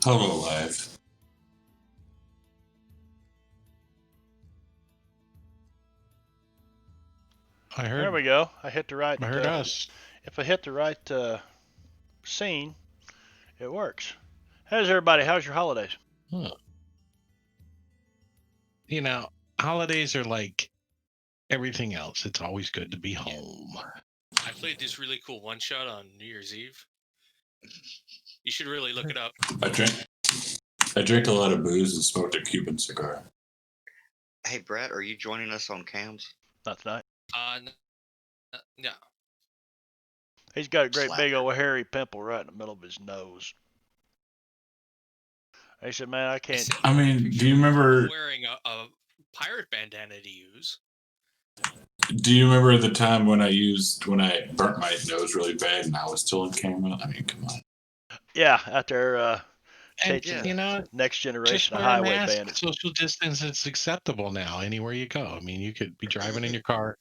Total alive. There we go. I hit the right. I heard us. If I hit the right scene, it works. How's everybody? How's your holidays? Huh. You know, holidays are like everything else. It's always good to be home. I played this really cool one shot on New Year's Eve. You should really look it up. I drank a lot of booze and smoked a Cuban cigar. Hey, Brett, are you joining us on cams? Not tonight. No. He's got a great big old hairy pimple right in the middle of his nose. He said, "Man, I can't." I mean, do you remember wearing a pirate bandana to use? Do you remember the time when I burnt my nose really bad and I was still in camera? I mean, come on. Yeah, out there And, teaching you know, next just generation of wear a highway mask. bandits. Social distance is acceptable now anywhere you go. I mean, you could be driving in your car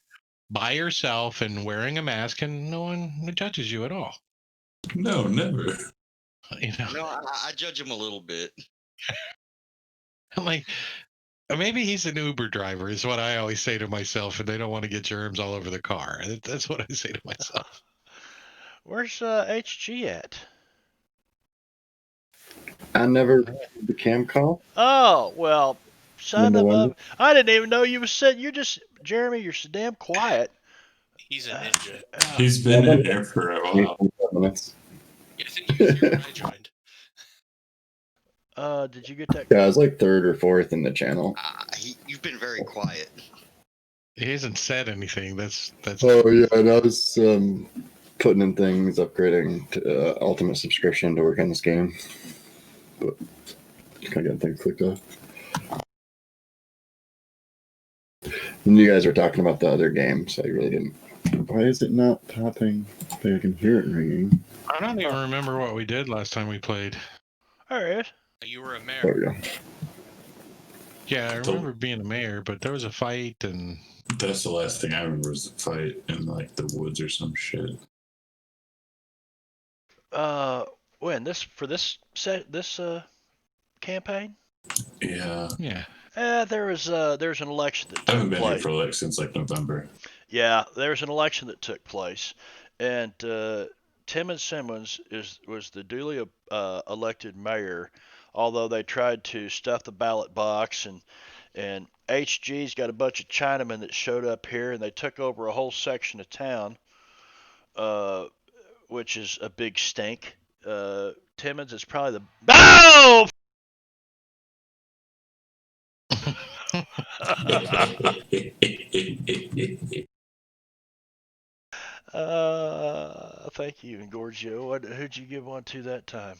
by yourself and wearing a mask, and no one judges you at all. No, never. You know, No, I judge him a little bit. I'm like, maybe he's an Uber driver, is what I always say to myself, and they don't want to get germs all over the car. That's what I say to myself. Where's HG at? I never did the cam call. Oh, well, son Number of one. a... I didn't even know you was sitting. You're just... Jeremy, you're so damn quiet. He's a ninja. He's been in there for a while. 25 minutes. Yeah, I think he was here when I joined. Did you get that? Yeah, I was like third or fourth in the channel. You've been very quiet. He hasn't said anything. That's. Oh yeah, and I was putting in things, upgrading to Ultimate subscription to work on this game, but kind of got things clicked off. And you guys were talking about the other game, so I really didn't. Why is it not popping? I can hear it ringing. I don't even remember what we did last time we played. There it is. You were a mayor. There we go. Yeah, I remember being a mayor, but there was a fight, and That's the last thing I remember was the fight in like the woods or some shit. When this campaign? Yeah. There's an election that I haven't took been here place. for like since like November. Yeah, there's an election that took place, and Tim Simmons was the duly elected mayor, although they tried to stuff the ballot box, and HG's got a bunch of Chinamen that showed up here, and they took over a whole section of town, which is a big stink. Timmons is probably the... Oh! Thank you, Gorgio. Who'd you give one to that time?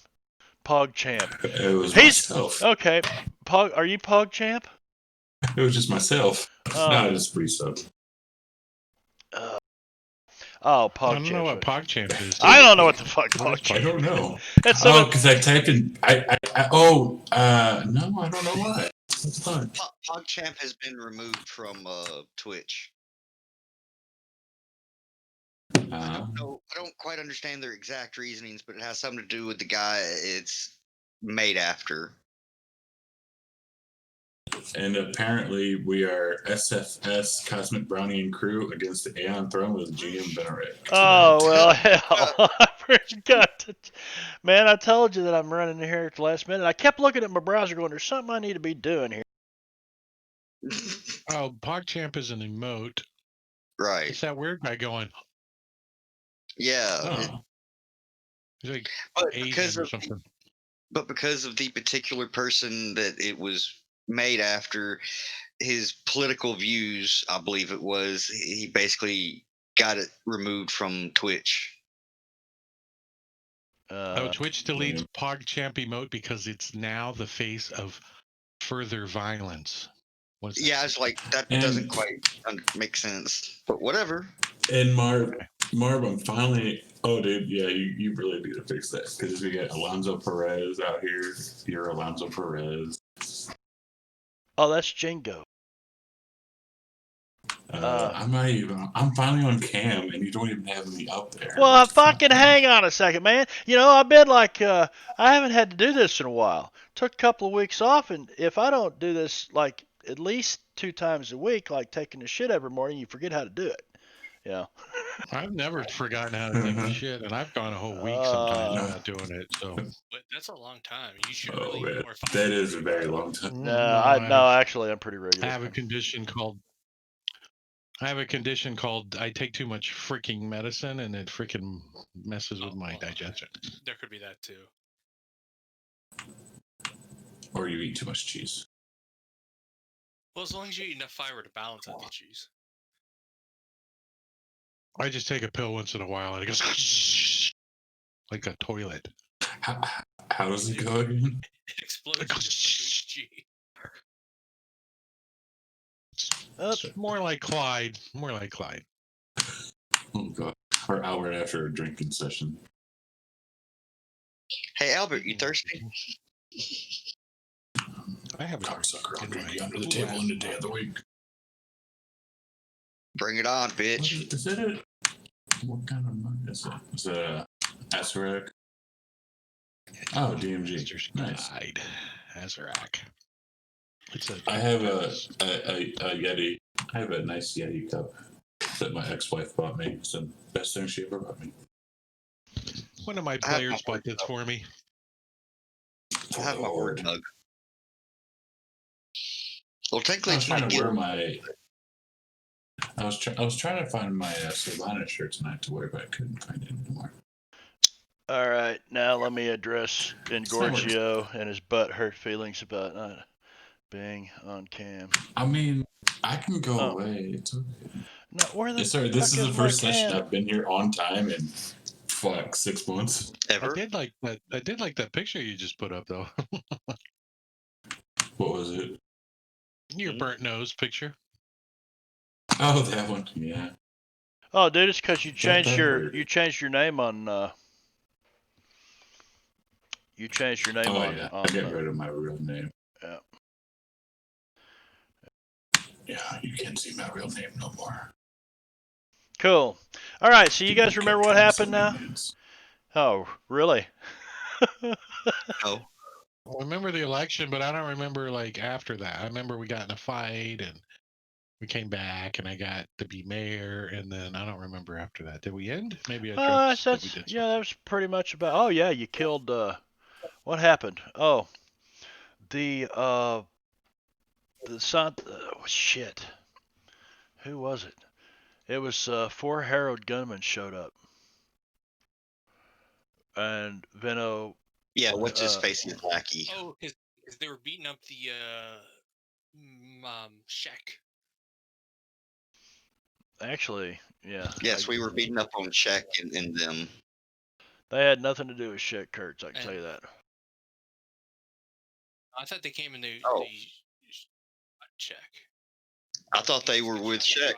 PogChamp. It was myself. Okay. Are you PogChamp? It was just myself. No, just free sub. PogChamp. I don't know what PogChamp is. I don't know what the fuck PogChamp. I don't know. It's because I typed in. No, I don't know why. That's fine. PogChamp has been removed from Twitch. I don't quite understand their exact reasonings, but it has something to do with the guy it's made after. And apparently we are SFS Cosmic Brownie and crew against the Aeon Throne with GM Benerick. Oh, well, hell. I forgot to... Man, I told you that I'm running here at the last minute. I kept looking at my browser going, there's something I need to be doing here. Oh, PogChamp is an emote. Right. It's that weird guy going... Yeah. Oh. He's like Asian or something. But because of the particular person that it was made after, his political views, I believe it was, he basically got it removed from Twitch. Twitch deletes PogChamp emote because it's now the face of further violence. Yeah, I was like, that doesn't quite make sense, but whatever. And Marv, I'm finally... Oh, dude, yeah, you really need to fix that, because we got Alonso Perez out here. You're Alonso Perez. Oh, that's Jingo. I'm not even. I'm finally on cam, and you don't even have me up there. Well, fucking hang on a second, man. You know, I've been like, I haven't had to do this in a while. Took a couple of weeks off, and if I don't do this like at least 2 times a week, like taking a shit every morning, you forget how to do it. You know. I've never forgotten how to take a shit, and I've gone a whole week sometimes without doing it. So But that's a long time. You should Oh really man, more follow that is a through. very long time. No, actually, I'm pretty I regular. have a condition called. I take too much freaking medicine, and it freaking messes with my digestion. There could be that too. Or you eat too much cheese. Well, as long as you eat enough fiber to balance out the cheese. I just take a pill once in a while, and it goes like a toilet. How does it go again? It explodes just like HG. It's more like Clyde. More like Clyde. Oh god, or hour after a drinking session. Hey, Albert, you thirsty? I have a Cocksucker, I'm drink in drinking my under the table glass. in the day of the week. Bring it on, bitch. Is it a... What kind of mug is it? Is it a Azarac? Oh, DMG. Mr. Nice. Clyde. Azarac. I have a Yeti. I have a nice Yeti cup that my ex-wife bought me. It's the best thing she ever bought me. One of my players bought this for me. I have my word mug. Well, technically, I was it's my trying to wear guild. my. I was trying to find my Savannah shirt tonight to wear, but I couldn't find it anymore. All right, now let me address Engorgio and his butthurt feelings about not being on cam. I mean, I can go away. It's okay. No, where the Yes, sir. fuck This is the my first session cam? I've been here on time in fuck 6 months. Ever? I did like that picture you just put up, though. What was it? Your burnt nose picture. Oh, that one. Yeah. Oh, dude, it's because you changed that your hurt. you changed your name on. You changed your name Oh on. yeah. On I got rid of my real name. Yeah. Yeah, you can't see my real name no more. Cool. All right, so you People guys remember kept what trying to happened send me now? names. Oh, really? No. I remember the election, but I don't remember like after that. I remember we got in a fight and we came back, and I got to be mayor, and then I don't remember after that. Did we end? Maybe I dreamt that we did. Yeah, that was pretty much about. Oh yeah, you killed. What happened? Oh, the son. Shit. Who was it? It was 4 Harrowed gunmen showed up, and Veno. Yeah, what's his face is lackey. Oh, because they were beating up the Shaq. Actually, yeah. Yes, we were beating up on Shaq and them. They had nothing to do with shit, Kurtz. I can tell you that. I thought they came in the Shaq. I thought they were with Shaq.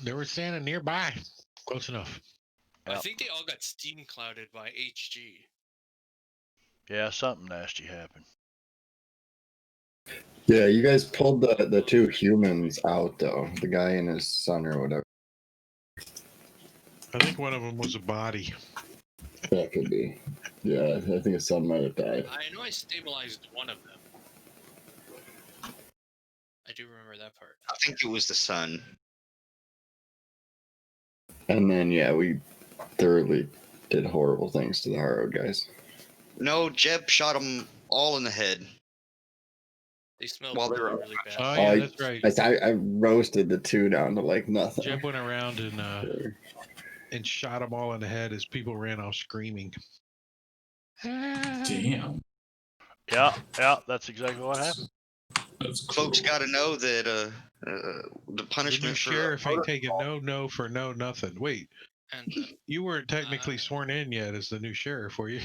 They were standing nearby. Close enough. I think they all got steam clouded by HG. Yeah, something nasty happened. Yeah, you guys pulled the 2 humans out though, the guy and his son or whatever. I think one of them was a body. That could be. Yeah, I think his son might have died. I know I stabilized one of them. I do remember that part. I think it was the son. And then yeah, we thoroughly did horrible things to the Harrowed guys. No, Jeb shot them all in the head. They smelled While they were really bad. Oh yeah, that's right. I roasted the 2 down to like nothing. Jeb went around and shot them all in the head as people ran off screaming. Damn. Yeah, that's exactly what happened. That's Folks cool. got to know that the punishment The new for sheriff ain't taking no for no nothing. Wait, And you weren't technically sworn in yet as the new sheriff, were you?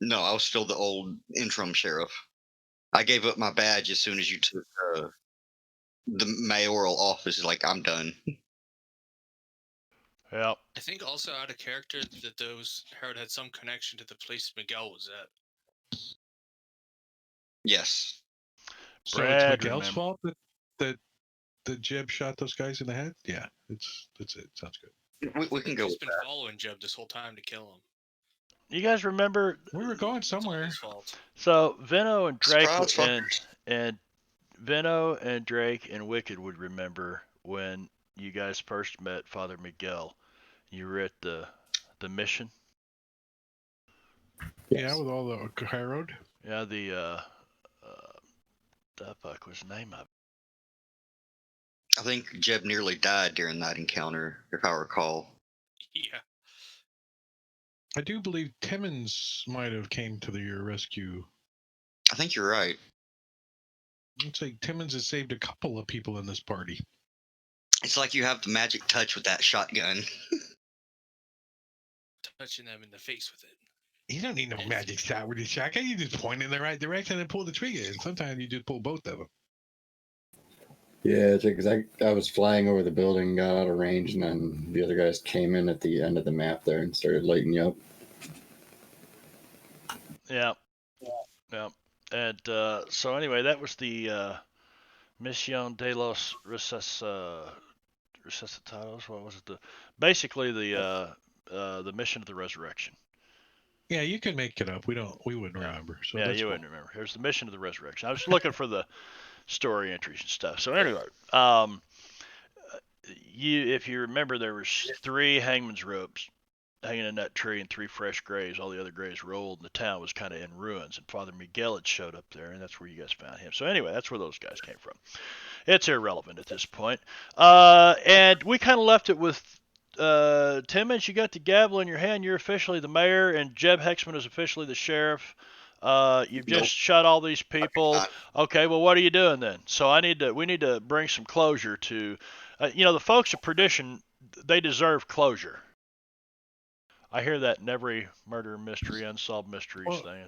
No, I was still the old interim sheriff. I gave up my badge as soon as you took the mayoral office. Like, I'm done. Yep. I think also out of character that those Harold had some connection to the place Miguel was at. Yes. So Brad it's Miguel's fault that that Jeb shot those guys in the head? Yeah, that's it. Sounds good. We can go He's with been that. following Jeb this whole time to kill him. You guys remember? We were going It's all somewhere. his fault. So Veno and Drake Surprise fuckers. and Veno and Drake and Wicked would remember when you guys first met Father Miguel. You were at the mission. Yeah, with all the high road. Yeah, the fuck was the name of it? I think Jeb nearly died during that encounter, if I recall. Yeah. I do believe Timmons might have came to your rescue. I think you're right. It's like Timmons has saved a couple of people in this party. It's like you have the magic touch with that shotgun. Touching them in the face with it. You don't need no magic shot with your shotgun. You just point in the right direction and pull the trigger. And sometimes you just pull both of them. Yeah, because I was flying over the building, got out of range, and then the other guys came in at the end of the map there and started lighting you up. Yeah. And so anyway, that was the Mission de los Resucitados. What was it? Basically the mission of the resurrection. Yeah, you can make it up. We wouldn't remember. So yeah, that's you cool. wouldn't remember. Here's the mission of the resurrection. I was looking for the story entries and stuff. So anyway, if you remember, there was 3 hangman's ropes hanging in that tree and 3 fresh graves. All the other graves were old, and the town was kind of in ruins. And Father Miguel had showed up there, and that's where you guys found him. So anyway, that's where those guys came from. It's irrelevant at this point. And we kind of left it with 10 minutes. You got the gavel in your hand. You're officially the mayor, and Jeb Hexman is officially the sheriff. You've just shot all these people. Okay, well, what are you doing then? So we need to bring some closure to, the folks of Perdition. They deserve closure. I hear that in every murder mystery, unsolved mysteries thing.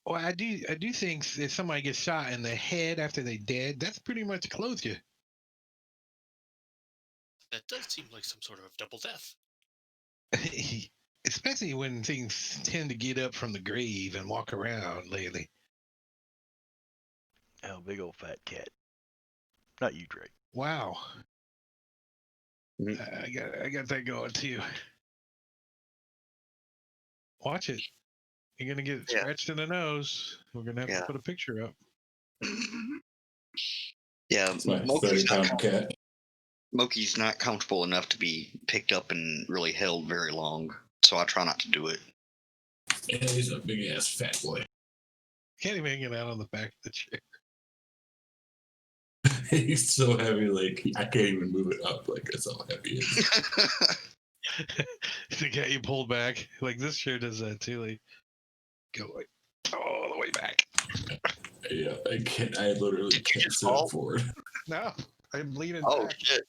Well, I do think if somebody gets shot in the head after they're dead, that's pretty much closure. That does seem like some sort of double death. Especially when things tend to get up from the grave and walk around lately. Oh, big old fat cat. Not you, Drake. Wow. I got that going too. Watch it. You're gonna get scratched in the nose. We're gonna have to put a picture up. Yeah, It's my 30-pound cat. Moki's not comfortable enough to be picked up and really held very long, so I try not to do it. Yeah, he's a big ass fat boy. Can't even get out on the back of the chair. He's so heavy, like I can't even move it up. Like that's how heavy it is. To get you pulled back, like this chair does that too. Like go like all the way back. Yeah, I can't. I literally can't sit up forward. No, I'm leaning Oh back. shit!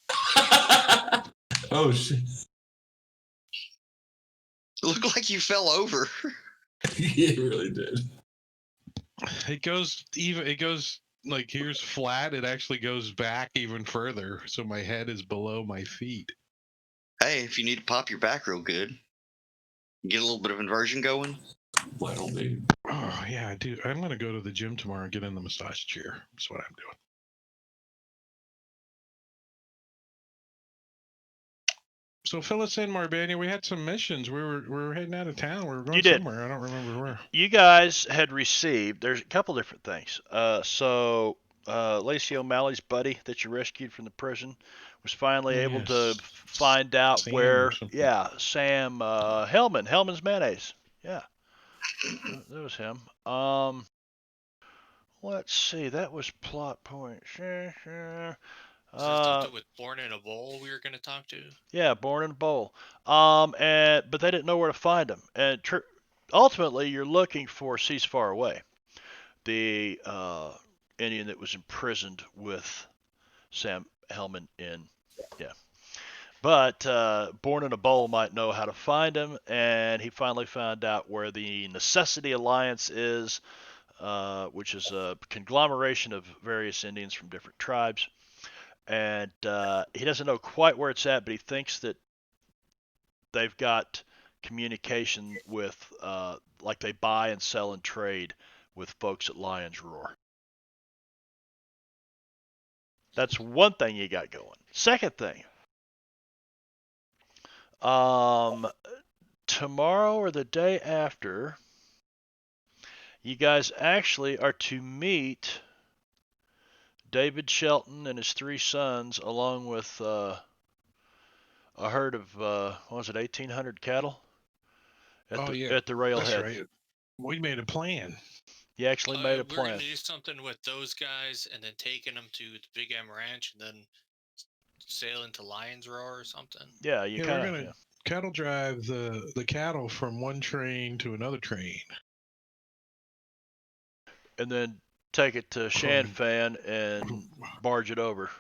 Oh shit! It looked like you fell over. It really did. It goes like here's flat. It actually goes back even further, so my head is below my feet. Hey, if you need to pop your back real good, get a little bit of inversion going. Well, dude. Oh yeah, I do. I'm gonna go to the gym tomorrow and get in the massage chair. That's what I'm doing. So fill us in, Marbania. We had some missions. We were heading out of town. We were going somewhere. I don't remember where. You guys had received. There's a couple different things. So Lacey O'Malley's buddy that you rescued from the prison was finally able to find out Sam where. Yeah, Sam Hellman. Hellman's mayonnaise. Yeah, that was him. Let's see. That was plot point. Sure. Does that have to do with Born in a Bowl we were going to talk to? Yeah, Born in a Bowl. But they didn't know where to find him. And ultimately, you're looking for Cease Far Away, the Indian that was imprisoned with Sam Hellman in. Yeah. But Born in a Bowl might know how to find him, and he finally found out where the Necessity Alliance is, which is a conglomeration of various Indians from different tribes. And he doesn't know quite where it's at, but he thinks that they've got communication with, like they buy and sell and trade with folks at Lion's Roar. That's one thing you got going. Second thing, tomorrow or the day after, you guys actually are to meet David Shelton and his 3 sons, along with a herd of what was it, 1,800 cattle at Oh, the yeah. at the That's railhead. right. We made a plan. You actually made a We're plan. gonna do something with those guys, and then taking them to the Big M Ranch, and then sailing to Lions Roar or something. Yeah, you Yeah, kind we're of. gonna Yeah. cattle drive the cattle from one train to another train. And then take it to Shan Fan and barge it over.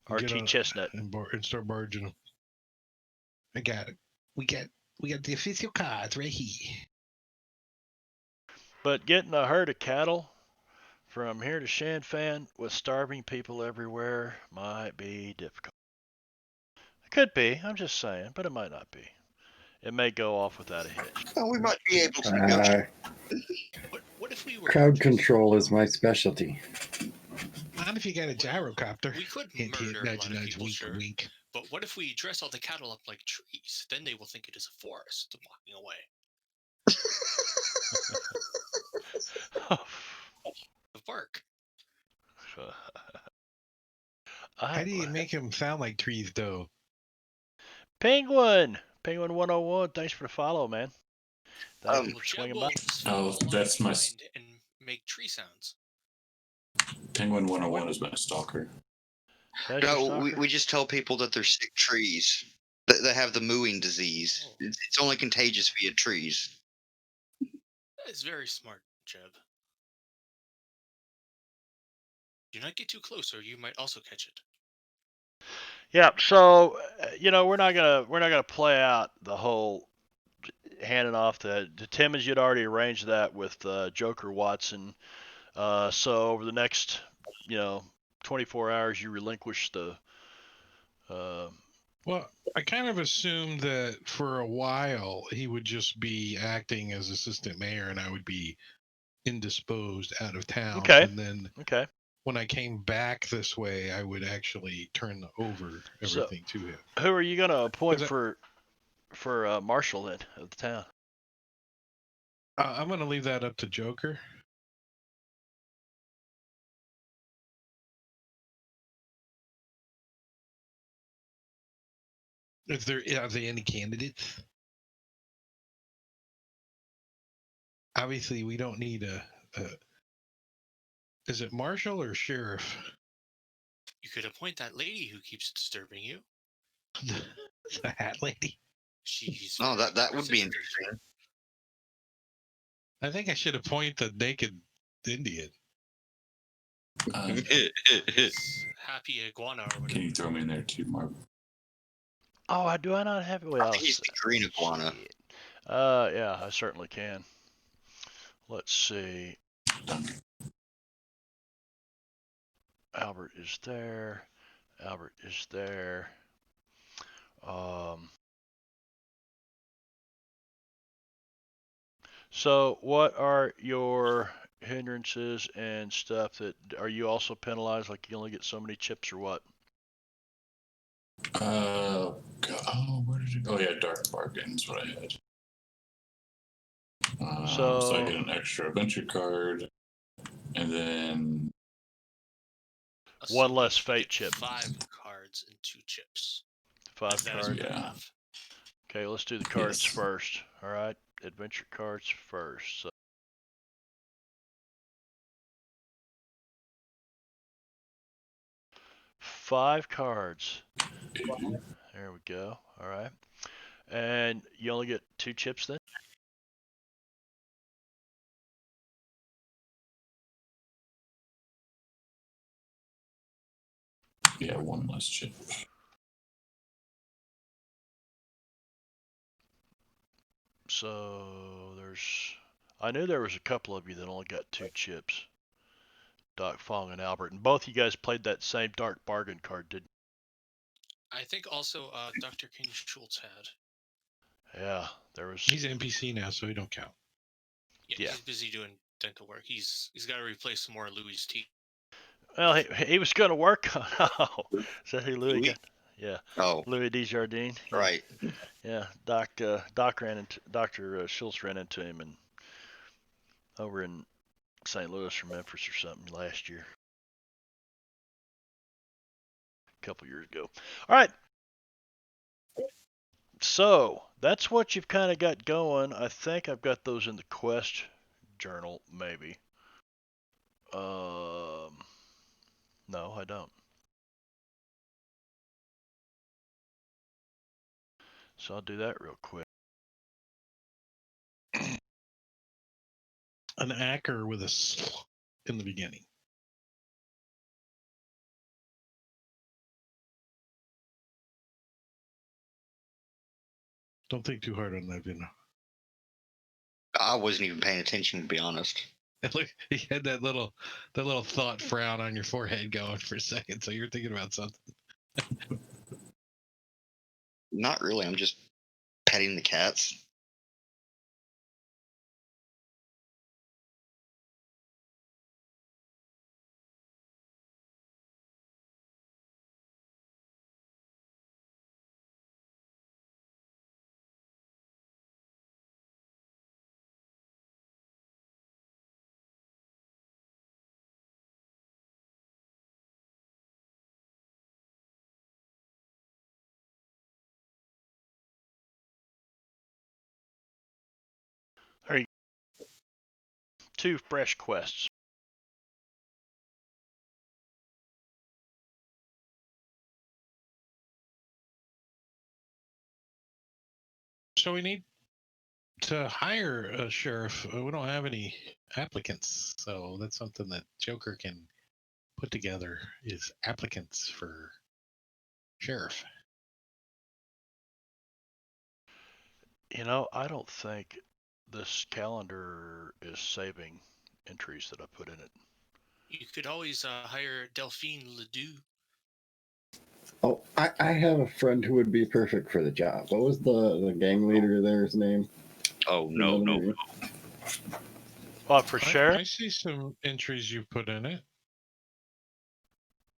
Get RT on Chestnut. and start barging them. I got it. We got the official cards right here. But getting a herd of cattle from here to Shan Fan with starving people everywhere might be difficult. It could be, I'm just saying, but it might not be. It may go off without a hitch. Well, we might be able to negotiate. What if we were Crowd control is my specialty. Not if you got a gyrocopter. We could Hint, murder hint, a nudge, lot of nudge, people, wink, sure. wink. But what if we dress all the cattle up like trees? Then they will think it is a forest walking away. The bark. How do you make them sound like trees, though? Penguin 101, thanks for the follow, man. Thank you for Jeb swinging will by. fall that's my behind and make tree sounds. Penguin 101 is my stalker. That's your No, stalker? we just tell people that they're sick trees. That have the mooing disease. Oh. It's only contagious via trees. That is very smart, Jeb. Do not get too close, or you might also catch it. Yeah, so we're not gonna play out the whole handing off to Timmons. You'd already arranged that with Joker Watson. So over the next 24 hours, you relinquish the. Well, I kind of assumed that for a while he would just be acting as assistant mayor, and I would be indisposed out of town. Okay. And then Okay. when I came back this way, I would actually turn over everything to him. Who are you gonna appoint 'Cause for marshal then of the town? I'm going to leave that up to Joker. Are there any candidates? Obviously, we don't need a. Is it marshal or sheriff? You could appoint that lady who keeps disturbing you. The hat lady. She's Oh, very that would be persistent. interesting. I think I should appoint the naked Indian. It's Happy Iguana or Can whatever. you throw me in there too, Marv? Oh, do I not have it? I Well, think he's the green iguana. shit. Yeah, I certainly can. Let's see. Done. Albert is there. Albert is there. So what are your hindrances and stuff that are you also penalized? Like you only get so many chips or what? Where did it go? Oh yeah, Dark Bargain is what I had. So I get an extra adventure card, and then one So less you fate get chip. 5 cards and 2 chips. 5 That is cards. Yeah. enough. Okay, let's do the cards Yes. first. All right, adventure cards first. So 5 cards. There we go. All right. And you only get 2 chips then? Yeah, 1 less chip. So I knew there was a couple of you that only got 2 chips. Doc Fong and Albert. And both you guys played that same Dark Bargain card, didn't I think also Dr. King Schultz had. you? Yeah, there was. He's an NPC now, so he don't count. Yeah. He's busy doing dental work. He's got to replace some more of Louis' teeth. Well, he was going to work on. Oh, is that who Louis Louis? got? Yeah, Oh, Louis Desjardins. Yeah. right. Yeah, Dr. Schultz ran into him and over in St. Louis or Memphis or something last year, a couple years ago. All right, so that's what you've kind of got going. I think I've got those in the quest journal, maybe. No, I don't. So I'll do that real quick. An acker with a in the beginning. Don't think too hard on that, Vino. I wasn't even paying attention, to be honest. Look, you had that little thought frown on your forehead going for a second, so you're thinking about something. Not really. I'm just petting the cats. There you go. 2 fresh quests. So we need to hire a sheriff. We don't have any applicants, so that's something that Joker can put together is applicants for sheriff. You know, I don't think this calendar is saving entries that I put in it. You could always hire Delphine Ledoux. Oh, I have a friend who would be perfect for the job. What was the gang leader there's name? Oh, no. Oh, for sure? I see some entries you put in it.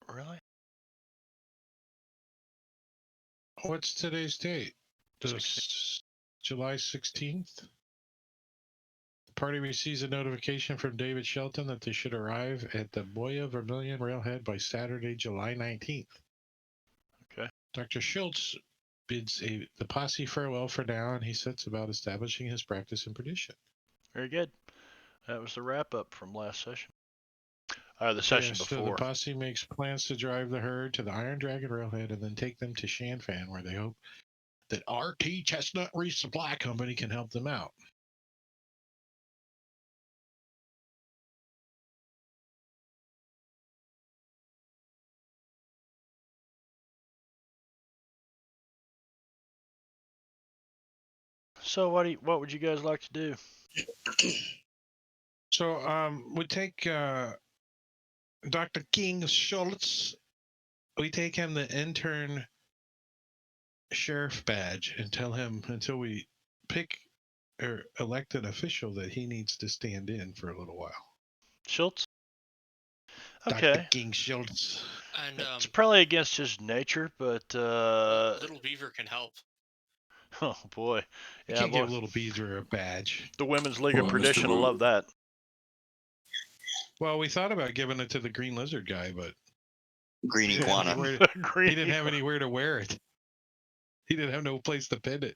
Really? What's today's date? July 16th. The party receives a notification from David Shelton that they should arrive at the Boya Vermilion Railhead by Saturday, July 19th. Okay. Dr. Schultz bids the posse farewell for now, and he sets about establishing his practice in Perdition. Very good. That was the wrap up from last session. The session So before. the posse makes plans to drive the herd to the Iron Dragon Railhead and then take them to Shanfan, where they hope that RT Chestnut Resupply Company can help them out. So what would you guys like to do? So we take Dr. King Schultz. We take him the intern sheriff badge and tell him until we pick or elect an official that he needs to stand in for a little while. Schultz? Okay. Dr. King Schultz. And It's probably against his nature, but Little Beaver can help. oh boy. You Yeah, can't boy. give Little Beaver a badge. The Women's League of Well, Mr. Perdition will Wu. love that. Well, we thought about giving it to the Green Lizard guy, but Green he didn't have iguana. anywhere to- Green he didn't have anywhere to wear it. He didn't have no place to pin it.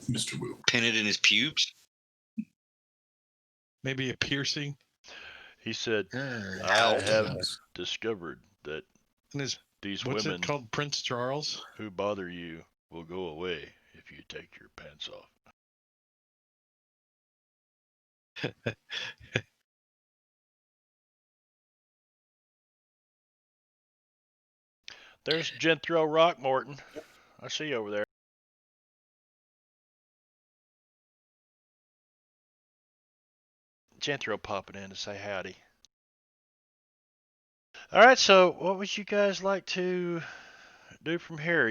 Mr. Wu. Pin it in his pubes. Maybe a piercing. He said, And I have discovered that his, these what's women it called? Prince Charles? who bother you will go away if you take your pants off. There's Jethro Rockmorton. I see you over there. Jethro popping in to say howdy. All right, so what would you guys like to do from here?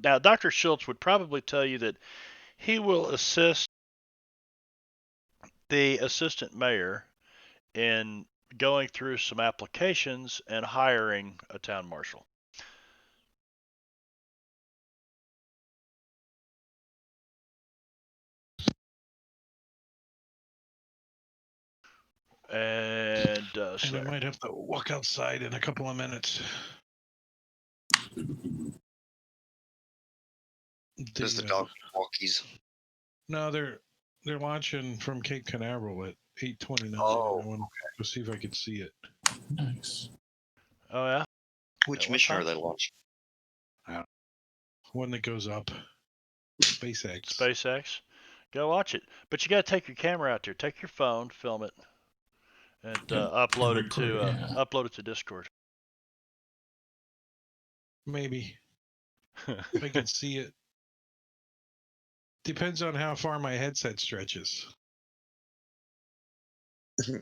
Now Dr. Schultz would probably tell you that he will assist the assistant mayor in going through some applications and hiring a town marshal. And I might have to walk outside in a couple of minutes. There's the dog walkies. No, they're launching from Cape Canaveral at 8:29. Oh, I want to go see if I could see it. Nice. Oh yeah. Which At what mission are time? they launching? One that goes up. SpaceX. SpaceX. Go watch it. But you got to take your camera out there. Take your phone, film it, and upload it to Discord. Maybe. If I can see it. Depends on how far my headset stretches. I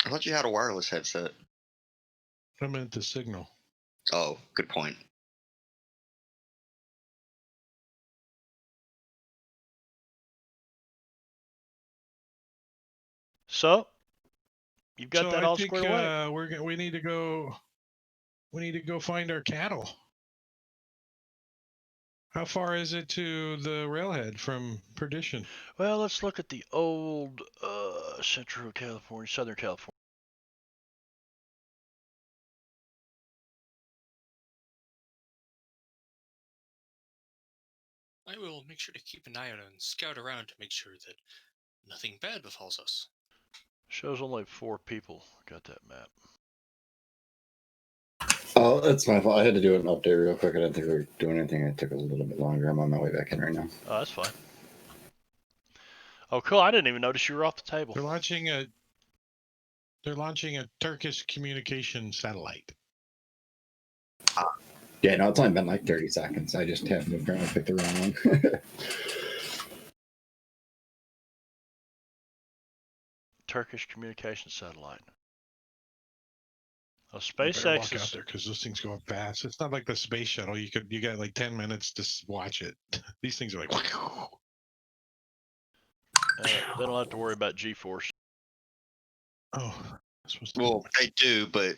thought you had a wireless headset. I meant the signal. Oh, good point. So, you've got that I all think, squared away. we need to go. We need to go find our cattle. How far is it to the railhead from Perdition? Well, let's look at the old Southern California. I will make sure to keep an eye out and scout around to make sure that nothing bad befalls us. Shows only 4 people got that map. Oh, that's my fault. I had to do an update real quick. I didn't think we were doing anything. It took a little bit longer. I'm on my way back in right now. Oh, that's fine. Oh, cool. I didn't even notice you were off the table. They're launching a Turkish communication satellite. Yeah, no, it's only been like 30 seconds. I just happened to apparently pick the wrong one. Turkish communication satellite. Oh, You better SpaceX walk out there because those things go fast. It's not like the space shuttle. You got like 10 minutes to watch it. These things are like. They don't have to worry about G-force. Oh, well, they do, but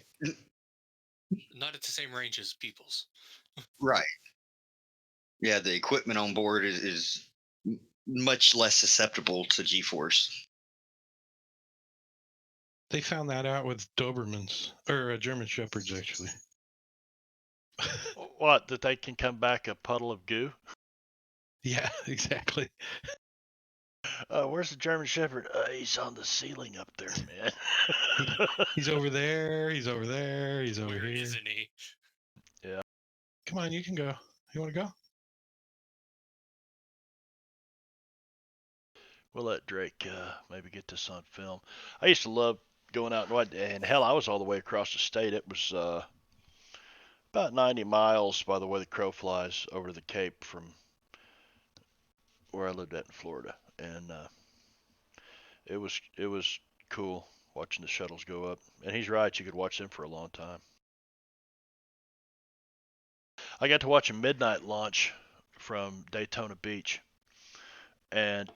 not at the same range as people's. Right. Yeah, the equipment on board is much less susceptible to G-force. They found that out with Dobermans or German Shepherds, actually. What? That they can come back a puddle of goo? Yeah, exactly. Where's the German Shepherd? He's on the ceiling up there, man. He's over there. He's over there. He's over Where here. isn't he? Yeah. Come on, you can go. You want to go? We'll let Drake maybe get this on film. I used to love going out and hell, I was all the way across the state. It was about 90 miles by the way the crow flies over to the Cape from where I lived at in Florida, and it was cool watching the shuttles go up. And he's right, you could watch them for a long time. I got to watch a midnight launch from Daytona Beach, and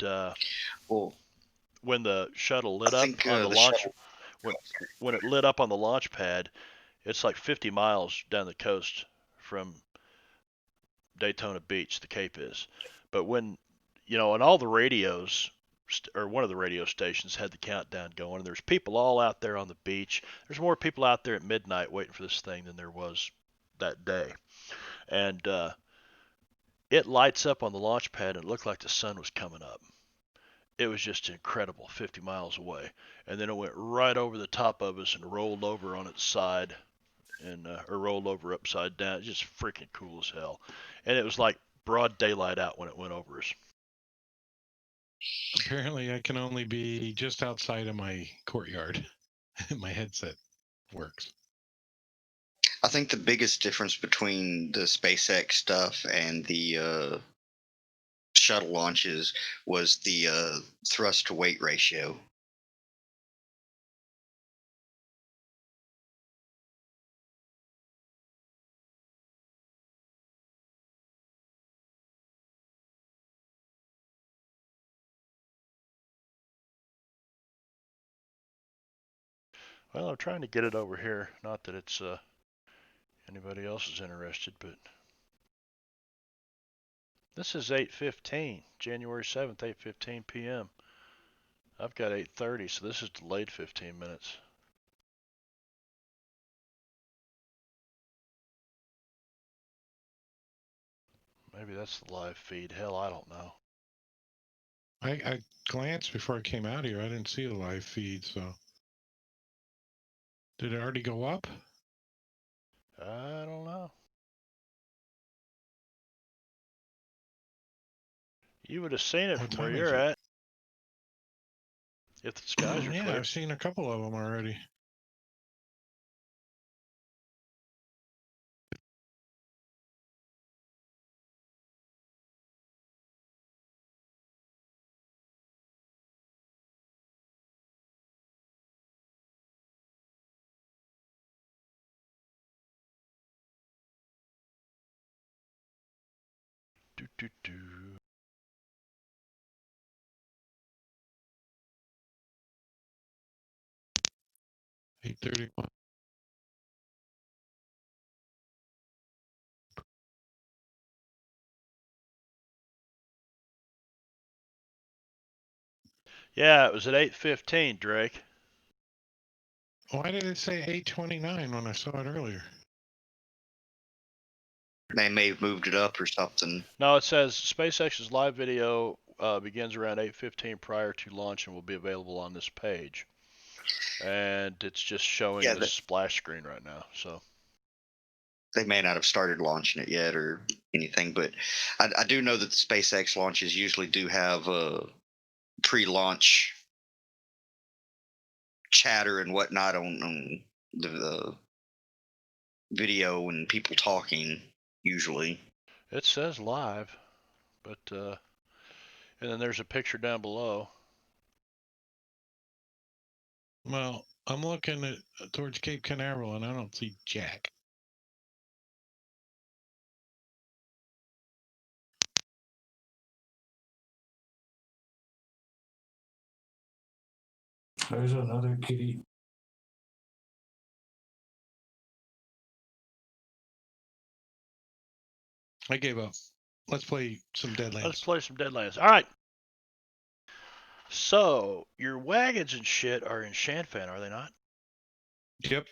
when the shuttle lit up on the launch, when it lit up on the launch pad, it's like 50 miles down the coast from Daytona Beach, the Cape is. But when, and all the radios, or one of the radio stations had the countdown going, and there's people all out there on the beach. There's more people out there at midnight waiting for this thing than there was that day. And it lights up on the launch pad, and it looked like the sun was coming up. It was just incredible, 50 miles away. And then it went right over the top of us and rolled over on its side, and or rolled over upside down. It's just freaking cool as hell. And it was like broad daylight out when it went over us. Apparently, I can only be just outside of my courtyard. My headset works. I think the biggest difference between the SpaceX stuff and the shuttle launches was the thrust to weight ratio. Well, I'm trying to get it over here. Not that it's anybody else is interested, but this is 8:15, January 7th, 8:15 p.m. I've got 8:30, so this is delayed 15 minutes. Maybe that's the live feed. Hell, I don't know. I glanced before I came out here. I didn't see the live feed, so. Did it already go up? I don't know. You would have seen it What from where time is you're it? at. If the skies are Yeah, clear. I've seen a couple of them already. Do, do, do. 8:31. Yeah, it was at 8:15, Drake. Why did it say 8:29 when I saw it earlier? They may have moved it up or something. No, it says SpaceX's live video begins around 8:15 prior to launch and will be available on this page. And it's just showing Yeah, the splash screen right now. So they may not have started launching it yet or anything, but I do know that the SpaceX launches usually do have a pre-launch chatter and whatnot on the video and people talking usually. it says live, but and then there's a picture down below. Well, I'm looking at towards Cape Canaveral and I don't see jack. There's another kitty. I gave up. Let's play some Deadlands. Let's play some Deadlands. All right. So your wagons and shit are in Shanfan, are they not? Yep.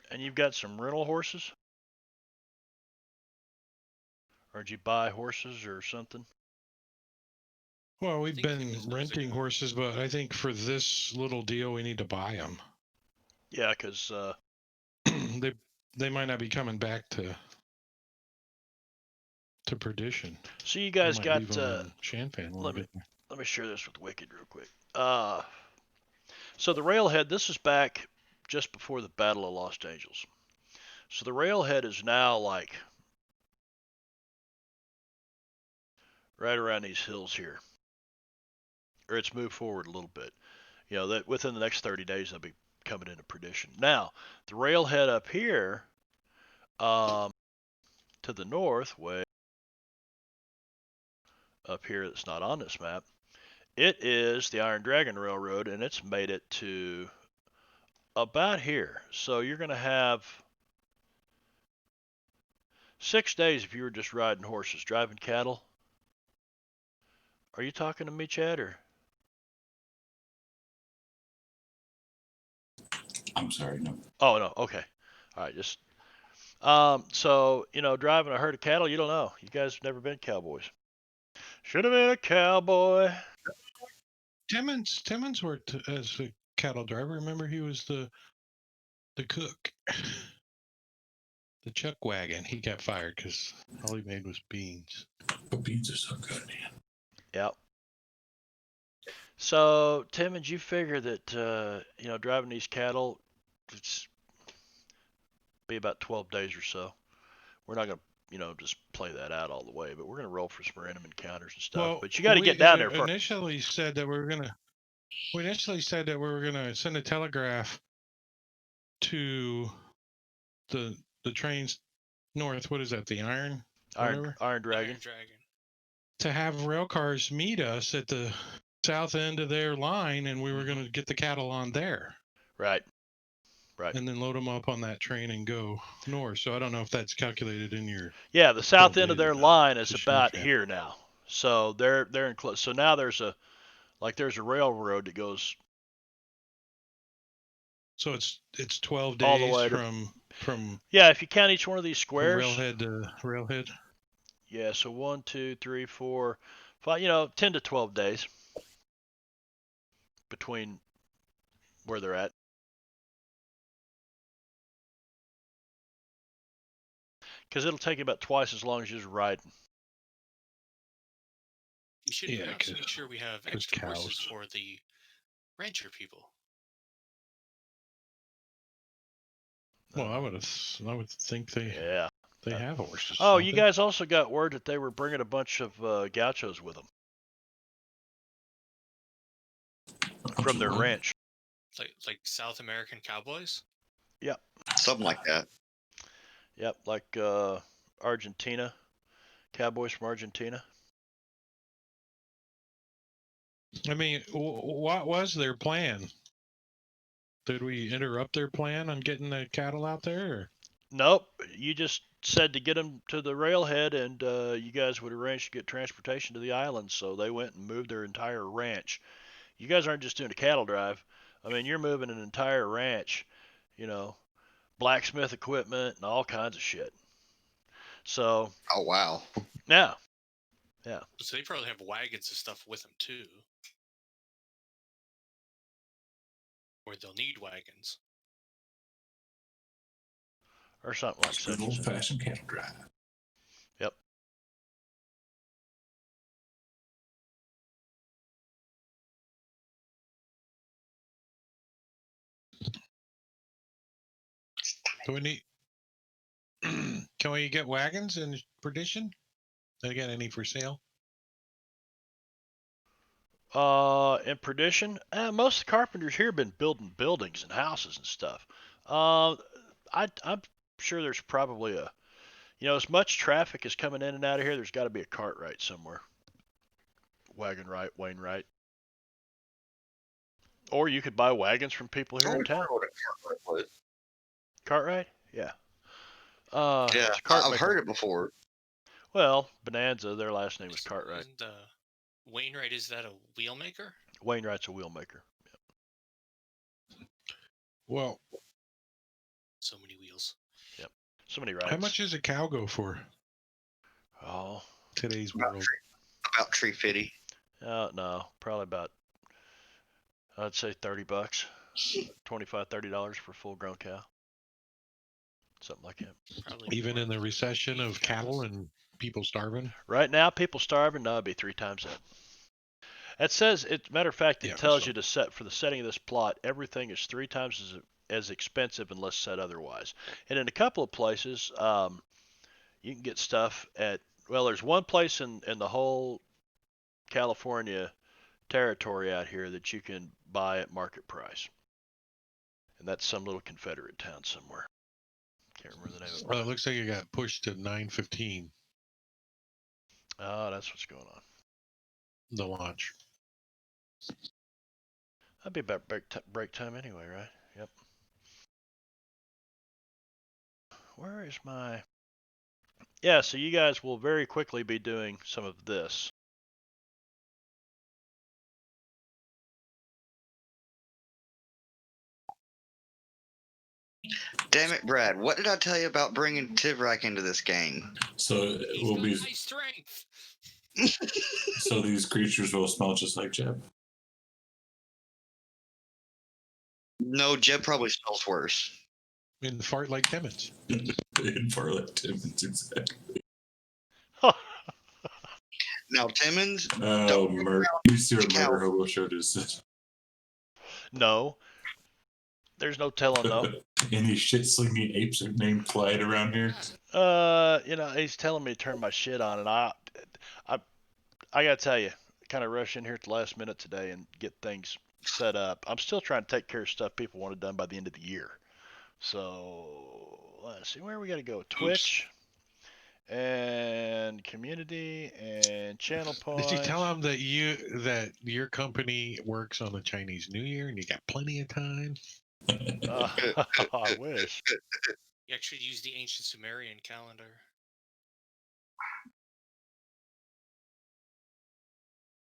And you've got some rental horses? Or did you buy horses or something? Well, we've think he been was those renting ago. horses, but I think for this little deal, we need to buy them. Yeah, because they might not be coming back to perdition. so you I guys might got leave them in Shanfan. let me share this with Wicked real quick. So the railhead, this is back just before the Battle of Los Angeles. So the railhead is now like right around these hills here, or it's moved forward a little bit. You know that within the next 30 days they'll be coming into perdition. Now the railhead up here, to the north, way up here that's not on this map, it is the Iron Dragon Railroad, and it's made it to about here. So you're going to have 6 days if you were just riding horses, driving cattle. Are you talking to me, Chad, or? I'm sorry, no. Oh, no, okay. All right, just so driving a herd of cattle, you don't know. You guys have never been cowboys. Should have been a cowboy. Timmons worked as a cattle driver. Remember, he was the cook. The chuck wagon. He got fired because all he made was beans. But beans are so good, man. Yep. So, Timmons, you figure that driving these cattle, it's be about 12 days or so. We're not gonna just play that out all the way, but we're gonna roll for some random encounters and stuff. Well, but you got to get down there first. Initially said that we initially said that we were gonna send a telegraph to the trains north. What is that? The Iron Dragon. Iron Dragon. To have rail cars meet us at the south end of their line, and we were going to get the cattle on there. Right. Right. and then load them up on that train and go north. So I don't know if that's calculated in your. Yeah, the south end of days their ago, line is to about Shinkan. here now. So they're in close. So now there's a railroad that goes So it's 12 all the days way to. from Yeah, if you count each one of these squares. railhead to railhead. Yeah, so 1, 2, 3, 4, 5. 10 to 12 days between where they're at. Because it'll take you about twice as long as you're just riding. We should Yeah, perhaps 'cause- make sure we have 'cause extra horses cows. for the rancher people. Well, I would think they Yeah. have horses. Oh, don't you they? guys also got word that they were bringing a bunch of gauchos with them from their ranch. Like South American cowboys? Yep. Something like that. Yep, like Argentina. Cowboys from Argentina. I mean, what was their plan? Did we interrupt their plan on getting the cattle out there? Or? Nope. You just said to get them to the railhead, and you guys would arrange to get transportation to the island. So they went and moved their entire ranch. You guys aren't just doing a cattle drive. I mean, you're moving an entire ranch. Blacksmith equipment and all kinds of shit. So. Oh wow. Yeah. So they probably have wagons and stuff with them too. Or they'll need wagons. Or something like Just such. an old-fashioned cattle drive. Yep. Do we need? Can we get wagons in Perdition? Again, any for sale? In Perdition, most of the carpenters here have been building buildings and houses and stuff. I'm sure there's probably as much traffic is coming in and out of here, there's got to be a Cartwright somewhere. Wagonwright, Wainwright. Or you could buy wagons from people here in town. Cartwright? Yeah. Yeah, it's a cart I've maker. heard it before. Well, Bonanza, their last name was Cartwright. Isn't Wainwright, is that a wheel maker? Wainwright's a wheel maker. Well, So many wheels. Yep. So many rides. how much does a cow go for? Oh. Today's About world. About $350. No, probably about, I'd say $30, $25-$30 for a full-grown cow, something like that. Probably Even more in the for recession beef of cattle cows. and people starving. Right now, people starving. No, it'd be 3 times that. It says, matter of fact, it tells you to set for the setting of this plot. Everything is 3 times as expensive unless said otherwise. And in a couple of places, you can get stuff at. Well, there's one place in the whole California territory out here that you can buy at market price, and that's some little Confederate town somewhere. Can't remember the name of it. Well, it looks like it got pushed to 9:15. Oh, that's what's going on. The launch. That'd be about break time anyway, right? Yep. Where is my... Yeah, so you guys will very quickly be doing some of this. Damn it, Brad! What did I tell you about bringing Tivrak into this game? So it He's will got be. high strength. So these creatures will smell just like Jeb. No, Jeb probably smells worse. And fart like Timmons. In Farlek Timmons, exactly. Now, Timmons, Oh, murder! You see what Cow. Murder Hobo showed us? No. There's no telling, no. Any shit slinging apes are named Clyde around here. He's telling me to turn my shit on, and I gotta tell you, kind of rush in here at the last minute today and get things set up. I'm still trying to take care of stuff people want it done by the end of the year. So let's see, where we gotta go? Twitch and community and channel points. Did you tell them that your company works on the Chinese New Year and you got plenty of time? I wish. You actually use the ancient Sumerian calendar.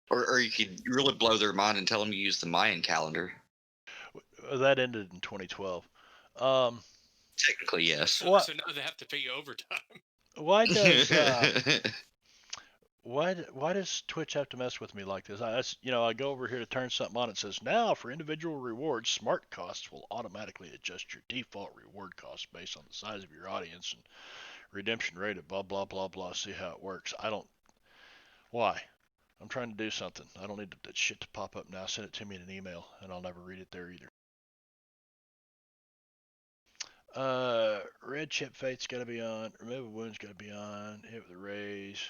Or you could really blow their mind and tell them you use the Mayan calendar. That ended in 2012. Um, Technically, yes. So now they have to pay you overtime. why does why does Twitch have to mess with me like this? I go over here to turn something on. It says now for individual rewards, smart costs will automatically adjust your default reward cost based on the size of your audience and redemption rate of blah blah blah blah. See how it works. I don't. Why? I'm trying to do something. I don't need that shit to pop up now. Send it to me in an email, and I'll never read it there either. Red chip fate's gotta be on. Remove a wound's gotta be on. Hit with a raise.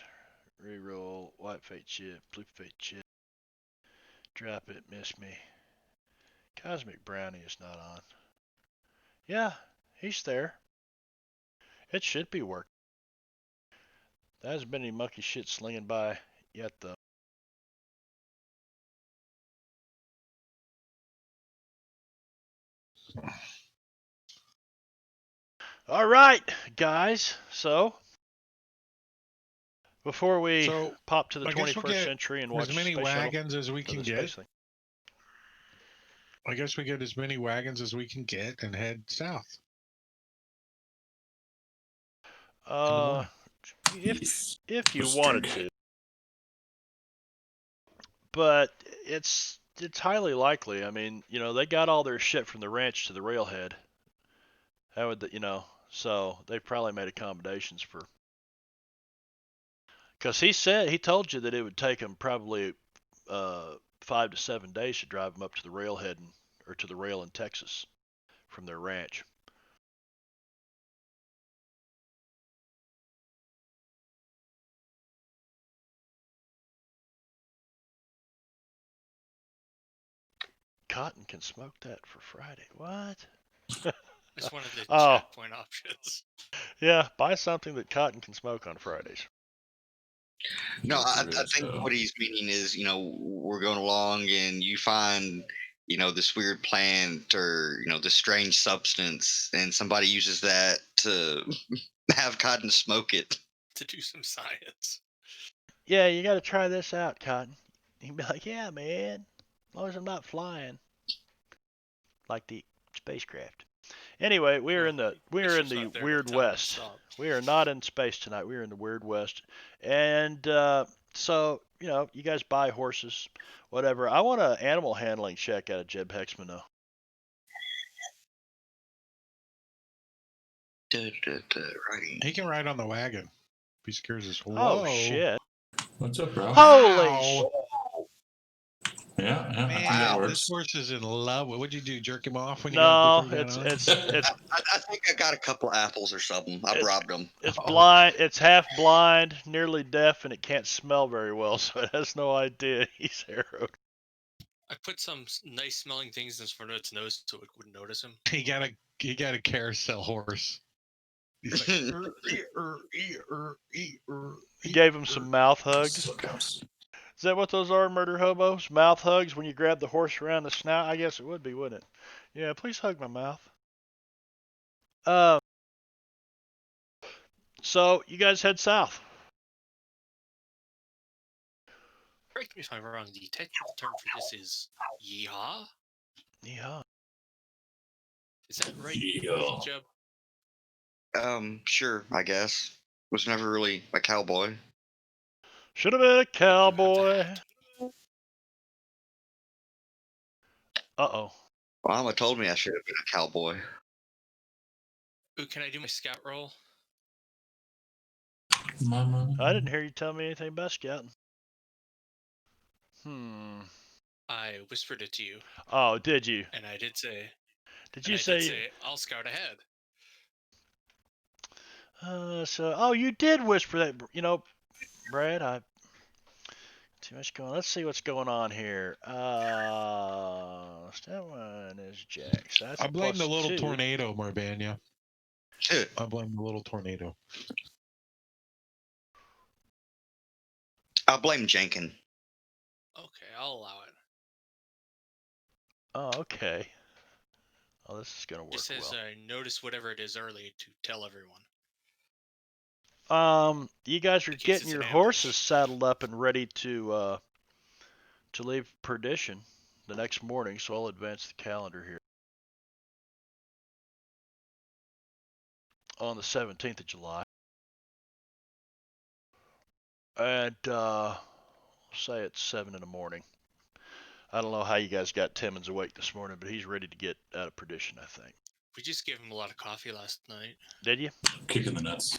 Reroll. White fate chip. Blue fate chip. Drop it. Miss me. Cosmic brownie is not on. Yeah, he's there. It should be working. There hasn't been any monkey shit slinging by yet, though. All right, guys. So, before we pop to the I guess we'll 21st get century and watch as many Space wagons as we Shuttle, can the get. space thing. I guess we get as many wagons as we can get and head south. If you wanted to, but it's highly likely. I mean, they got all their shit from the ranch to the railhead. How would so they probably made accommodations for. Because he told you that it would take him probably 5 to 7 days to drive them up to the railhead or to the rail in Texas from their ranch. Cotton can smoke that for Friday. What? It's one of the chat point options. Yeah, buy something that Cotton can smoke on Fridays. No, I think what he's meaning is, we're going along and you find, this weird plant or, this strange substance, and somebody uses that to have Cotton smoke it. To do some science. Yeah, you got to try this out, Cotton. He'd be like, yeah, man, as long as I'm not flying. Like the spacecraft. Anyway, we're in the Weird West. We are not in space tonight. We are in the Weird West, and so you guys buy horses, whatever. I want an animal handling check out of Jeb Hexman though. He can ride on the wagon. If he scares us. Oh shit! What's up, bro? Holy shit! Yeah, Man, I think that works. this horse is in love. What'd you do? Jerk him off when you got it's I think I got a couple of apples or something. I robbed them. It's blind. It's half blind, nearly deaf, and it can't smell very well, so it has no idea he's arrowed. I put some nice smelling things in front of its nose so it wouldn't notice him. He got a carousel horse. He's like, He gave him some mouth hugs. Is that what those are, murder hobos? Mouth hugs when you grab the horse around the snout? I guess it would be, wouldn't it? Yeah, please hug my mouth. So you guys head south. Correct me if I'm wrong. The technical term for this is yeehaw. Yeehaw. Is that right, Jeb? Sure, I guess. Was never really a cowboy. Should have been a cowboy. Uh-oh. Mama told me I should have been a cowboy. Ooh, can I do my scout roll? Mama. I didn't hear you tell me anything about scouting. I whispered it to you. Oh, did you? And I did say. Did you say I'll scout ahead? you did whisper that. Brad, too much going on. Let's see what's going on here. That one is Jack. So that's I blame the little 2. tornado, Marbania. I blame the little tornado. I'll blame Jenkin. Okay, I'll allow it. Oh, okay. Oh, this is gonna work It says, well. notice whatever it is early to tell everyone. You guys are In case getting it's your an horses ambush. saddled up and ready to leave Perdition the next morning, so I'll advance the calendar here. On the 17th of July. And say it's 7 in the morning. I don't know how you guys got Timmons awake this morning, but he's ready to get out of Perdition, I think. We just gave him a lot of coffee last night. Did you? Kicking the nuts.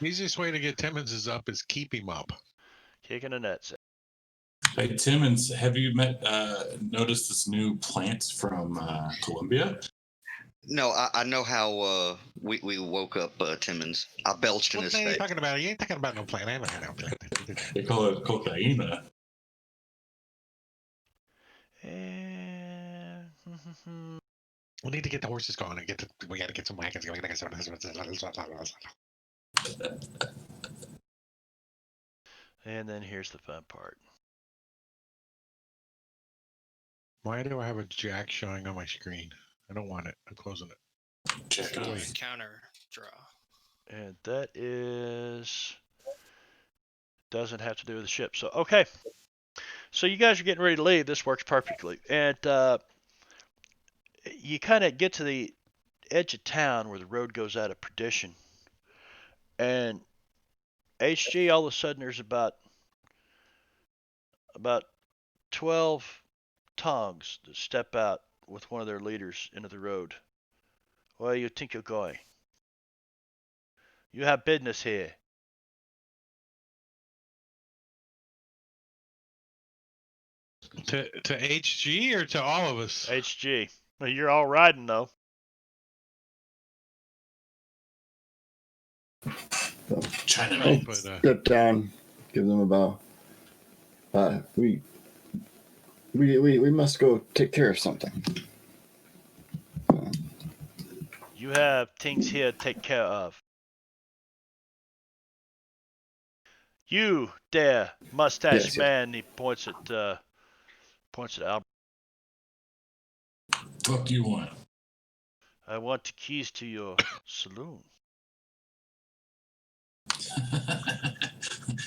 Easiest way to get Timmons up is keep him up. Kicking the nuts. Hey, Timmons, have you noticed this new plant from Colombia? No, I know how we woke up Timmons. I belched in What his plant are you face. talking about? You ain't talking about no plant. I haven't had no plant. They call it cocaina. And We need to get the horses going and we got to get some wagons going. and then here's the fun part. Why do I have a jack showing on my screen? I don't want it. I'm closing it. Check Go out. away. Counter draw. And that doesn't have to do with the ship. So, okay. So you guys are getting ready to leave. This works perfectly. And you kind of get to the edge of town where the road goes out of Perdition. And HG, all of a sudden, there's about 12 tongs that step out with one of their leaders into the road. Where you think you're going? You have business here. To HG or to all of us? HG. Well, you're all riding, though. Chinaman. But, Step down, give them a bow. We must go take care of something. You have things here to take care of. You there, mustache Yes, yes. man. He points at Albert. Fuck you want? I want the keys to your saloon.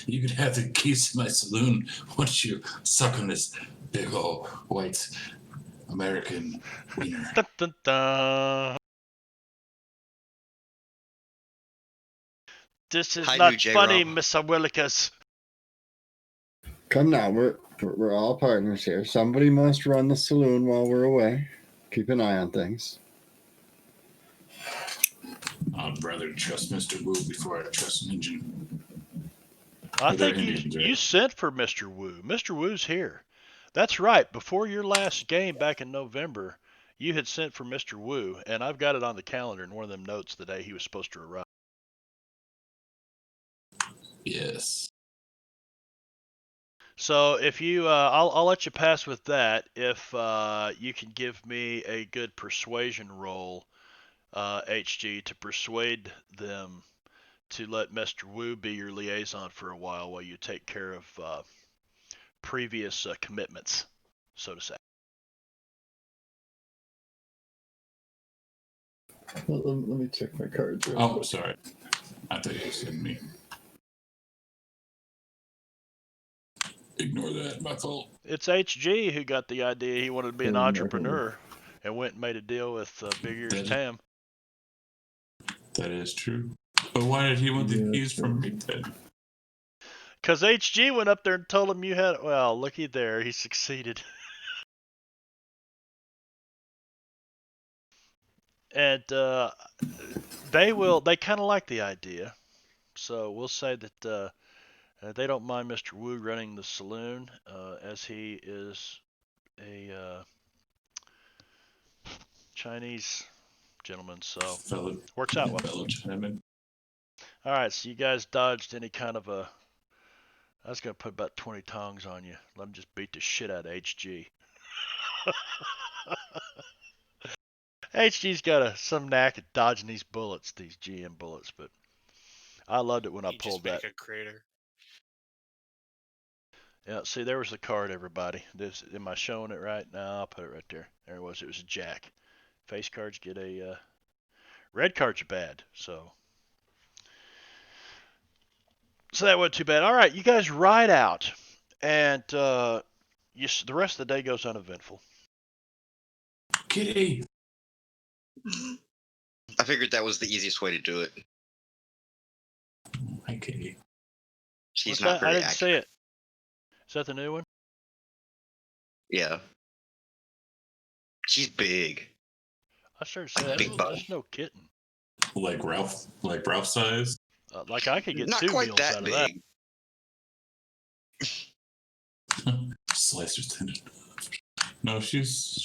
You could have the keys to my saloon once you suck on this big old white American wiener. Dun, dun, dun. This is Hi, not New J. funny, Rob. Mr. Willikers. Come now, we're all partners here. Somebody must run the saloon while we're away. Keep an eye on things. I'd rather trust Mr. Wu before I trust an engine. I They're think Indians, right? you sent for Mr. Wu. Mr. Wu's here. That's right. Before your last game back in November, you had sent for Mr. Wu, and I've got it on the calendar in one of them notes the day he was supposed to arrive. Yes. So if you, I'll let you pass with that if you can give me a good persuasion roll, HG, to persuade them to let Mr. Wu be your liaison for a while you take care of previous commitments, so to say. Let me check my cards. Real Oh, quick. sorry. I thought you said me. Ignore that. My fault. It's HG who got the idea he wanted to be an Yeah, entrepreneur and went and made a deal with Big Ears Tam. That is true. But why did he want the keys from me then? Because HG went up there and told him you had. Well, looky there, he succeeded. And they kind of like the idea. So we'll say that they don't mind Mr. Wu running the saloon, as he is a Chinese gentleman. So works out well. Fellow Chinaman. All right, so you guys dodged any kind of a. I was gonna put about 20 tongs on you. Let him just beat the shit out of HG. HG's got some knack at dodging these bullets, these GM bullets, but I loved it when I You pulled just make that. a crater. Yeah, see, there was the card, everybody. Am I showing it right? No, I'll put it right there. There it was. It was a jack. Face cards get a red cards are bad. So that wasn't too bad. All right, you guys ride out, and the rest of the day goes uneventful. Kitty. I figured that was the easiest way to do it. Hi, Kitty. She's What's not that? very I didn't see accurate. it. Is that the new one? Yeah. She's big. I started to say Like that's, big bone. that's no kitten. Like Ralph size. Like I could get Not 2 quite meals that out of that. big. Slicer's tendon. No, she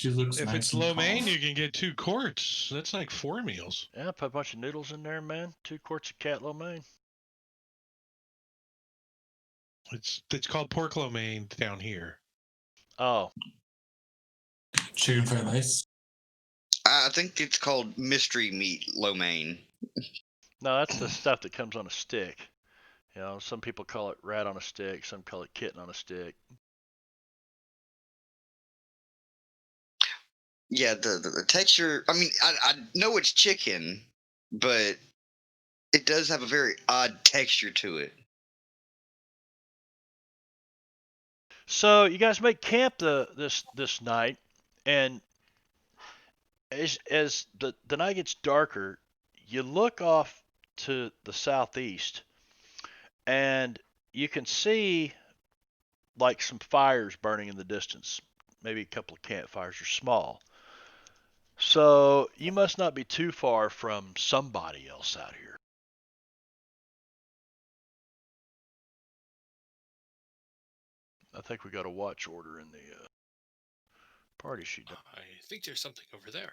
looks If nice it's and lo mein, calm. you can get 2 quarts. That's like 4 meals. Yeah, put a bunch of noodles in there, man. 2 quarts of cat lo mein. It's called pork lo mein down here. Oh, Chicken fried rice. I think it's called mystery meat lo mein. no, that's the stuff that comes on a stick. You know, some people call it rat on a stick, some call it kitten on a stick. Yeah, the texture. I mean, I know it's chicken, but it does have a very odd texture to it. So you guys make camp this night, and as the night gets darker, you look off to the southeast, and you can see like some fires burning in the distance. Maybe a couple of campfires are small. So you must not be too far from somebody else out here. I think we got a watch order in the party sheet. I think there's something over there.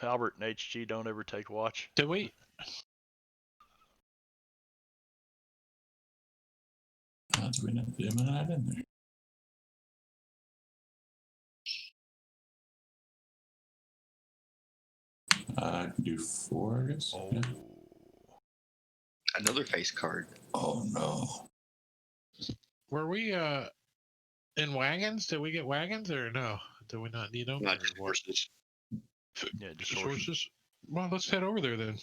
Albert and HG don't ever take watch. Did we? Do we not have in there? I can do 4, I guess. Oh. Yeah. Another face card. Oh no. Were we in wagons? Did we get wagons or no? Did we not need them? Not or just what? horses. Yeah, just Just horses. horses? Well, let's head over there then.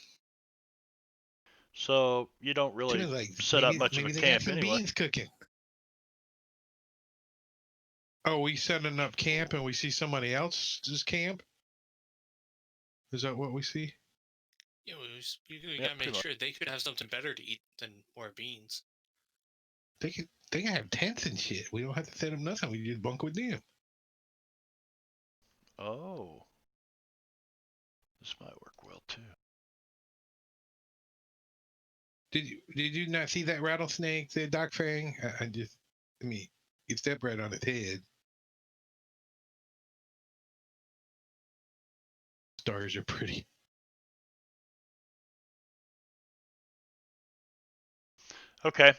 So you don't really Seems like set up maybe- much of maybe a they got camp some anyway. beans cooking. Oh, we setting up camp and we see somebody else's camp? Is that what we see? Yeah, you Yeah, gotta pretty make much. sure they could have something better to eat than more beans. They can have tents and shit. We don't have to set up nothing. We just bunk with them. Oh. This might work well too. Did you not see that rattlesnake, the Doc Fang? I mean, you step right on its head. Stars are pretty. Okay.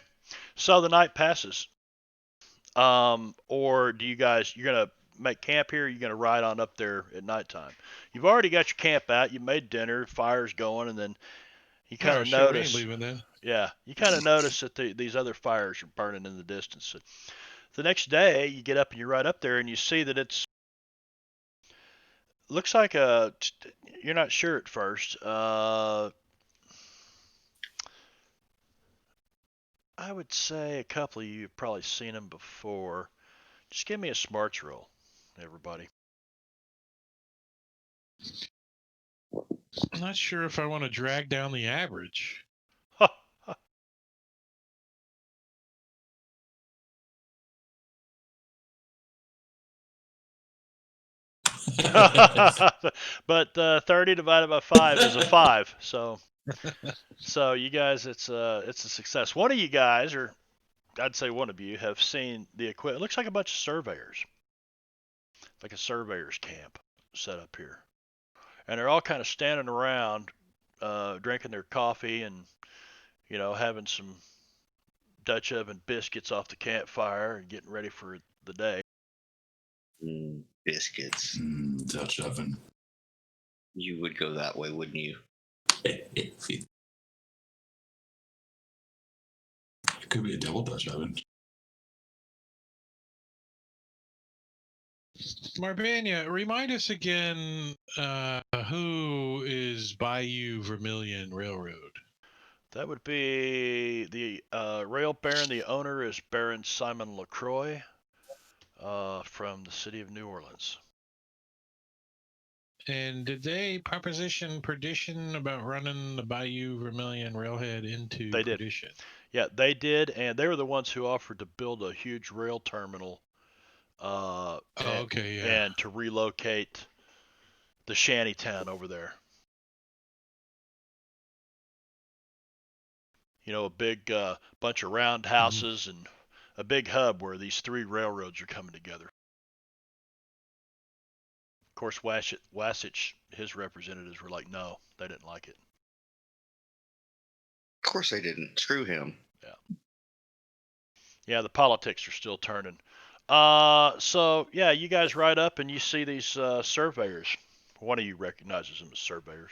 So the night passes. Or do you guys, you're going to make camp here? Or you're going to ride on up there at nighttime? You've already got your camp out. You made dinner, fire's going, and then you kind of Sure, we ain't notice. leaving then. Yeah, you kind of notice that these other fires are burning in the distance. So the next day, you get up and you ride up there, and you see that looks like you're not sure at first. I would say a couple of you have probably seen them before. Just give me a smarts roll, everybody. I'm not sure if I want to drag down the average. But 30 divided by 5 is a 5. So you guys, it's a success. One of you guys, or I'd say one of you, have seen the equipment. It looks like a bunch of surveyors, like a surveyor's camp set up here, and they're all kind of standing around, drinking their coffee and having some Dutch oven biscuits off the campfire and getting ready for the day. Biscuits. Dutch oven. You would go that way, wouldn't you? It could be a double Dutch oven. Marbania, remind us again who is Bayou Vermilion Railroad? That would be the rail baron. The owner is Baron Simon LaCroix from the city of New Orleans. And did they proposition perdition about running the Bayou Vermilion Railhead into They did. perdition? Yeah, they did, and they were the ones who offered to build a huge rail terminal Okay, yeah. and to relocate the shanty town over there. You know, a big bunch of round houses and a big hub where these three railroads are coming together. Of course, Wasatch, his representatives were like, no, they didn't like it. Of course they didn't. Screw him. Yeah, the politics are still turning. So yeah, you guys ride up and you see these surveyors. One of you recognizes them as surveyors.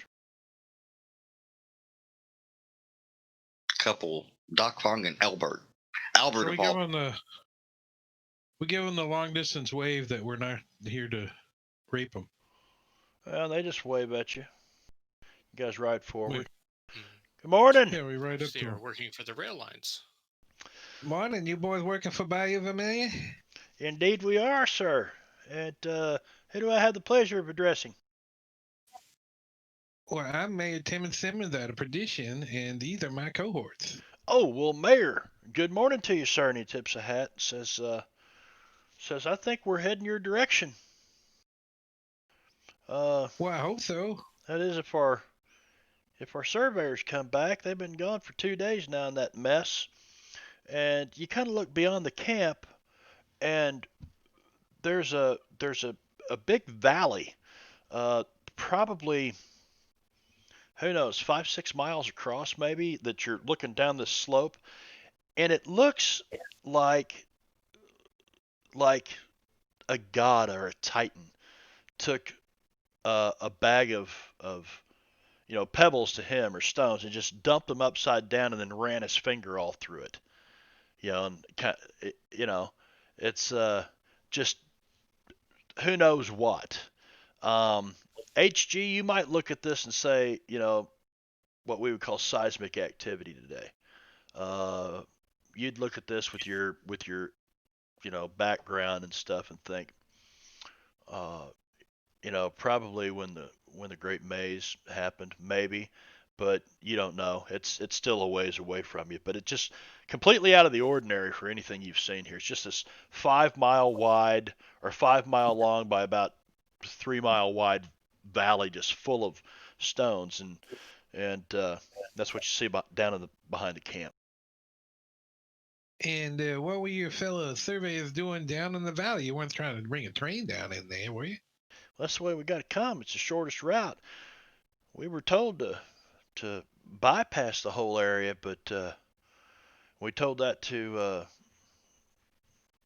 Couple, Doc Fong and Albert. So Albert we of give all. them the long distance wave that we're not here to rape them. Well, they just wave at you. You guys ride forward. Mhm. Good morning. Yeah, we ride up So to you're them. working for the rail lines. Morning, you boys working for Bayou Vermilion? Indeed we are, sir. And who do I have the pleasure of addressing? Well, I'm Mayor Tim Simmons out of Perdition, and these are my cohorts. Oh, well, Mayor, good morning to you, sir. And he tips a hat and says, I think we're heading your direction. Well, I hope so. That is if our surveyors come back. They've been gone for 2 days now in that mess. And you kind of look beyond the camp, and there's a big valley, probably, who knows, 5-6 miles across maybe, that you're looking down this slope, and it looks like a god or a titan took a bag of pebbles to him or stones and just dumped them upside down and then ran his finger all through it. It's just who knows what. HG, you might look at this and say, what we would call seismic activity today. You'd look at this with your background and stuff and think, uh, probably when the Great Maze happened, maybe, but you don't know. It's still a ways away from you, but it's just completely out of the ordinary for anything you've seen here. It's just this 5 mile wide or 5 mile long by about 3 mile wide valley, just full of stones, and that's what you see down behind the camp. And what were your fellow surveyors doing down in the valley? You weren't trying to bring a train down in there, were you? Well, that's the way we got to come. It's the shortest route. We were told to bypass the whole area, but we told that to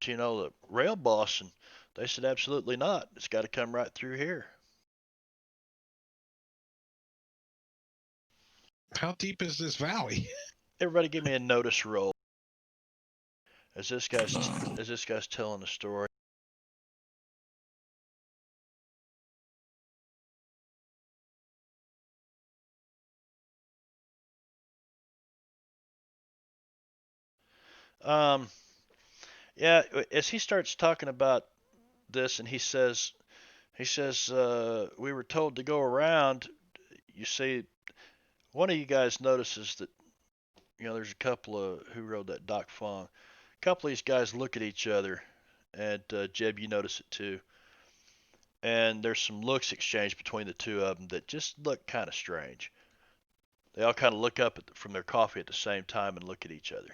the rail boss, and they said absolutely not. It's got to come right through here. How deep is this valley? Everybody, give me a notice roll as this guy's telling the story. Yeah, as he starts talking about this, and he says, we were told to go around. You see, one of you guys notices that, there's a couple of, who rode that Doc Fong. A couple of these guys look at each other, and Jeb, you notice it too. And there's some looks exchanged between the two of them that just look kind of strange. They all kind of look up from their coffee at the same time and look at each other,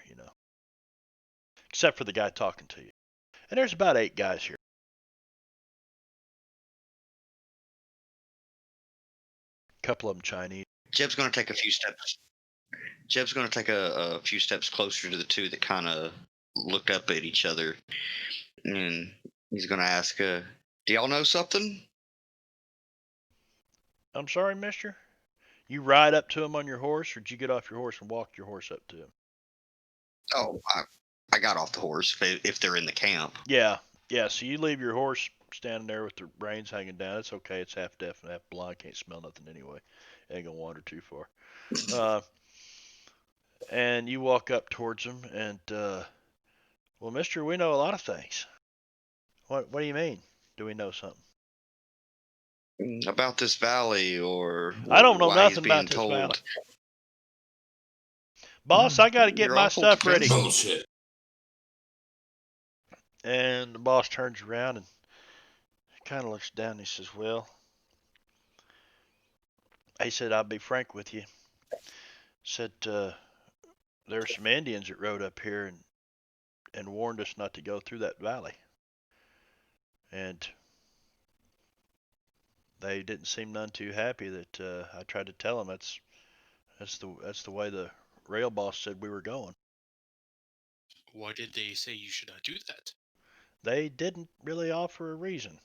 except for the guy talking to you. And there's about 8 guys here. A couple of them Chinese. Jeb's going to take a few steps. Jeb's going to take a few steps closer to the two that kind of looked up at each other, and he's going to ask, "Do y'all know something?" I'm sorry, mister? You ride up to him on your horse, or did you get off your horse and walk your horse up to him? Oh, I got off the horse if they're in the camp. Yeah. So you leave your horse standing there with the reins hanging down. It's okay. It's half deaf and half blind. Can't smell nothing anyway. Ain't gonna wander too far. And you walk up towards him and, well, mister, we know a lot of things. What do you mean? Do we know something? About this valley, or I don't know why he's nothing being about this told. valley. Boss, I got to get You're my awful stuff ready. defensive. Bullshit. And the boss turns around and kind of looks down and he says, well, he said, I'll be frank with you. Said, there were some Indians that rode up here and warned us not to go through that valley. And they didn't seem none too happy that I tried to tell them that's the way the rail boss said we were going. Why did they say you should not do that? They didn't really offer a reason.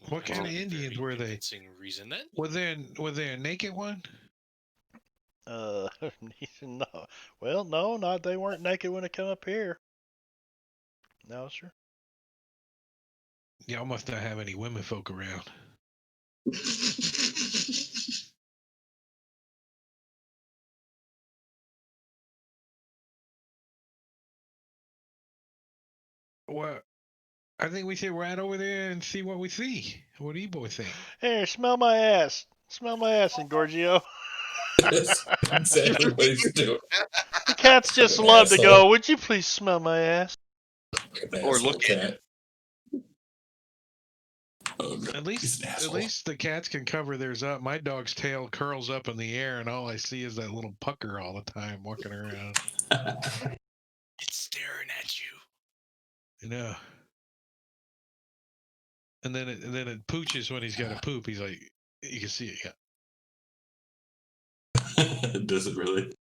What kind of That's a Indians very were they? convincing reason then. Was there a naked one? He said, no. Well, no, not they weren't naked when they come up here. No, sir. Y'all must not have any women folk around. Well, I think we should ride over there and see what we see. What do you boys think? Here, smell my ass. Smell my ass, Engorgio. That's exactly what he's doing. The cats just An love to asshole. go, would you please smell my ass? Or Asshole look at cat. Oh, no. At He's least, an at asshole. least the cats can cover theirs up. My dog's tail curls up in the air, and all I see is that little pucker all the time walking around. It's staring at you. You know. And then it pooches when he's got to poop. He's like, you can see it. Yeah. Does it really? It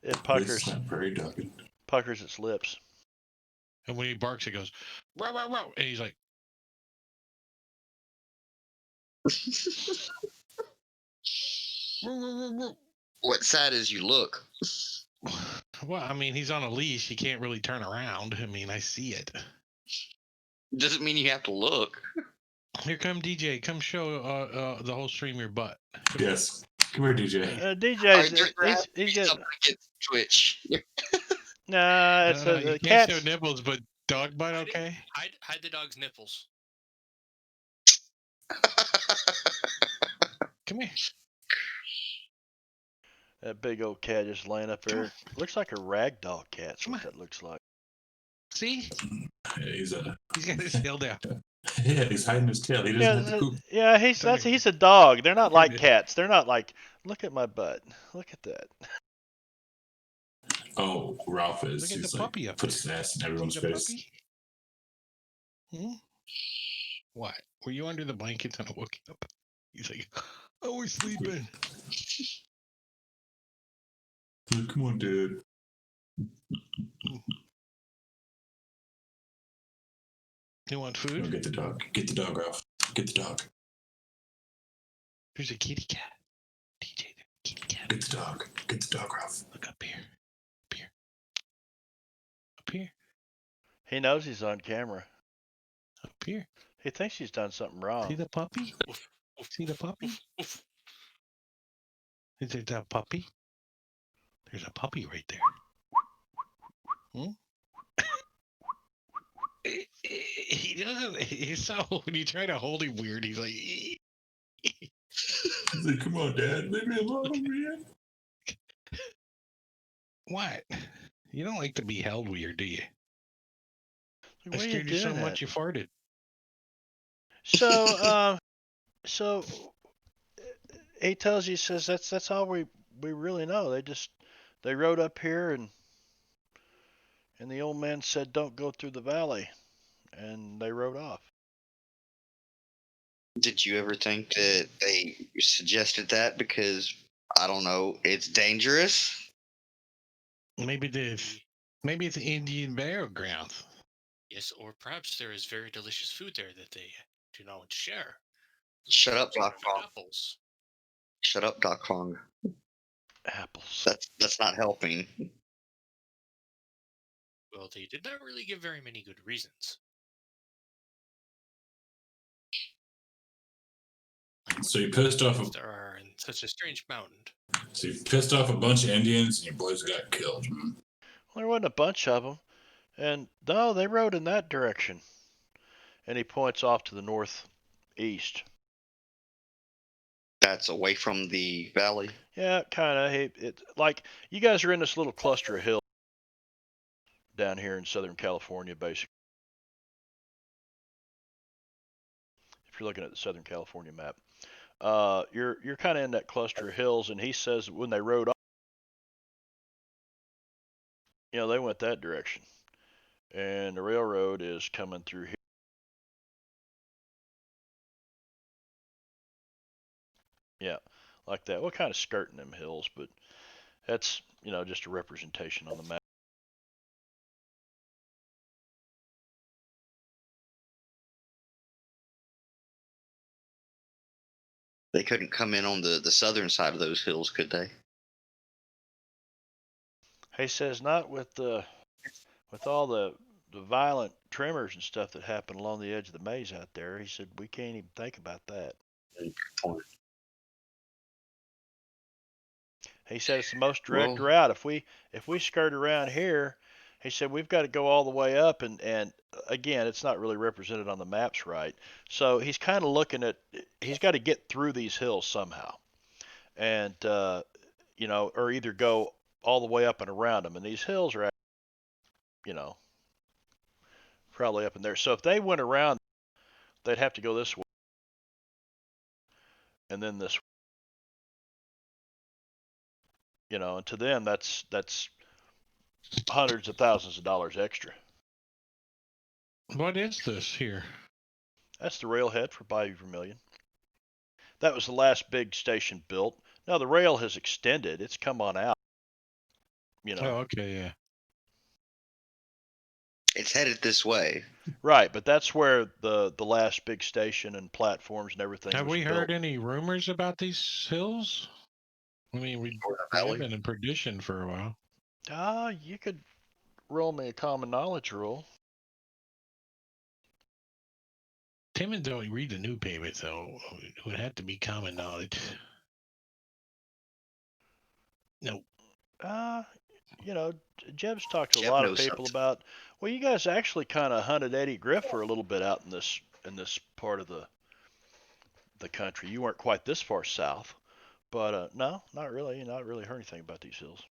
It's puckers not prairie dogging. its lips. And when he barks, it goes, row, row, row. And he's like, row, row, row, row. what side as you look. Well, I mean, he's on a leash. He can't really turn around. I mean, I see it. Doesn't mean you have to look. Here come DJ. Come show the whole stream your butt. Yes. Come here, DJ. DJ's, Alright, he's got, something against Twitch. nah, it's You the can't cats. show nipples, but dog butt, okay? Hide the dog's nipples. Come here. That big old cat just laying up there. Looks like a ragdoll cat. That's Come what on. that looks like. See? Yeah, he's He's got his tail down. yeah, he's hiding his tail. He doesn't have to poop. Yeah, he's a dog. They're not like cats. They're not like, look at my butt. Look at that. Oh, Ralph is. Look at He's the like, puppy up puts there. his ass in See everyone's the face. puppy? Hmm? What? Were you under the blankets and I woke you up? He's like, oh, we're sleeping. Come on, dude. You want Oh, food? get the dog. Get the dog, Ralph. Get the dog. There's a kitty cat. DJ, kitty cat. Get the dog. Get the dog, Ralph. Look up here. Up here. Up here. He knows he's on camera. Up here. He thinks he's done something wrong. See the puppy? See the puppy? Oof. Is it that puppy? There's a puppy right there. Hmm? He doesn't. He's so. When you try to hold him weird, he's like. He's like, come on, Dad. Leave me alone, man. What? You don't like to be held weird, do you? What I are you scared you so doing much that? you farted. So he tells you, he says that's all we really know. They rode up here and the old man said don't go through the valley, and they rode off. Did you ever think that they suggested that because, I don't know, it's dangerous? Maybe it's Indian burial grounds. Yes, or perhaps there is very delicious food there that they do not want to share. Shut up, Doc Fong. Apples. Shut up, Doc Fong. Apples. That's not helping. Well, they did not really give very many good reasons. Like, So you what pissed off. reasons there are in such a strange mountain? So you pissed off a bunch of Indians, and your boys got killed. Well, there wasn't a bunch of them, and no, they rode in that direction. And he points off to the northeast. That's away from the valley. Yeah, kind of. It like you guys are in this little cluster of hills down here in Southern California, basically. If you're looking at the Southern California map, you're kind of in that cluster of hills, and he says when they rode off, they went that direction, and the railroad is coming through here. Yeah, like that. Well, kind of skirting them hills, but that's just a representation on the map. They couldn't come in on the southern side of those hills, could they? He says not with all the violent tremors and stuff that happened along the edge of the maze out there. He said we can't even think about that. Good point. He said it's the most direct route. If we skirt around here, he said we've got to go all the way up, and again, it's not really represented on the maps right. So he's kind of looking at he's got to get through these hills somehow, and or either go all the way up and around them. And these hills are, probably up in there. So if they went around, they'd have to go this way, and then this way. And to them that's hundreds of thousands of dollars extra. What is this here? That's the railhead for Bayou Vermilion. That was the last big station built. Now the rail has extended. It's come on out. Oh, okay, yeah. It's headed this way. Right, but that's where the last big station and platforms and everything Have was we built. heard any rumors about these hills? I mean, we have been in perdition for a while. You could roll me a common knowledge roll. Timmons don't read the newspaper, so it would have to be common knowledge. No. Jeb's talked to a Jeb lot of knows people something. about. Well, you guys actually kind of hunted Eddie Griff for a little bit out in this part of the country. You weren't quite this far south, but no, not really. You not really heard anything about these hills.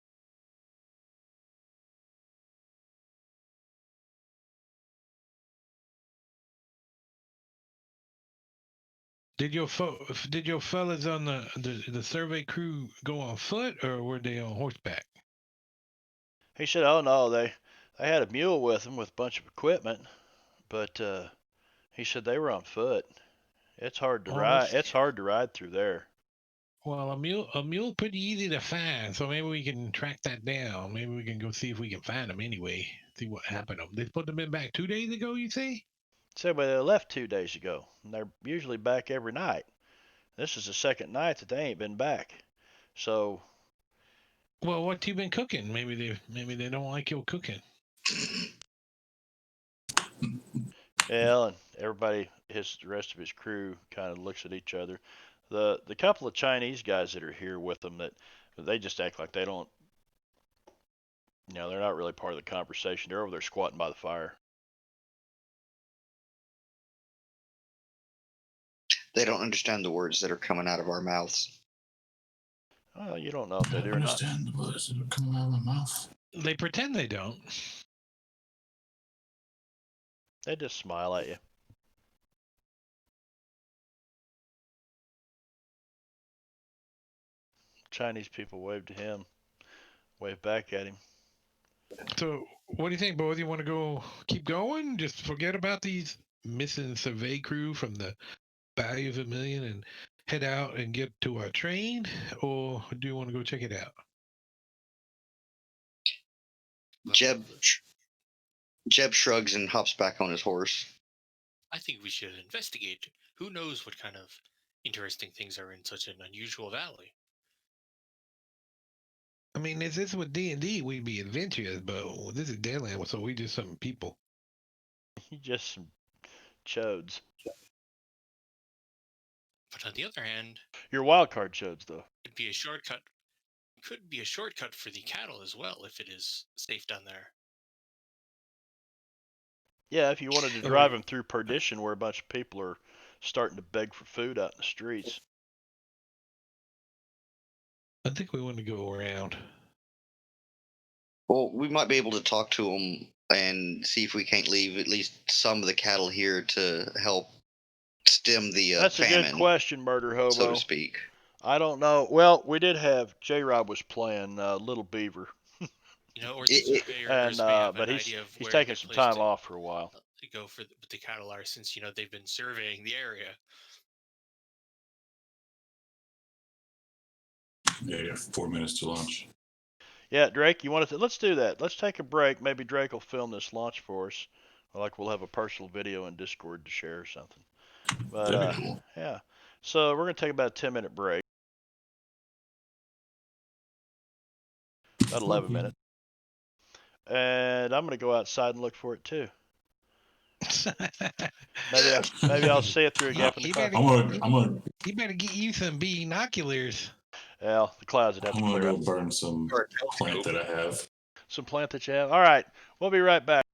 Did your fellas on the survey crew go on foot or were they on horseback? He said, "Oh no, they had a mule with them with a bunch of equipment, but he said they were on foot. It's hard to ride. It's hard to ride through there." Well, a mule pretty easy to find, so maybe we can track that down. Maybe we can go see if we can find them anyway. See what happened to them. They put them in back 2 days ago, you say? Said, "Well, they left 2 days ago, and they're usually back every night. This is the second night that they ain't been back. So." Well, what you been cooking? Maybe they don't like your cooking. Yeah, and everybody, the rest of his crew, kind of looks at each other. The couple of Chinese guys that are here with them, that they just act like they don't. They're not really part of the conversation. They're over there squatting by the fire. They don't understand the words that are coming out of our mouths. Well, you don't know if they do or not. Understand the words that are coming out of my mouth. They pretend they don't. They just smile at you. Chinese people wave to him, wave back at him. So, what do you think, boys? You want to go keep going? Just forget about these missing survey crew from the Bayou Vermilion and head out and get to our train? Or do you want to go check it out? Jeb shrugs and hops back on his horse. I think we should investigate. Who knows what kind of interesting things are in such an unusual valley? I mean, if this was D&D, we'd be adventurous, but this is Deadlands, so we just some people. You just some chodes. But on the other hand, You're wild card chodes, though. it'd be a shortcut. Could be a shortcut for the cattle as well if it is safe down there. Yeah, if you wanted to Oh, drive yeah. them through perdition where a bunch of people are starting to beg for food out in the streets. I think we want to go around. Well, we might be able to talk to them and see if we can't leave at least some of the cattle here to help stem the That's a famine, good question, Murder Hobo. so to speak. I don't know. Well, we did have J-Rob was playing Little Beaver, You know, or the surveyors and may have but an he's idea of where a taking good some place time to, off for a while. to go for the cattle are, since they've been surveying the area. Yeah, 4 minutes to launch. Yeah, Drake, you want to? Let's do that. Let's take a break. Maybe Drake will film this launch for us. Like we'll have a personal video in Discord to share or something. But That'd be cool. yeah. So we're gonna take about a 10-minute break. About 11 minutes. And I'm gonna go outside and look for it too. Maybe I'll see it through a gap in the cloud. You better get you some binoculars. Yeah, the clouds would have I'm to gonna clear go up. burn some Or a plant telescope. that I have. Some plant that you have. All right, we'll be right back.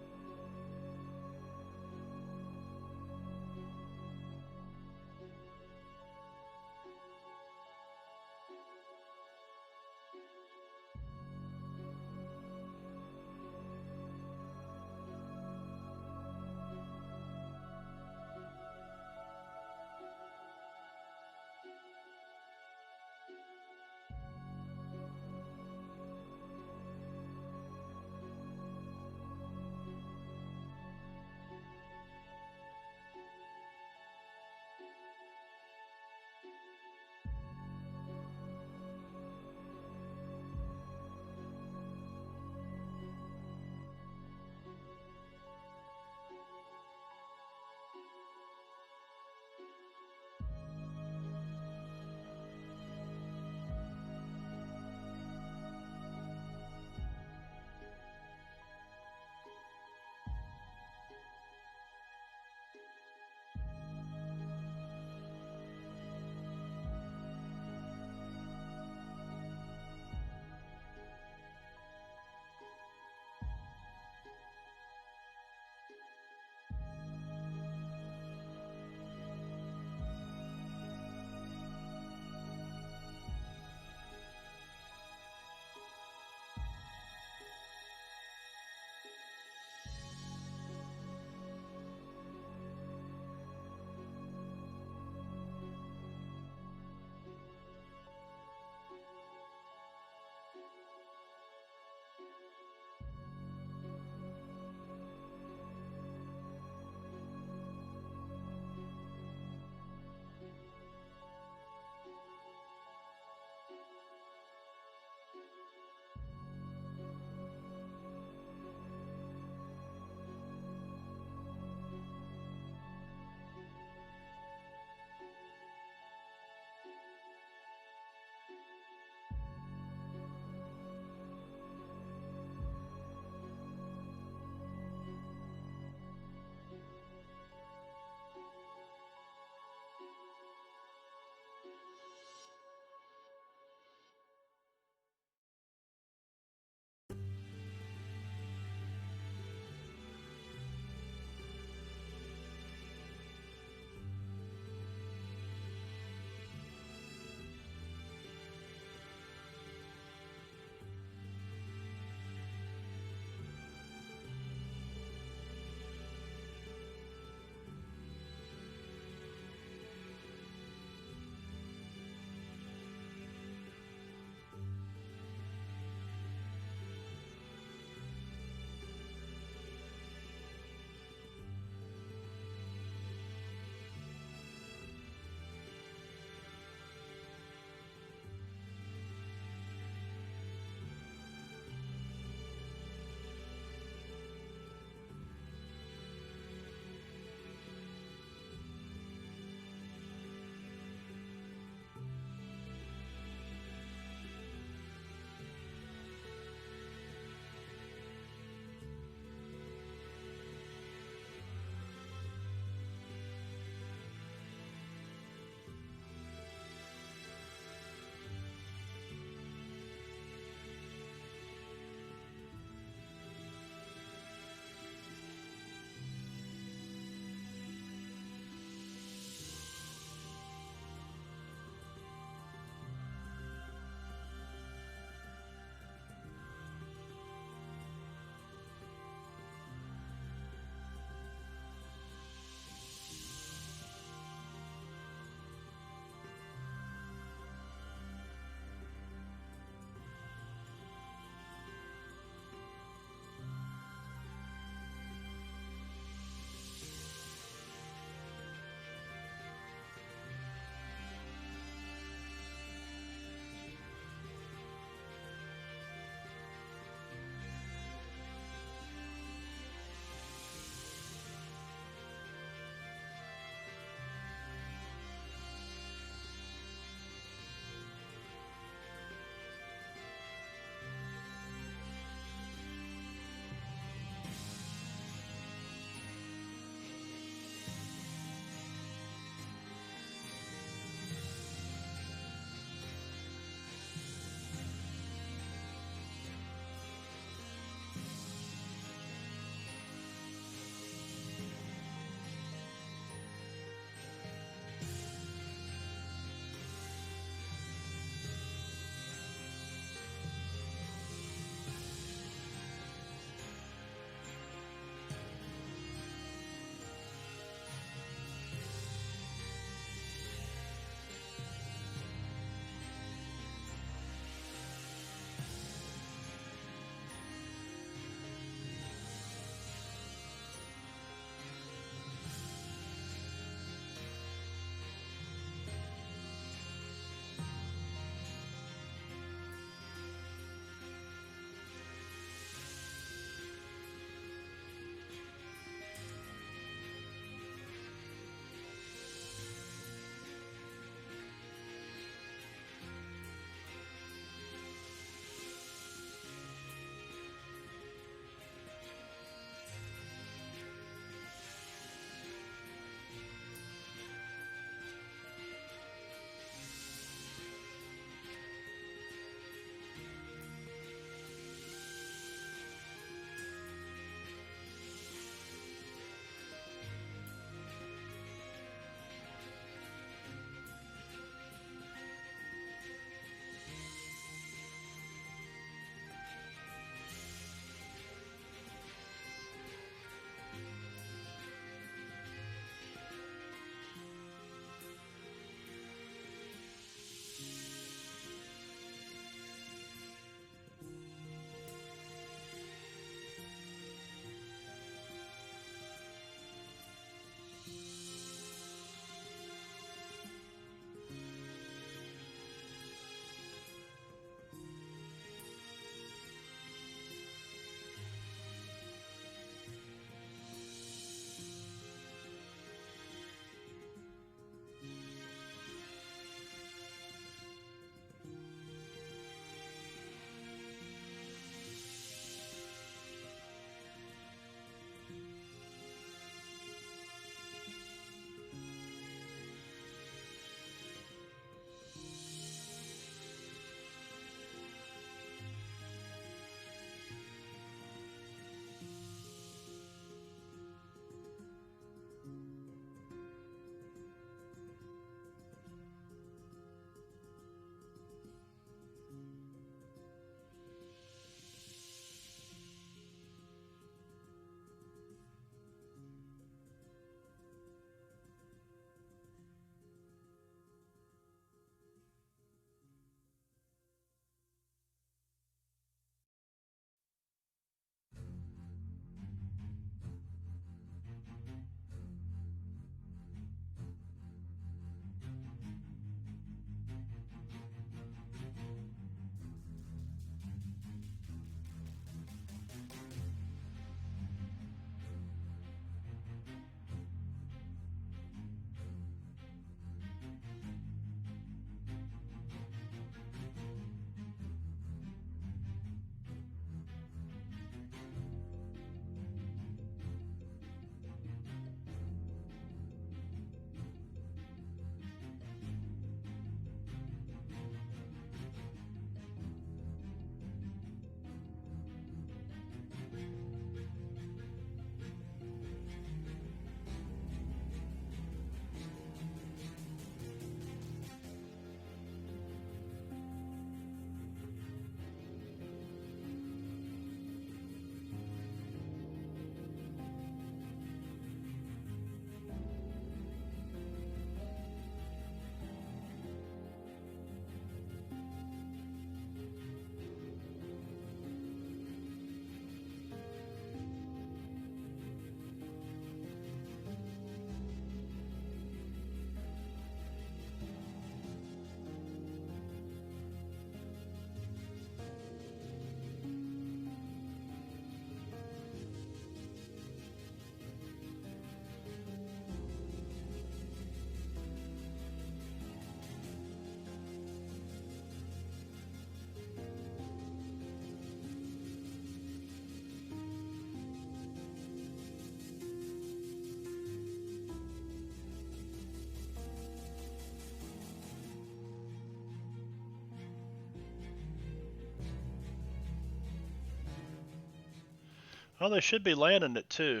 Oh, they should be landing it too.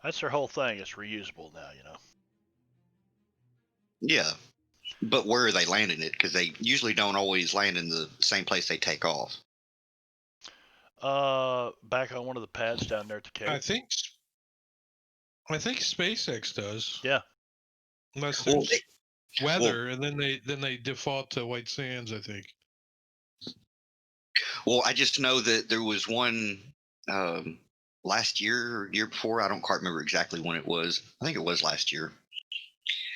That's their whole thing. It's reusable now, you know. Yeah, but where are they landing it? Because they usually don't always land in the same place they take off. Back on one of the pads down there at the Cape. I think SpaceX does. Yeah. Unless Well, there's weather, and then they default to White Sands, I think. Well, I just know that there was one last year or year before. I don't quite remember exactly when it was. I think it was last year.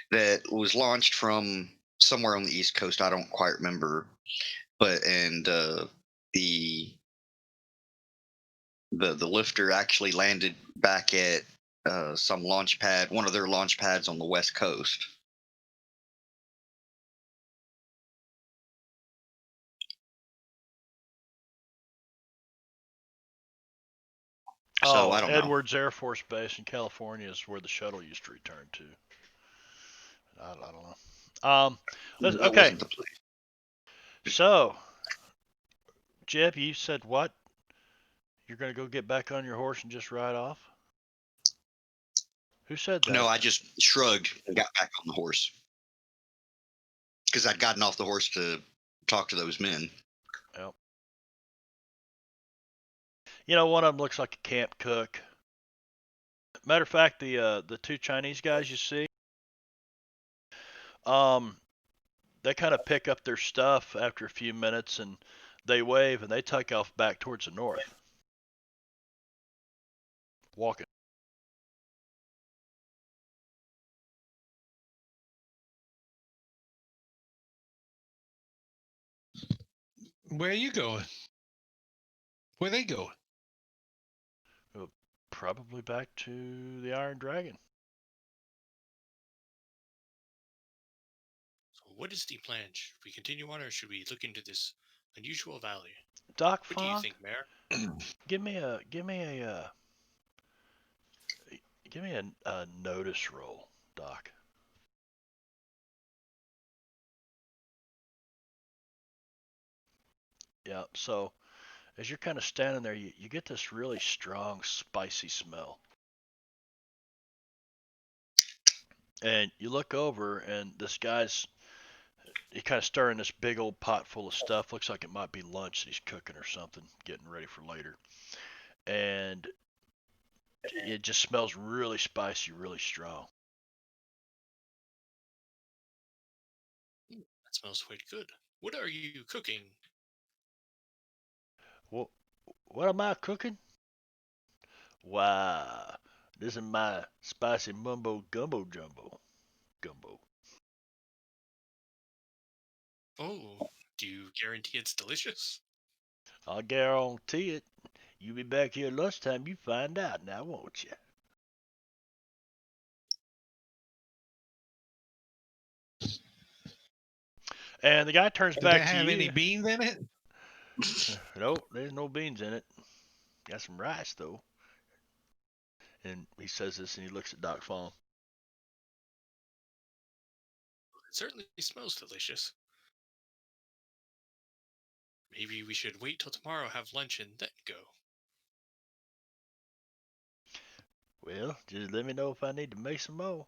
That was launched from somewhere on the East Coast. I don't quite remember, but the lifter actually landed back at some launch pad, one of their launch pads on the West Coast. So I don't know. Edwards Air Force Base in California is where the shuttle used to return to. I don't know. That Okay. wasn't the place. So, Jeb, you said what? You're going to go get back on your horse and just ride off? Who said that? No, I just shrugged and got back on the horse because I'd gotten off the horse to talk to those men. Yep. You know, one of them looks like a camp cook. Matter of fact, the two Chinese guys you see, they kind of pick up their stuff after a few minutes and they wave and they take off back towards the north. Walking. Where are you going? Where they going? Probably back to the Iron Dragon. So what is the plan? Should we continue on, or should we look into this unusual valley? Doc What do you Fong, think, Mayor? give me a notice roll, Doc. Yeah, so as you're kind of standing there, you get this really strong, spicy smell. And you look over, and this guy's he kind of stirring this big old pot full of stuff. Looks like it might be lunch that he's cooking or something, getting ready for later. And it just smells really spicy, really strong. That smells quite good. What are you cooking? What am I cooking? Wow, this is my spicy mumbo gumbo gumbo. Oh, do you guarantee it's delicious? I'll guarantee it. You be back here lunchtime, you find out now, won't you? And the guy turns Does back it to have you. any beans in it? Nope, there's no beans in it. Got some rice though. And he says this, and he looks at Doc Fong. It certainly smells delicious. Maybe we should wait till tomorrow, have lunch, and then go. Well, just let me know if I need to make some more.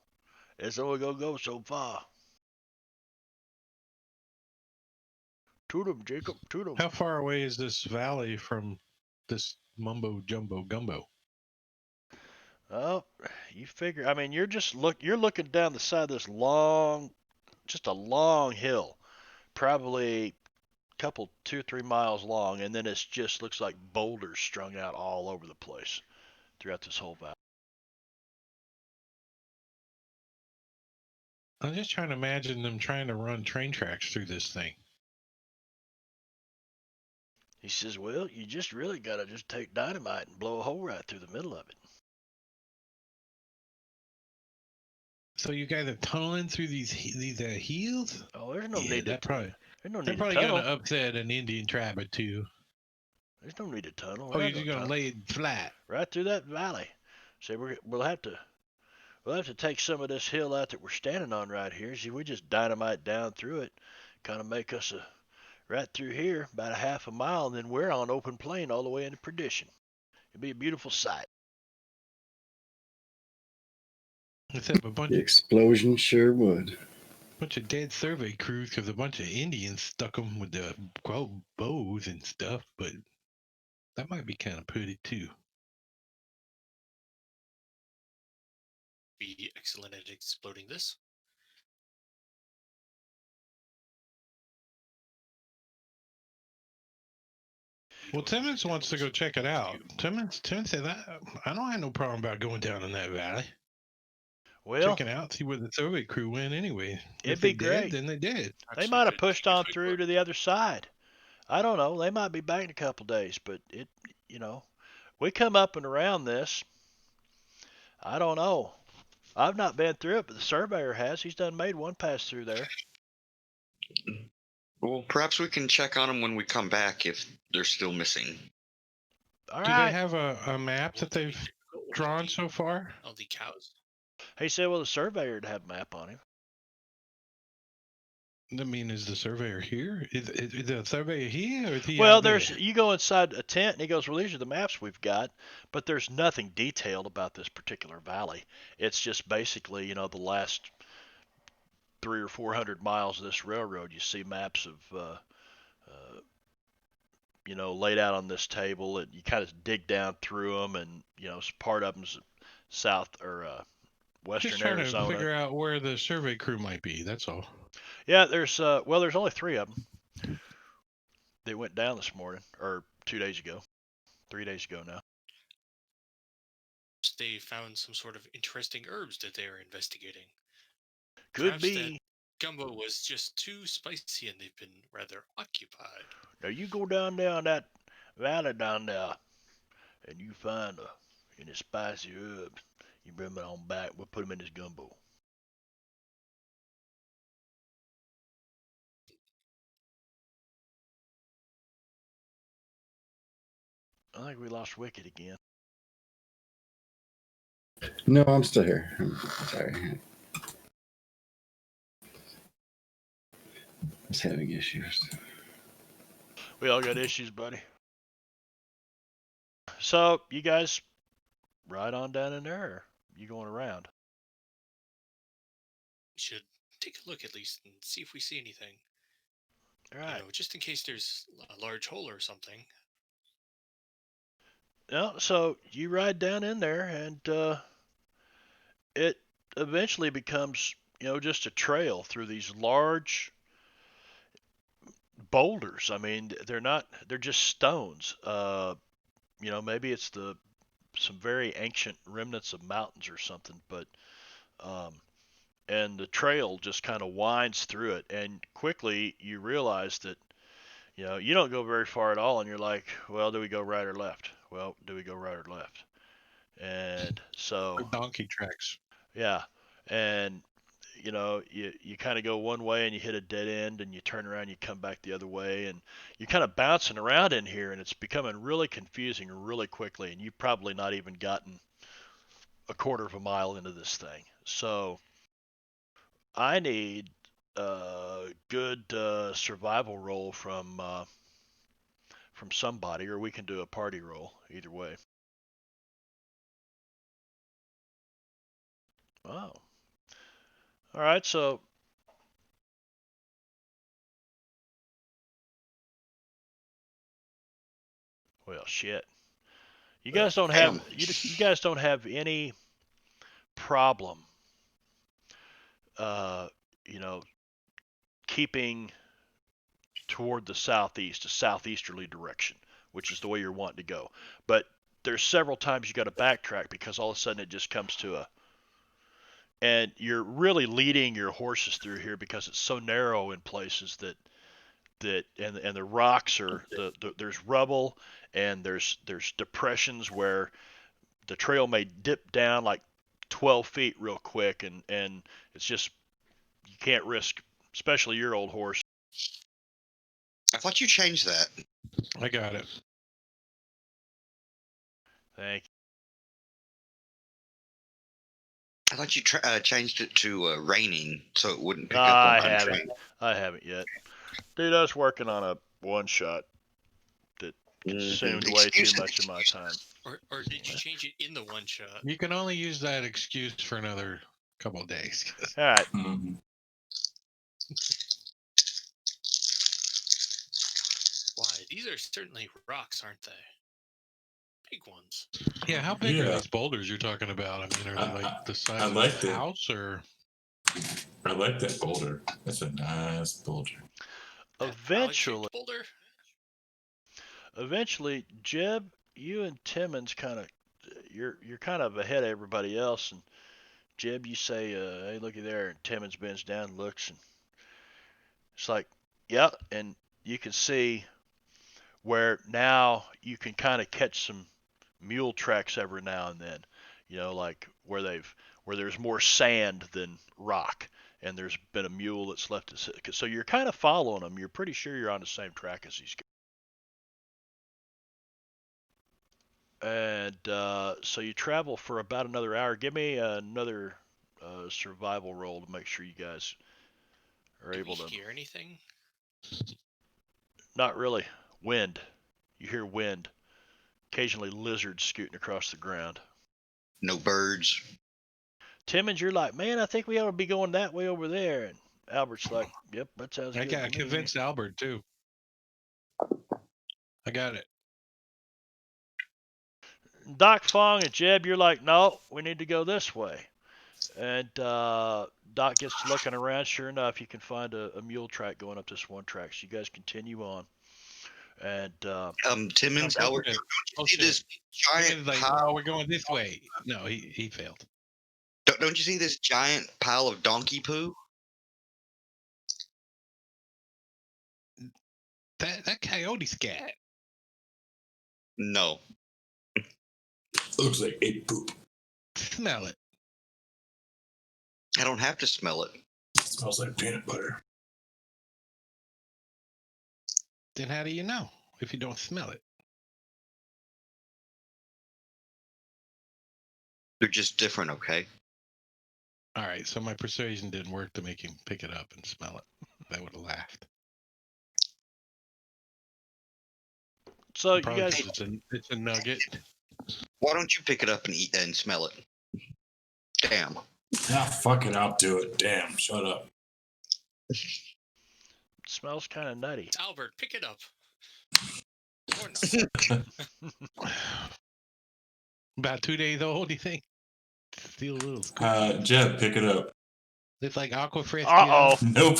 It's only gonna go so far. Toot 'em, Jacob, toot 'em. How far away is this valley from this mumbo jumbo gumbo? Oh, you figure. I mean, you're looking down the side of this long, just a long hill, probably a couple, 2, 3 miles long, and then it just looks like boulders strung out all over the place throughout this whole valley. I'm just trying to imagine them trying to run train tracks through this thing. He says, "Well, you just really gotta just take dynamite and blow a hole right through the middle of it." So you guys are tunneling through these hills? Oh, there's no Yeah, need to. that probably There's no they're need to probably tunnel. going to upset an Indian tribe or two. There's no need to tunnel. Oh, We're you're not just gonna going to tunnel. lay it flat. Right through that valley. See, we'll have to take some of this hill out that we're standing on right here. See, we just dynamite down through it, kind of make us right through here, about a half a mile, and then we're on open plain all the way into perdition. It'd be a beautiful sight. Except a bunch The explosion sure would. of dead survey crews because a bunch of Indians stuck them with the bows and stuff. But that might be kind of pretty too. Be excellent at exploding this. Well, Timmons wants to go check it out. Timmons said that I don't have no problem about going down in that valley. Well, Checking out, see where the survey crew went anyway. it'd If be they did, great. then they did. They Actually, might have could pushed take a on quick through look. to the other side. I don't know. They might be back in a couple days, but we come up and around this. I don't know. I've not been through it, but the surveyor has. He's done made one pass through there. Well, perhaps we can check on them when we come back if they're still missing. All Do right. they have a map that they've drawn so far? Oh, the cows. He said, well, the surveyor would have a map on him. I mean, is the surveyor here? Is the surveyor here, or is he Well, out there? you go inside a tent, and he goes, well, these are the maps we've got, but there's nothing detailed about this particular valley. It's just basically, the last 300 or 400 miles of this railroad. You see maps of, laid out on this table, and you kind of dig down through them, and part of them's south or western Just trying Arizona. to figure out where the survey crew might be. That's all. Yeah, there's only 3 of them. They went down this morning or 2 days ago, 3 days ago now. They found some sort of interesting herbs that they are investigating. Could Perhaps be. that gumbo was just too spicy and they've been rather occupied. Now you go down that valley down there, and you find any spicy herbs. You bring them on back. We'll put them in this gumbo. I think we lost Wicked again. No, I'm still here. I'm sorry. I was having issues. We all got issues, buddy. So you guys ride on down in there, or you going around? We should take a look at least and see if we see anything. All right. Just in case there's a large hole or something. No, so you ride down in there, and it eventually becomes, just a trail through these large boulders. I mean, they're just stones. Maybe it's some very ancient remnants of mountains or something, but and the trail just kind of winds through it, and quickly you realize that you don't go very far at all, and you're like, well, do we go right or left? Well, do we go right or left? And so Donkey tracks. yeah, and you kind of go one way and you hit a dead end, and you turn around, you come back the other way, and you're kind of bouncing around in here, and it's becoming really confusing really quickly, and you've probably not even gotten a quarter of a mile into this thing. So I need a good survival roll from somebody, or we can do a party roll. Either way. Oh. All right, so well, shit. You guys don't have you guys don't have any problem keeping toward the southeast, a southeasterly direction, which is the way you're wanting to go. But there's several times you got to backtrack because all of a sudden it just comes to and you're really leading your horses through here because it's so narrow in places that and the rocks are there's rubble, and there's depressions where the trail may dip down like 12 feet real quick, and it's just you can't risk, especially your old horse. I thought you changed that. I got it. Thank you. I thought you changed it to raining so it wouldn't pick up on untrained. I haven't yet. Dude, I was working on a one shot that consumed way too much of my time. Or did you change it in the one shot? You can only use that excuse for another couple of days. All right. Mhm. Why? These are certainly rocks, aren't they? Big ones. Yeah, how big are Yeah. these boulders you're talking about? I mean, are they like the size I of like this that. house, or I like that boulder. That's a nice boulder. That Eventually, boulder? Jeb, you and Timmons kind of, you're kind of ahead of everybody else. And Jeb, you say, "Hey, looky there," and Timmons bends down, and looks, and it's like, "Yeah," and you can see where now you can kind of catch some mule tracks every now and then. Like where there's more sand than rock, and there's been a mule that's left it. So you're kind of following them. You're pretty sure you're on the same track as these guys. And so you travel for about another hour. Give me another survival roll to make sure you guys are Do able we to. hear anything? Not really. Wind. You hear wind. Occasionally lizards scooting across the ground. No birds. Timmons, you're like, man, I think we ought to be going that way over there. And Albert's like, yep, that sounds I good got to me. convinced Albert too. I got it. Doc Fong and Jeb, you're like, no, we need to go this way. And Doc gets to looking around. Sure enough, you can find a mule track going up this one track. So you guys continue on. And Timmons, Oh, Albert, shit. don't you see this giant Timmons like, pile? oh, we're going this way. No, he failed. Don't you see this giant pile of donkey poo? That coyote scat. No. Looks like ape poop. Smell it. I don't have to smell it. Smells like peanut butter. Then how do you know if you don't smell it? They're just different, okay? All right, so my persuasion didn't work to make him pick it up and smell it. I would have laughed. so you Probably guys, 'cause it's a nugget. Why don't you pick it up and eat and smell it? Damn. Ah, fuck it, I'll do it. Damn, shut up. smells kind of nutty. Albert, pick it up. Or not. About 2 days old, you think? Still a little. Jeb, pick it up. It's like aqua fresca. Uh-oh. Nope.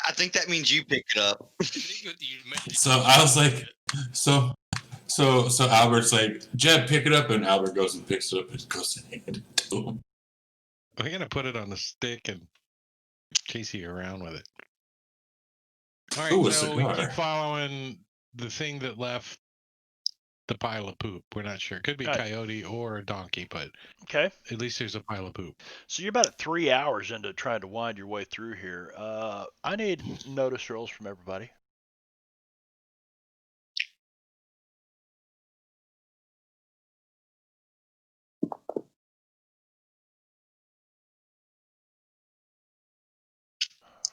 I think that means you pick it up. So I was like, so Albert's like, Jeb, pick it up, and Albert goes and picks it up and goes and hand it to him. We're gonna put it on the stick and chase you around with it. All right, Ooh, a so we cigar. keep following the thing that left the pile of poop. We're not sure. It could be a All right. coyote or a donkey, but Okay. at least there's a pile of poop. So you're about at 3 hours into trying to wind your way through here. I need notice rolls from everybody.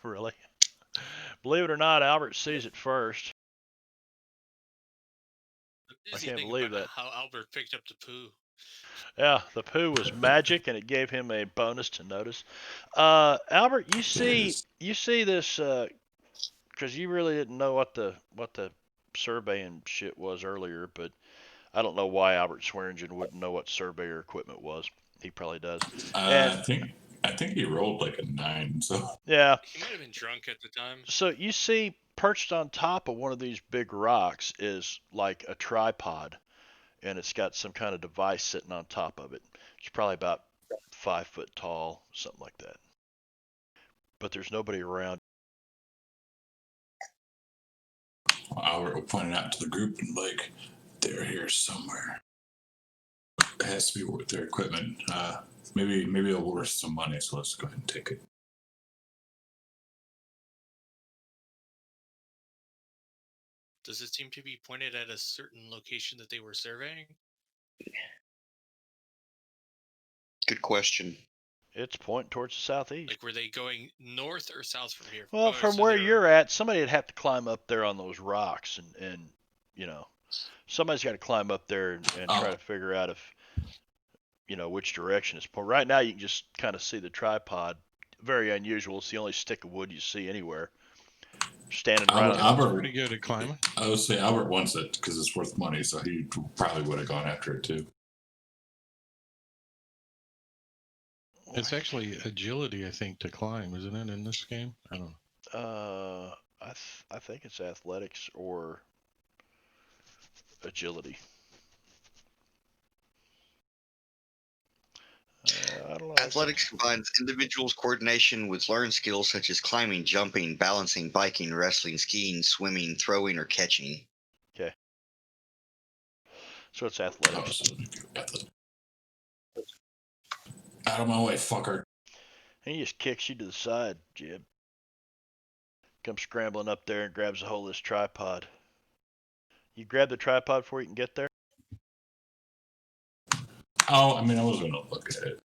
Really? Believe it or not, Albert sees it first. I can't believe that. How Albert picked up the poo. Yeah, the poo was magic, and it gave him a bonus to notice. Albert, you see this because you really didn't know what the surveying shit was earlier, but I don't know why Albert Swearingen wouldn't know what surveyor equipment was. He probably does. I think he rolled like a 9. So Yeah. He might have been drunk at the time. So you see, perched on top of one of these big rocks is like a tripod, and it's got some kind of device sitting on top of it. It's probably about 5 foot tall, something like that. But there's nobody around. Albert will point it out to the group and like, they're here somewhere. It has to be worth their equipment. Maybe it'll worth some money. So let's go ahead and take it. Does it seem to be pointed at a certain location that they were surveying? Good question. It's pointing towards the southeast. Like, were they going north or south from here? Well, Oh, from so where they were- you're at, somebody would have to climb up there on those rocks and somebody's got to climb up there and try Oh. to figure out if which direction it's pointing. Right now, you can just kind of see the tripod. Very unusual. It's the only stick of wood you see anywhere. Standing right on. Albert, Pretty good at climbing. I would say Albert wants it because it's worth money, so he probably would have gone after it too. It's actually agility, I think, to climb, isn't it, in this game? I don't know. I think it's athletics or agility. I don't know. Athletics combines individuals' coordination with learned skills such as climbing, jumping, balancing, biking, wrestling, skiing, swimming, throwing, or catching. Okay. So it's Oh, athletics. so out of my way, fucker. And he just kicks you to the side, Jib. Comes scrambling up there and grabs a hold of this tripod. You grab the tripod before you can get there? Oh, I mean, I was going to look at it.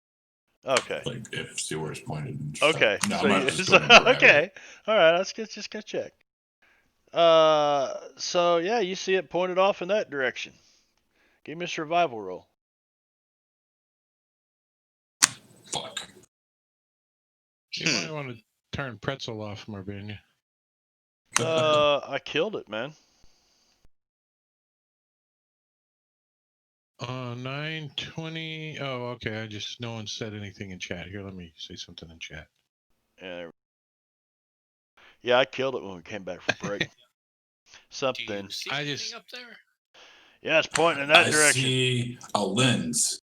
Okay. Like, if see where it's pointed. And Okay. No, so I'm not you, just so, going to grab okay. it. All right. Let's just go check. So yeah, you see it pointed off in that direction. Give me a survival roll. Fuck. You might want to turn pretzel off, Marvania. I killed it, man. 9:20. Oh, okay. No one said anything in chat. Here, let me say something in chat. Yeah, I killed it when we came back from break. Do Something. you see anything up there? Yeah, it's pointing in that I direction. see a lens.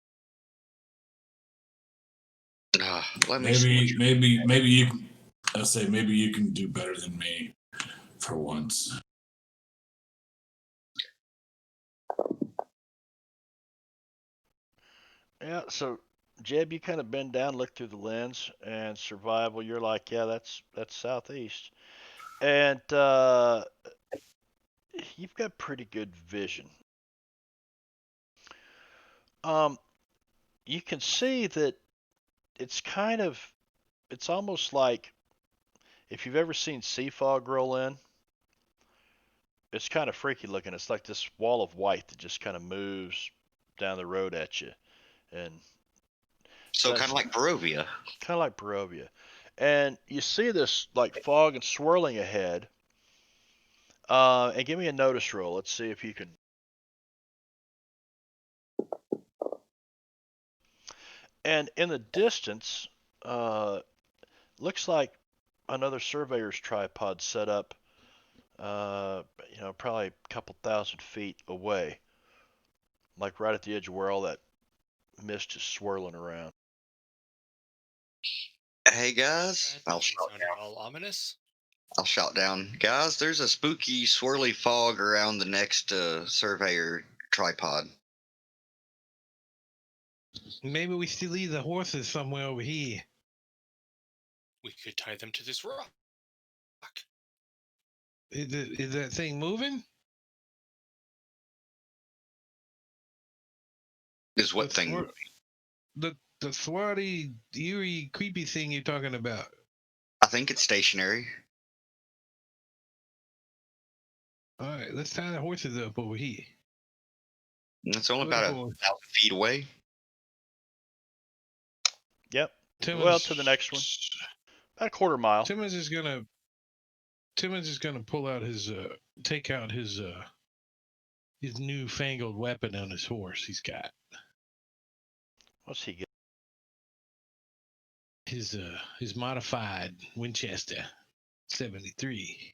Let me see. Maybe you can. I'll say maybe you can do better than me for once. Yeah, so Jeb, you kind of bend down, look through the lens, and survival. You're like, yeah, that's southeast, and you've got pretty good vision. You can see that it's almost like if you've ever seen sea fog roll in. It's kind of freaky looking. It's like this wall of white that just kind of moves down the road at you, and So kind of like Barovia. Kind of like Barovia. And you see this like fog and swirling ahead. And give me a notice roll. Let's see if you can. And in the distance, looks like another surveyor's tripod set up. Probably a couple thousand feet away, like right at the edge of where all that mist is swirling around. Hey guys, That doesn't sound at all ominous. I'll shout down. Guys, there's a spooky, swirly fog around the next surveyor tripod. Maybe we still leave the horses somewhere over here. We could tie them to this rock. Is that thing moving? Is what thing? The swarty, eerie, creepy thing you're talking about. I think it's stationary. All right, let's tie the horses up over here. It's only about 1,000 feet away. Yep. Timmons, Well, to the next one. About a quarter mile. Timmons is gonna pull out take out his newfangled weapon on his horse he's got. What's he get? His modified Winchester 73.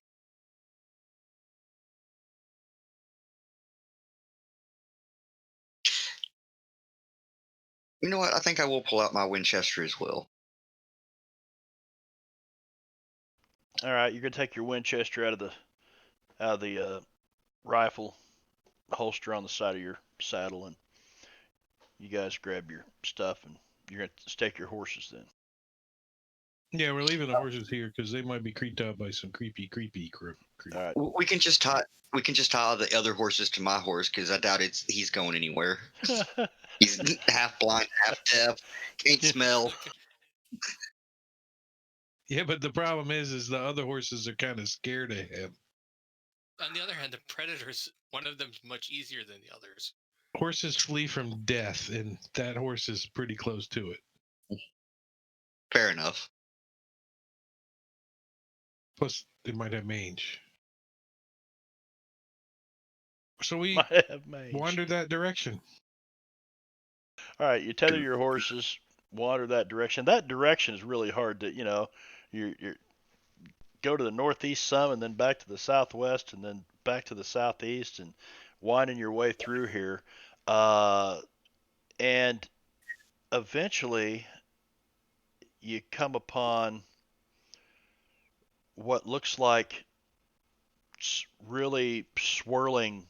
You know what? I think I will pull out my Winchester as well. All right, you're gonna take your Winchester out of the rifle holster on the side of your saddle, and you guys grab your stuff, and you're gonna stake your horses then. Yeah, we're leaving the horses here because they might be creeped out by some creepy. All right. We can just tie the other horses to my horse because I doubt he's going anywhere. He's half blind, half deaf, can't smell. Yeah, but the problem is the other horses are kind of scared of him. On the other hand, the predators, one of them's much easier than the others. Horses flee from death, and that horse is pretty close to it. Fair enough. Plus, it might have mange. So we Might have mange. wander that direction. All right, you tether your horses, wander that direction. That direction is really hard to, you go to the northeast some, and then back to the southwest, and then back to the southeast, and winding your way through here, and eventually you come upon what looks like really swirling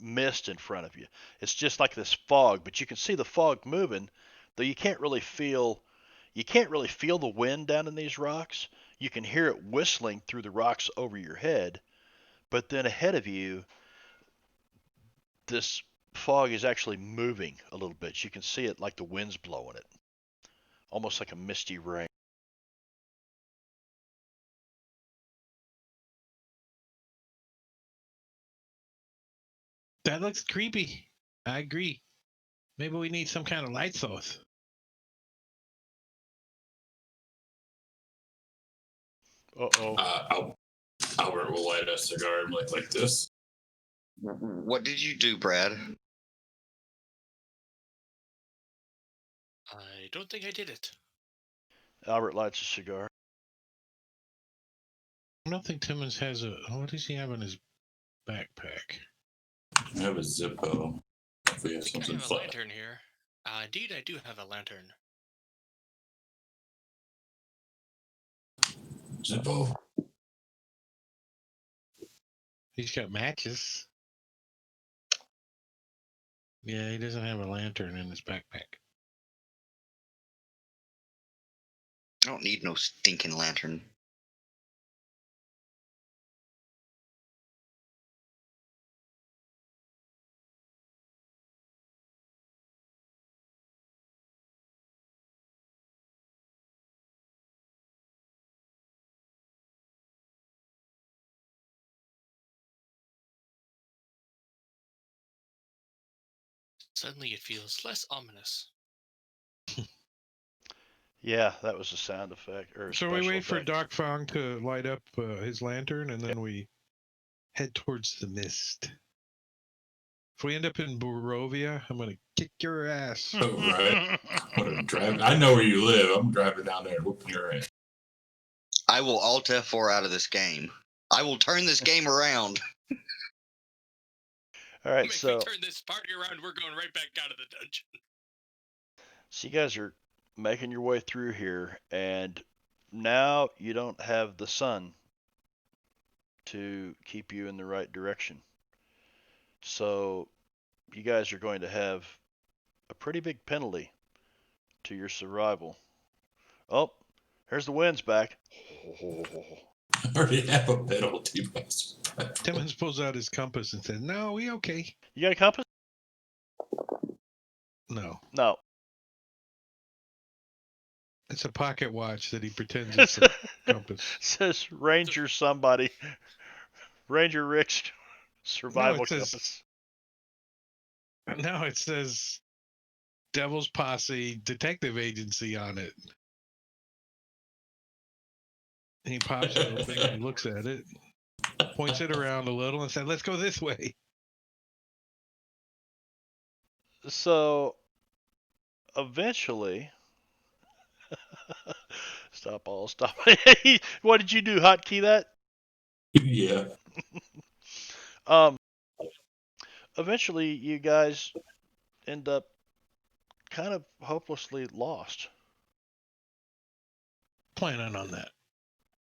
mist in front of you. It's just like this fog, but you can see the fog moving, though you can't really feel the wind down in these rocks. You can hear it whistling through the rocks over your head, but then ahead of you, this fog is actually moving a little bit. You can see it like the wind's blowing it, almost like a misty rain. That looks creepy. I agree. Maybe we need some kind of light source. Albert will light a cigar like this. What did you do, Brad? I don't think I did it. Albert lights a cigar. I don't think Timmons has a. What does he have in his backpack? I have a Zippo. If we have I think I something have a flat. lantern here. Indeed, I do have a lantern. Zippo. He's got matches. Yeah, he doesn't have a lantern in his backpack. I don't need no stinking lantern. Suddenly it feels less ominous. Yeah, that was a sound effect or a So we special wait for effect. Doc Fong to light up his lantern, and then we head towards the mist. If we end up in Barovia, I'm gonna kick your ass. Oh, right. I'm gonna drive. I know where you live. I'm driving down there and whooping your ass. I will Alt F4 out of this game. I will turn this game around. All right, If so we turn this party around, we're going right back out of the dungeon. So you guys are making your way through here, and now you don't have the sun to keep you in the right direction. So you guys are going to have a pretty big penalty to your survival. Oh, here's the winds back. I already have a penalty. Timmons pulls out his compass and says, "No, we okay." You got a compass? No, No. it's a pocket watch that he pretends it's a compass. Says Ranger somebody. Ranger Rick's survival compass. No, it says Devil's Posse Detective Agency on it. And he pops it open and looks at it, points it around a little, and said, "Let's go this way." So eventually, stop. What did you do? Hotkey that? Yeah. Eventually, you guys end up kind of hopelessly lost Planning on that.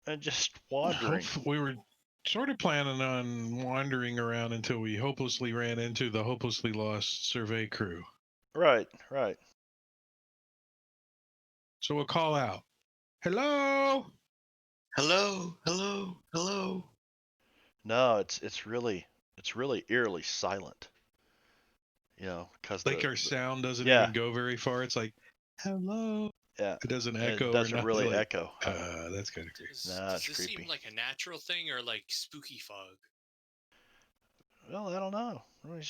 and just wandering. We were sort of planning on wandering around until we hopelessly ran into the hopelessly lost survey crew. Right. So we'll call out, "Hello!" Hello, hello, hello. No, it's really eerily silent. Because Like our sound doesn't Yeah. even go very far. It's like, "Hello." Yeah. It doesn't And echo. it or doesn't nothing, really like, echo. That's kind of creepy. Nah, Does it's this creepy. seem like a natural thing or like spooky fog? Well, I don't know. Really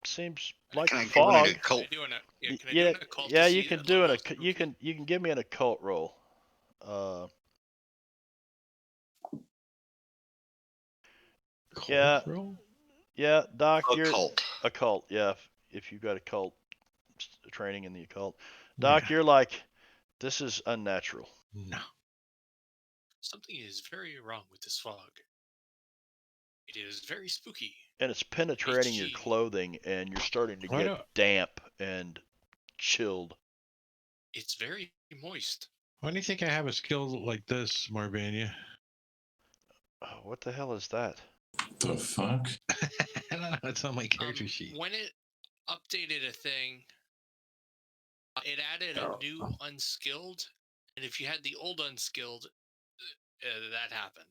seems like Can I go fog. into Can I cult? do an, yeah, can I do Yeah, an occult yeah. to You see can that do level an of you spooky? can give me an occult roll. Yeah. Cold roll? Yeah, Doc, you're Occult. occult. Yeah, if you've got occult training in the occult, Doc, Yeah. you're like, this is unnatural. No. Something is very wrong with this fog. It is very spooky. And it's penetrating your HG. clothing, and you're starting to Why get don't- damp and chilled. It's very moist. Why do you think I have a skill like this, Marvania? Oh, what the hell is that? The fuck? I don't know. It's on my character sheet. When it updated a thing, it added a new unskilled, and if you had the old unskilled, that happened.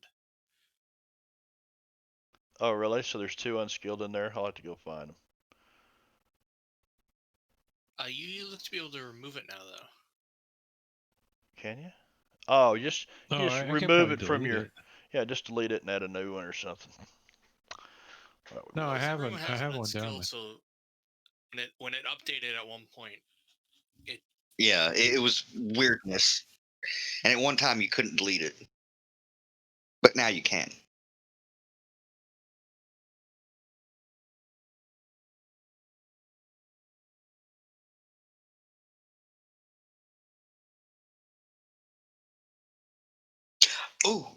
Oh, really? So there's two unskilled in there. I'll have to go find them. You look to be able to remove it now, though. Can you? Oh, just Oh, just I can remove probably it from delete your. it. Yeah, just delete it and add a new one or something. That would No, work. I have Everyone I has have an one down unskilled, there. so when it updated at one point, Yeah, it was weirdness. And at one time you couldn't delete it. But now you can. Oh,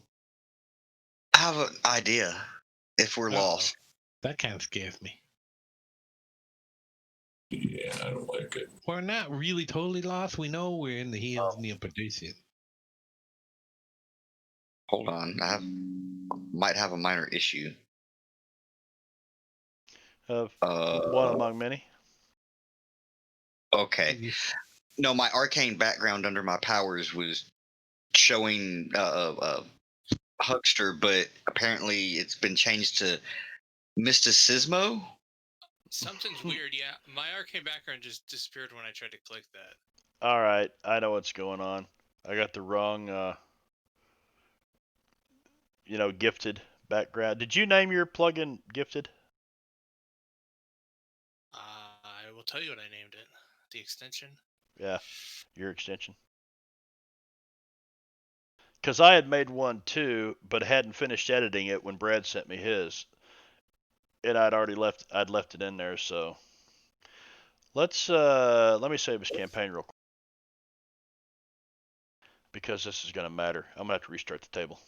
I have an idea. If we're Uh-oh. lost, That kind of scares me. Yeah, I don't like it. We're not really totally lost. We know we're in the hills near Paducah. hold on. Might have a minor issue. One Uh, among many. okay. No, my arcane background under my powers was showing Huckster, but apparently it's been changed to Mysticismo. something's weird. Yeah, my arcane background just disappeared when I tried to click that. All right, I know what's going on. I got the wrong, gifted background. Did you name your plugin gifted? I will tell you what I named it. The extension. Yeah, your extension. Because I had made one too, but hadn't finished editing it when Brad sent me his, and I'd left it in there. So let me save this campaign real quick because this is gonna matter. I'm gonna have to restart the table,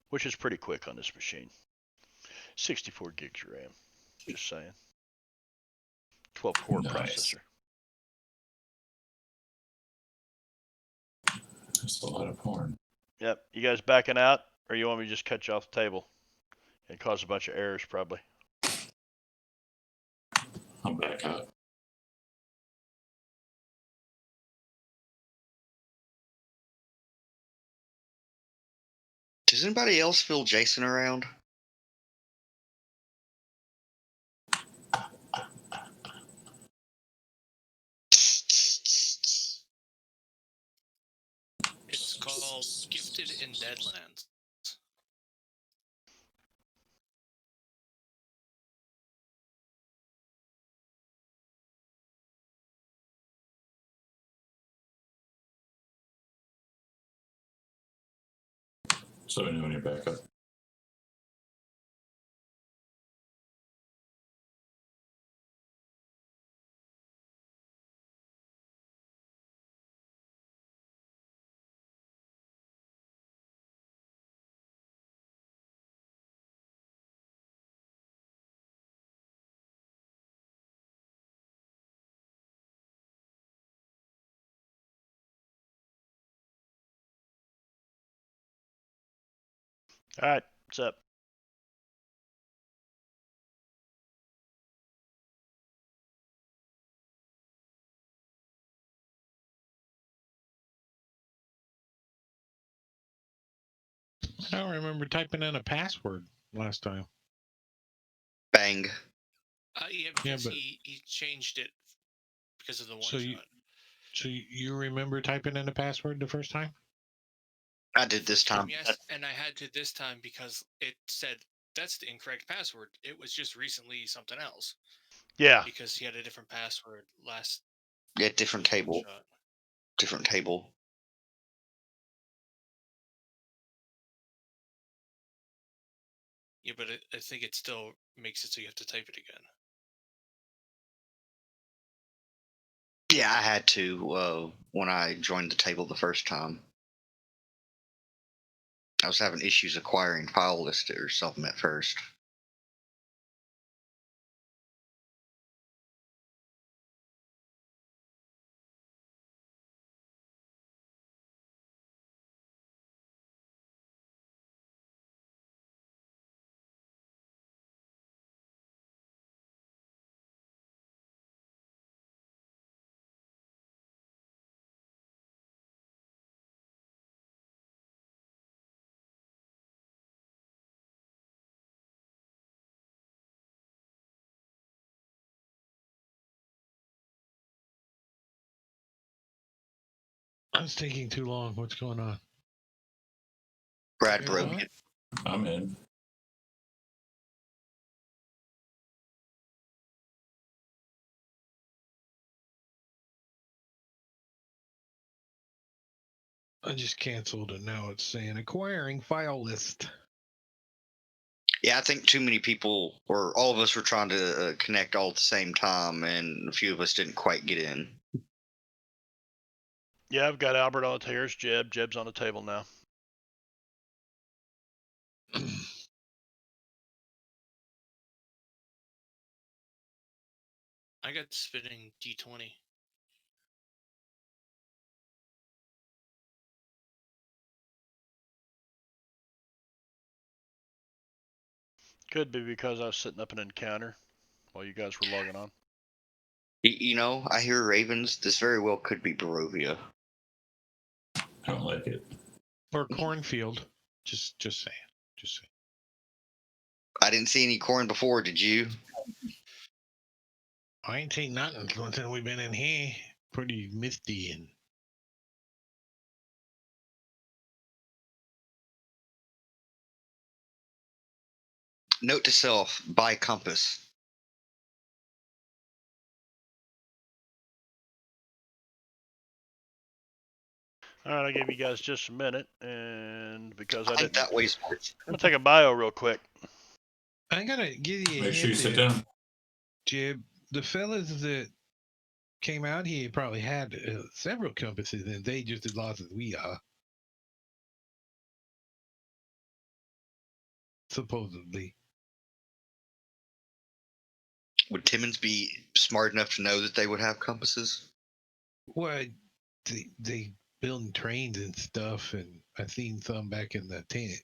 which is pretty quick on this machine. 64 gigs of RAM. Just saying. 12 core Nice. processor. That's a lot of porn. Yep. You guys backing out, or you want me to just cut you off the table and cause a bunch of errors, probably? I'm back out. Does anybody else feel Jason around? It's called Gifted in Deadlands. So I know when you're back up. All right. What's up? I don't remember typing in a password last time. Bang. Yeah, because but- he changed it because of the one So shot. So you remember typing in the password the first time? I did this time. Yes, and I had to this time because it said that's the incorrect password. It was just recently something else. Yeah. Because he had a different password last. Yeah, different table. shot. Different table. Yeah, but I think it still makes it so you have to type it again. Yeah, I had to when I joined the table the first time. I was having issues acquiring file list or something at first. It's taking too long. What's going on? Brad Yeah, broke what? it. I'm in. I just canceled and now it's saying acquiring file list. Yeah, I think too many people, or all of us, were trying to connect all at the same time, and a few of us didn't quite get in. Yeah, I've got Albert on the here's Jeb. Jeb's on the table now. I got spinning D20. Could be because I was setting up an encounter while you guys were logging on. You know, I hear ravens. This very well could be Barovia. I don't like it. Or cornfield. Just saying. Just saying. I didn't see any corn before, did you? I ain't seen nothing since we've been in here. Pretty misty and Note to self, buy compass. All right, I'll give you guys just a minute, and because I think didn't, that way's I'm gonna take a bio real quick. I gotta give you a Make sure you hint sit there, down. Jib. The fellas that came out here probably had several compasses and they just as lost as we are. Supposedly. Would Timmons be smart enough to know that they would have compasses? Well, they building trains and stuff, and I seen some back in the tent.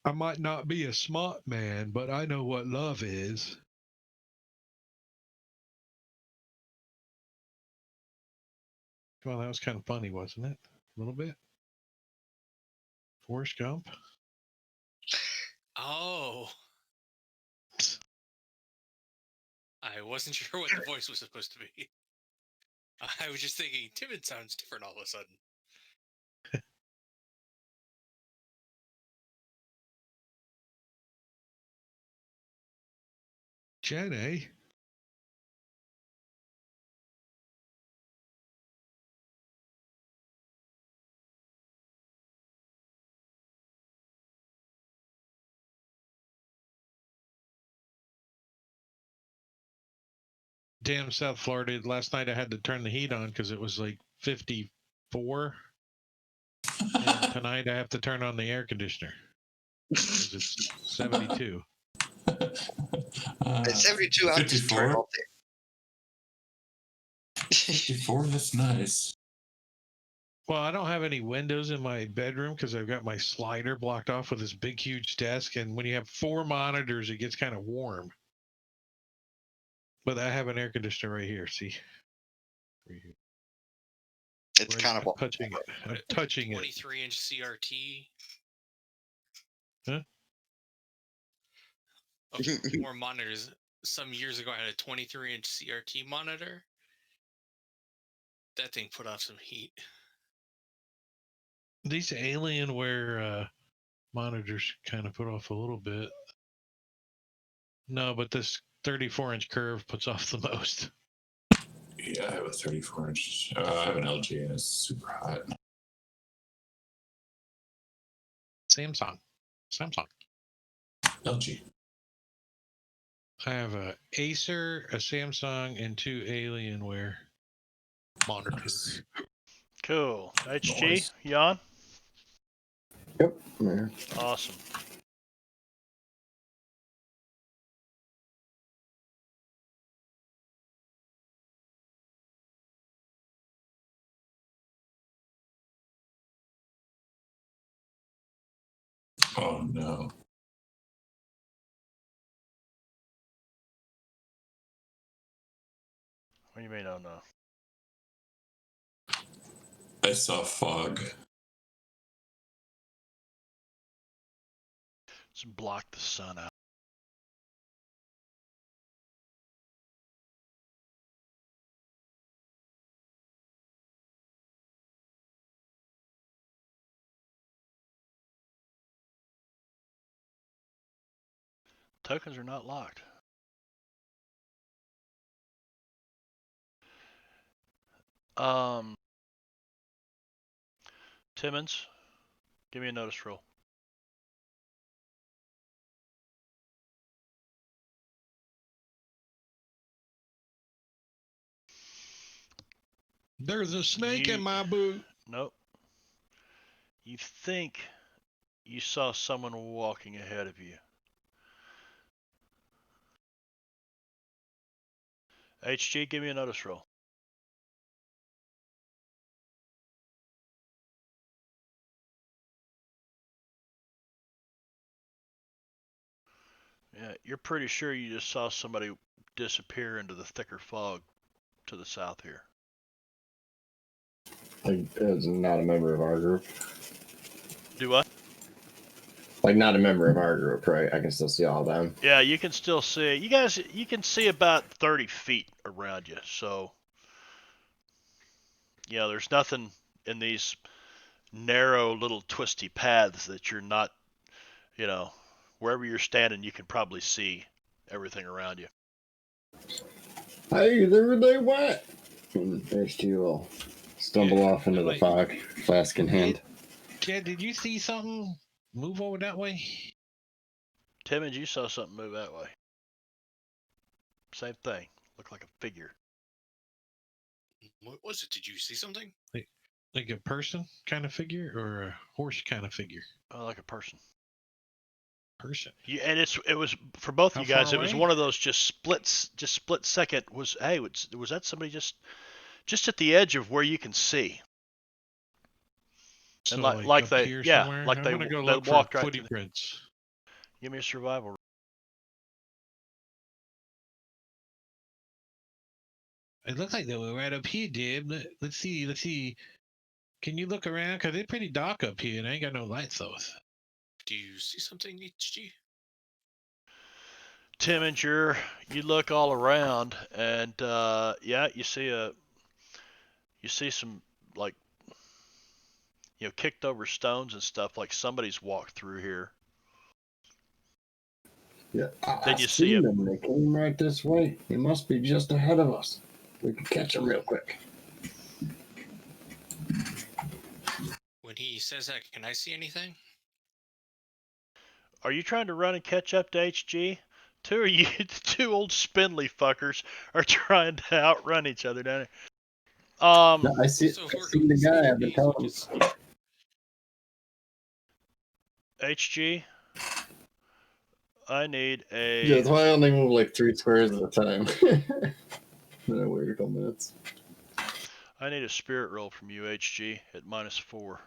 I might not be a smart man, but I know what love is. Well, that was kind of funny, wasn't it? A little bit. Forrest Gump. Oh. I wasn't sure what the voice was supposed to be. I was just thinking, Timid sounds different all of a sudden. Jenny. Damn South Florida. Last night I had to turn the heat on because it was like 54. And tonight I have to turn on the air conditioner because it's 72. At 72, I'll just turn 54. off the 54, that's nice. Well, I don't have any windows in my bedroom because I've got my slider blocked off with this big, huge desk. And when you have 4 monitors, it gets kind of warm. But I have an air conditioner right here. See? Right here. It's Right, kind of I'm touching it. I'm touching it. 23-inch CRT. More monitors. Some years ago, I had a 23-inch CRT monitor. That thing put off some heat. These Alienware monitors kind of put off a little bit. No, but this 34-inch curve puts off the most. Yeah, I have a 34-inch. I have an LG and it's super hot. Samsung. LG. I have a Acer, a Samsung, and 2 Alienware monitors. Nice. Cool. HG, Nice. you on? Yep. Yeah. Awesome. Oh no. What do you mean, oh no? I saw fog. Just block the sun out. Tokens are not locked. Timmons, give me a notice roll. There's a snake in my boot. Nope. You think you saw someone walking ahead of you. HG, give me a notice roll. Yeah, you're pretty sure you just saw somebody disappear into the thicker fog to the south here. Like, it's not a member of our group. Do what? Like, not a member of our group, right? I can still see all of them. Yeah, you can still see. You can see about 30 feet around you. So, there's nothing in these narrow little twisty paths that you're not, wherever you're standing, you can probably see everything around you. Hey, there they went! And there's two will stumble off into the fog, flask in hand. Chad, did you see something move over that way? Timmons, you saw something move that way. Same thing. Looked like a figure. What was it? Did you see something? Like a person kind of figure or a horse kind of figure? Oh, like a person. Person. Yeah, and it was for both How you guys. far It was away? one of those split second. Was that somebody just at the edge of where you can see? So And like up they here yeah, somewhere? like I'm they gonna go they look for walked right footy through. prints. Give me a survival. It looks like they were right up here, Dib. Let's see. Can you look around? Because it's pretty dark up here and I ain't got no lights though. Do you see something, HG? Timmons, you look all around, and you see some like kicked over stones and stuff, like somebody's walked through here. Yeah, Then I you see seen them. They came right this way. They must be just ahead of us. We can catch them real quick. When he says that, can I see anything? Are you trying to run and catch up to HG? Two old spindly fuckers are trying to outrun each other down here. No, I see the guy. I've been telling him. HG, I need a. Yeah, that's why I only move like 3 squares at a time. Then I wait a couple minutes. I need a spirit roll from you, HG, at -4.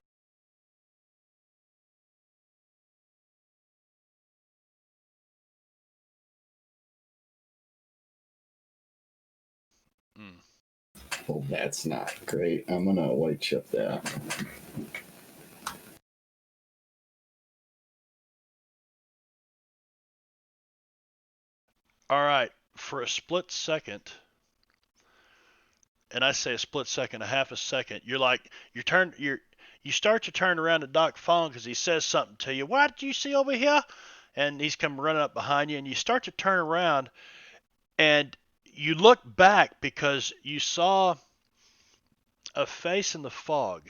Well, that's not great. I'm gonna white chip that. All right, for a split second, and I say a split second, a half a second, you start to turn around to Doc Fong because he says something to you. What do you see over here? And he's come running up behind you, and you start to turn around, and you look back because you saw a face in the fog.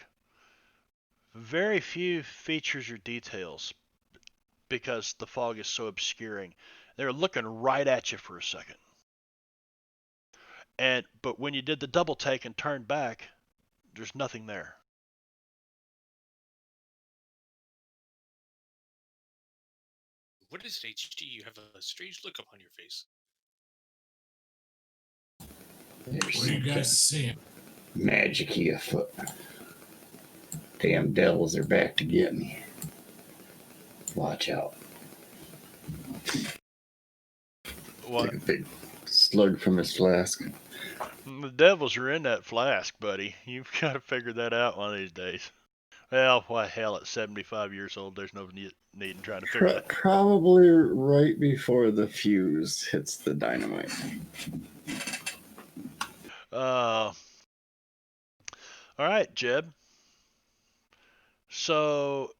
Very few features or details because the fog is so obscuring. They're looking right at you for a second. But when you did the double take and turned back, there's nothing there. What is it, HD? You have a strange look upon your face. There's What are you guys seeing? magic-y afoot. Damn devils are back to get me. Watch out. What? Like a big slug from his flask. The devils are in that flask, buddy. You've got to figure that out one of these days. Well, why hell, at 75 years old, there's no need in trying to figure that. Probably right before the fuse hits the dynamite. All right, Jeb. So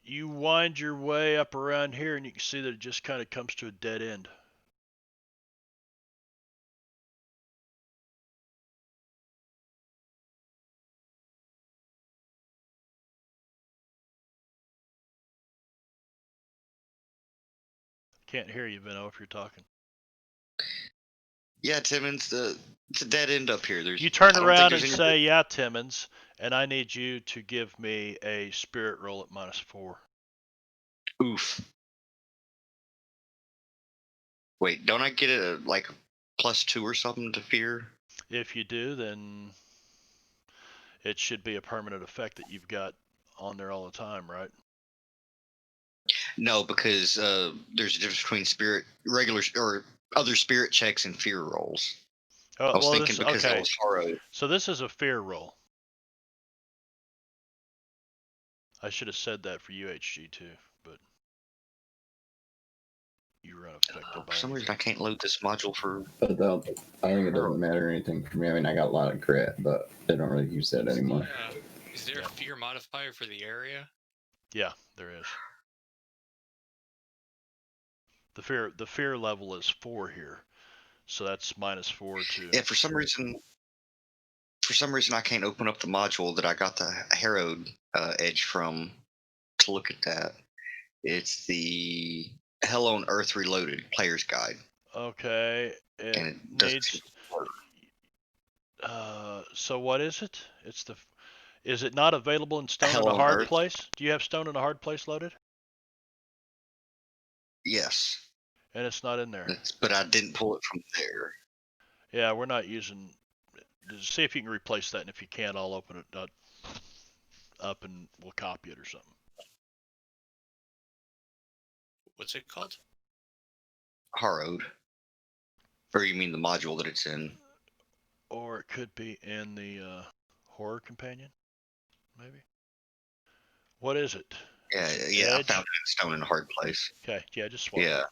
you wind your way up around here, and you can see that it just kind of comes to a dead end. Can't hear you, Vino, if you're talking. Yeah, Timmons, it's a dead end up here. You turn I don't think around there's and any- say, yeah, Timmons, and I need you to give me a spirit roll at -4. Oof. Wait, don't I get a like +2 or something to fear? If you do, then it should be a permanent effect that you've got on there all the time, right? No, because there's a difference between regular or other spirit checks and fear rolls. I was thinking because that was Haro. So this is a fear roll. I should have said that for UHG too, but you were unaffected by For some it. reason, I can't load this module for. But I think it doesn't matter anything for me. I mean, I got a lot of grit, but they don't really use that anymore. Yeah. Is there a fear modifier for the area? Yeah, there is. The fear level is 4 here, so that's -4 to. Yeah, for some reason, I can't open up the module that I got the Harrowed Edge from to look at that. It's the Hell on Earth Reloaded Player's Guide. Okay, And it it doesn't needs. seem to work. So what is it? Is it not available in Stone Hell in a on Hard Earth. Place? Do you have Stone in a Hard Place loaded? Yes, And it's not in there. but I didn't pull it from there. Yeah, we're not using. See if you can replace that, and if you can't, I'll open it up and we'll copy it or something. What's it called? Harrowed. Or you mean the module that it's in? Or it could be in the Horror Companion, maybe. What is it? Yeah, I found it in Stone in a Hard Place. Okay, yeah, just swap Yeah. it.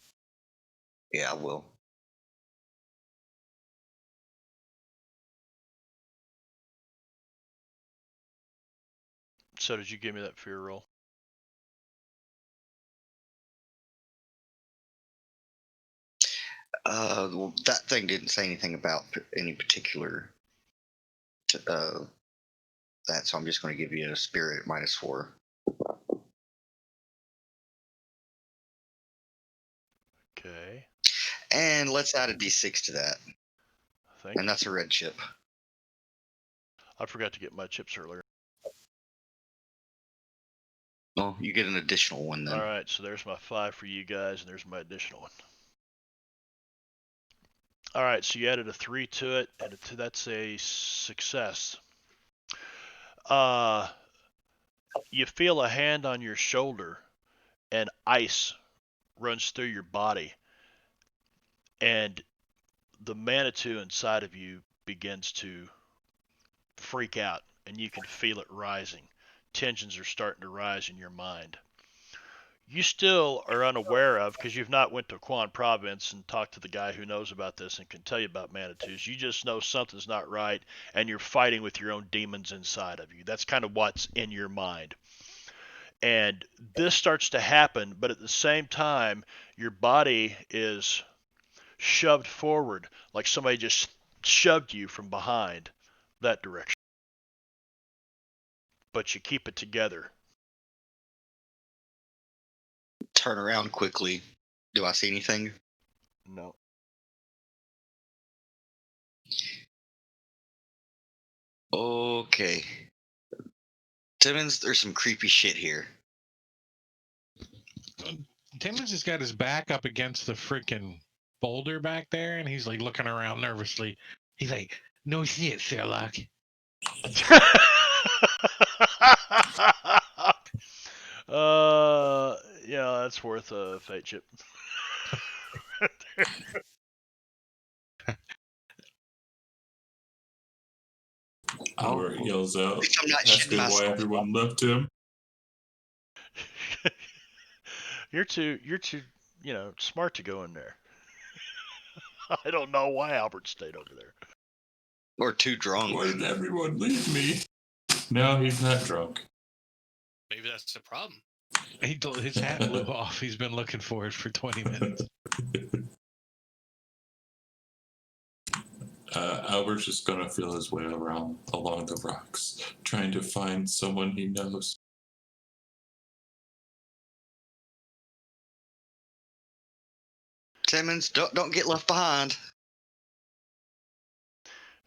Yeah, I will. So did you give me that fear roll? Well, that thing didn't say anything about any particular that, so I'm just going to give you a spirit -4. Okay. And let's add a d6 to that. Thank And that's a red chip. I forgot to get my chips earlier. Well, you get an additional one then. All right, so there's my 5 for you guys, and there's my additional one. All right, so you added a 3 to it, and that's a success. You feel a hand on your shoulder, and ice runs through your body, and the Manitou inside of you begins to freak out, and you can feel it rising. Tensions are starting to rise in your mind. you still are unaware of because you've not went to Quan Province and talked to the guy who knows about this and can tell you about Manitous. You just know something's not right and you're fighting with your own demons inside of you. That's kind of what's in your mind. And this starts to happen, but at the same time, your body is shoved forward like somebody just shoved you from behind that direction. But you keep it together. Turn around quickly. Do I see anything? No. Okay. Timmons, there's some creepy shit here. Timmons has got his back up against the freaking boulder back there, and he's like looking around nervously. He's like, "No shit, Sherlock." Yeah, that's worth a fate chip. Albert yells out, I'm not shitting asking why myself. everyone left him. You're too, smart to go in there. I don't know why Albert stayed over there. Or too drunk. Why did everyone leave me? No, he's not drunk. Maybe that's the problem. His hat blew off. He's been looking for it for 20 minutes. Albert's just gonna feel his way around along the rocks, trying to find someone he knows. Timmons, don't get left behind.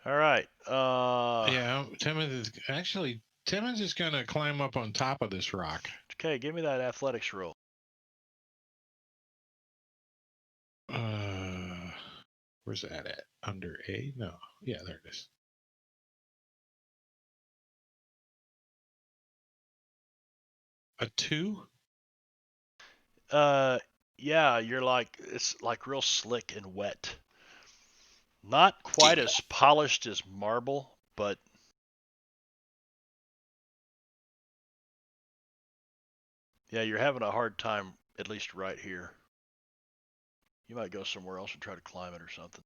All right. Yeah, Timmons is going to climb up on top of this rock. Okay, give me that athletics roll. Where's that at? Under A? No. Yeah, there it is. A 2? Yeah, it's like real slick and wet. Not quite as polished as marble, but yeah, you're having a hard time, at least right here. You might go somewhere else and try to climb it or something.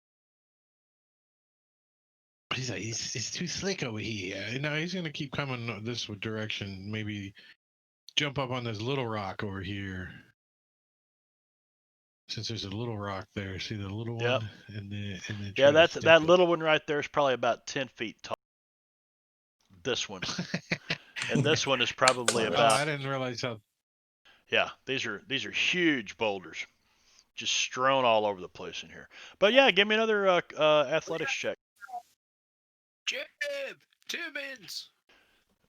He's like, it's too slick over here. No, he's going to keep coming this direction. Maybe jump up on this little rock over here. Since there's a little rock there, see the little Yep. one, and then Yeah, that that little one right there is probably about 10 feet tall. This one, and this one is probably about. Oh, I didn't realize how. Yeah, these are huge boulders, just strewn all over the place in here. But yeah, give me another athletics check. Jeb! Timmons!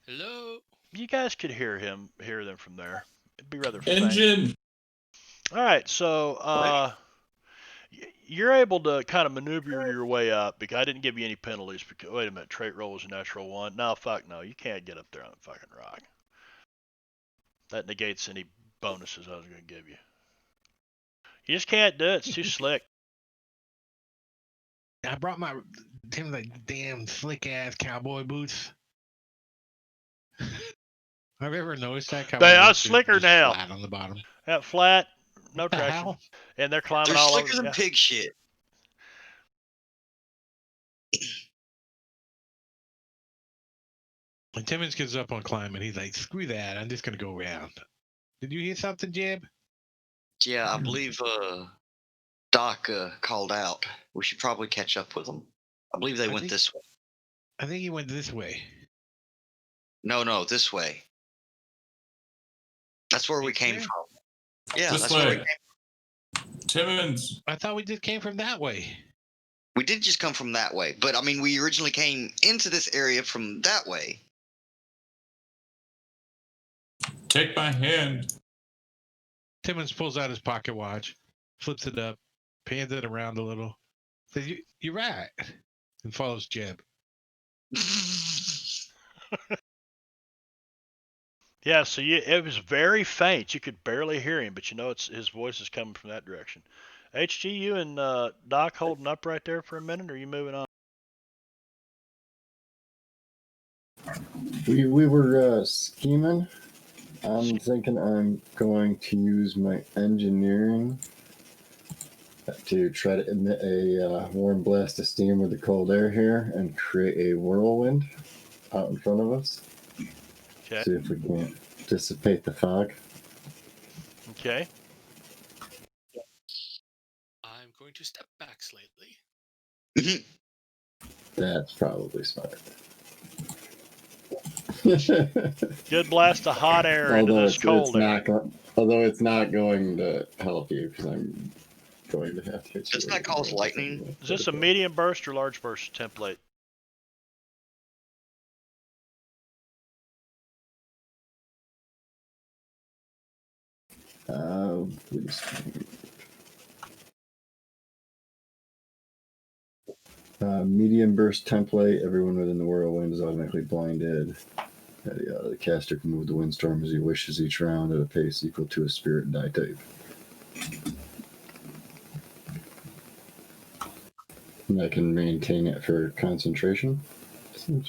Hello? You guys could hear them from there. It'd be rather faint. Engine! All right, so you're able to kind of maneuver your way up because I didn't give you any penalties. Because wait a minute, trait roll was a natural 1. No, fuck no, you can't get up there on the fucking rock. That negates any bonuses I was going to give you. You just can't do it. It's too slick. I brought my Tim's like damn slick ass cowboy boots. Have you ever noticed that? They are slicker now. Flat on the bottom. Yeah, flat, no What the traction, hell? and they're climbing They're all over. slicker than pig shit. When Timmons gets up on climbing, he's like, "Screw that! I'm just gonna go around." Did you hear something, Jeb? Yeah, I believe Doc called out. We should probably catch up with them. I believe they went this way. I think he went this way. No, this way. That's where we came from. Yeah, This that's way. where we came. Timmons! I thought we just came from that way. We did just come from that way, but I mean, we originally came into this area from that way. Take my hand. Timmons pulls out his pocket watch, flips it up, pans it around a little. Says, "You're right," and follows Jeb. Yeah, so it was very faint. You could barely hear him, but you know his voice is coming from that direction. HG, you and Doc holding up right there for a minute, or are you moving on? We were scheming I'm thinking I'm going to use my engineering to try to emit a warm blast of steam with the cold air here and create a whirlwind out in front of us. Okay. See if we can dissipate the fog. Okay. I'm going to step back slightly. That's probably smart. Good blast of hot air into this cold air. Although it's not going to help you because I'm going to have to hit you. Doesn't that cause lightning? Is this a medium burst or large burst template? Medium burst template. Everyone within the whirlwind is automatically blinded. The caster can move the windstorm as he wishes each round at a pace equal to a spirit die type. And I can maintain it for concentration. And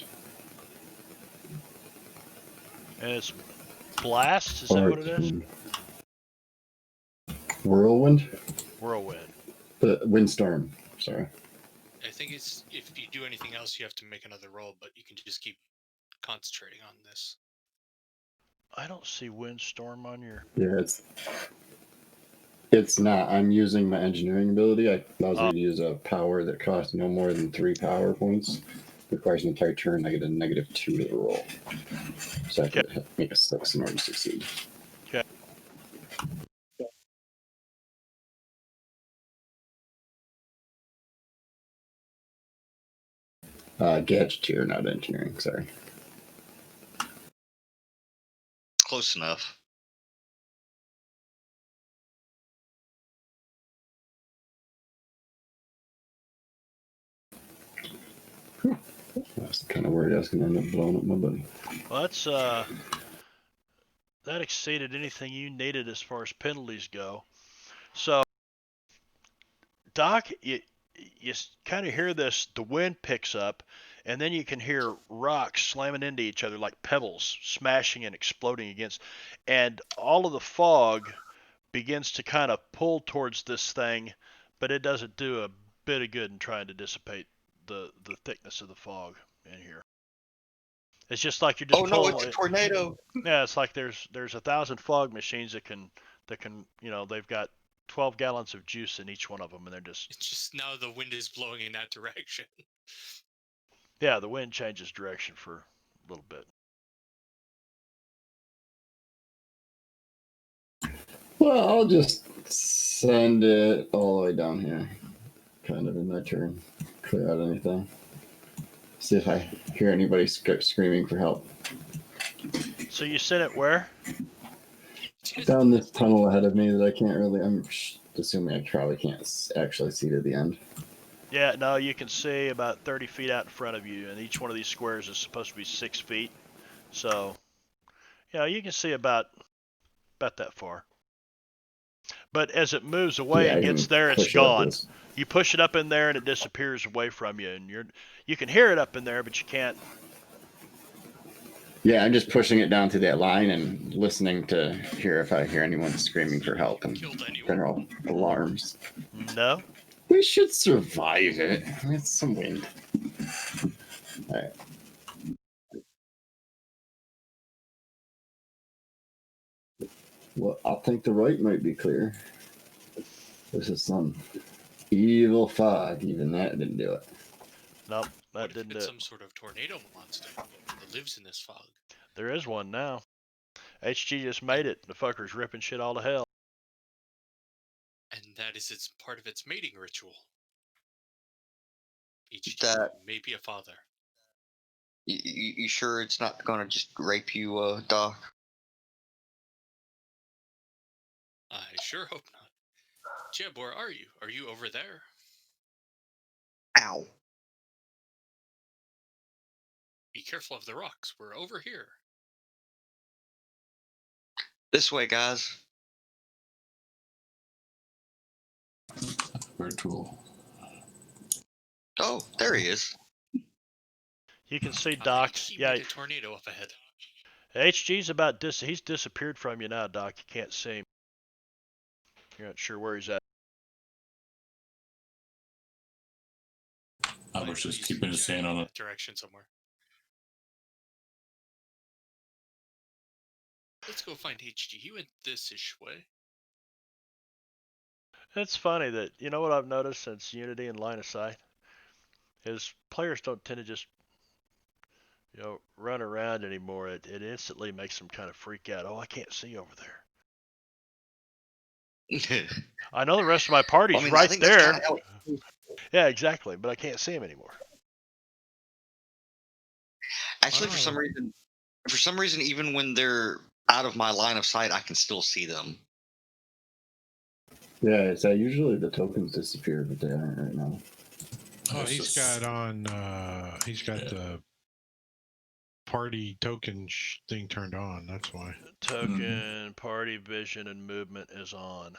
it's blast? Is that what it is? Whirlwind? Whirlwind. The windstorm. Sorry. I think it's if you do anything else, you have to make another roll, but you can just keep concentrating on this. I don't see windstorm on your. Yeah, it's not. I'm using my engineering ability. I allows you to use a power that costs no more than 3 power points. Requires an entire turn. I get a -2 to the roll. So I have to make a 6 in order to succeed. Okay. Gadgeteer, not engineering. Sorry. Close enough. That's kind of worried I was going to end up blowing up my buddy. Well, that exceeded anything you needed as far as penalties go. So, Doc, you kind of hear this. The wind picks up, and then you can hear rocks slamming into each other like pebbles, smashing and exploding against, and all of the fog begins to kind of pull towards this thing, but it doesn't do a bit of good in trying to dissipate the thickness of the fog in here. It's just like you're just Oh no, pulling. it's a tornado. Yeah, it's like there's 1,000 fog machines that can they've got 12 gallons of juice in each one of them, and they're just. It's just now the wind is blowing in that direction. Yeah, the wind changes direction for a little bit. Well, I'll just send it all the way down here. Kind of in my turn. Clear out anything. See if I hear anybody screaming for help. So you sent it where? Down this tunnel ahead of me that I can't really. I'm assuming I probably can't actually see to the end. Yeah, no, you can see about 30 feet out in front of you, and each one of these squares is supposed to be 6 feet. So, yeah, you can see about that far. But as it moves away and gets there, it's gone. You push it up in there, and it disappears away from you, and you can hear it up in there, but you can't. Yeah, I'm just pushing it down to that line and listening to hear if I hear anyone screaming for help and general alarms. No. We should survive it. I mean, it's some wind. All right. Well, I think the right might be clear. This is some evil fog. Even that didn't do it. Nope, that didn't do it. Some sort of tornado monster that lives in this fog. There is one now. HG just made it. The fucker's ripping shit all to hell. And that is its part of its mating ritual. That may be a father. You sure it's not gonna just rape you, Doc? I sure hope not. Jeb, where are you? Are you over there? Ow. Be careful of the rocks. We're over here. This way, guys. Virtual. Oh, there he is. You can see Doc. He Yeah, made a tornado up ahead. HG's about he's disappeared from you now, Doc. You can't see him. You're not sure where he's at. Albert's just keeping his hand on it. Direction somewhere. Let's go find HG. He went this-ish way. It's funny that, you know what I've noticed since Unity and Line of Sight? Is players don't tend to just, run around anymore. It instantly makes them kind of freak out. Oh, I can't see over there. I know the rest of my party's I right think there. That's kinda Yeah, exactly. But I can't see him anymore. Actually, for some reason, even when they're out of my line of sight, I can still see them. Yeah, so usually the tokens disappear, but they aren't right now. Oh, he's got the party token thing turned on. That's why. Token, party vision, and movement is on.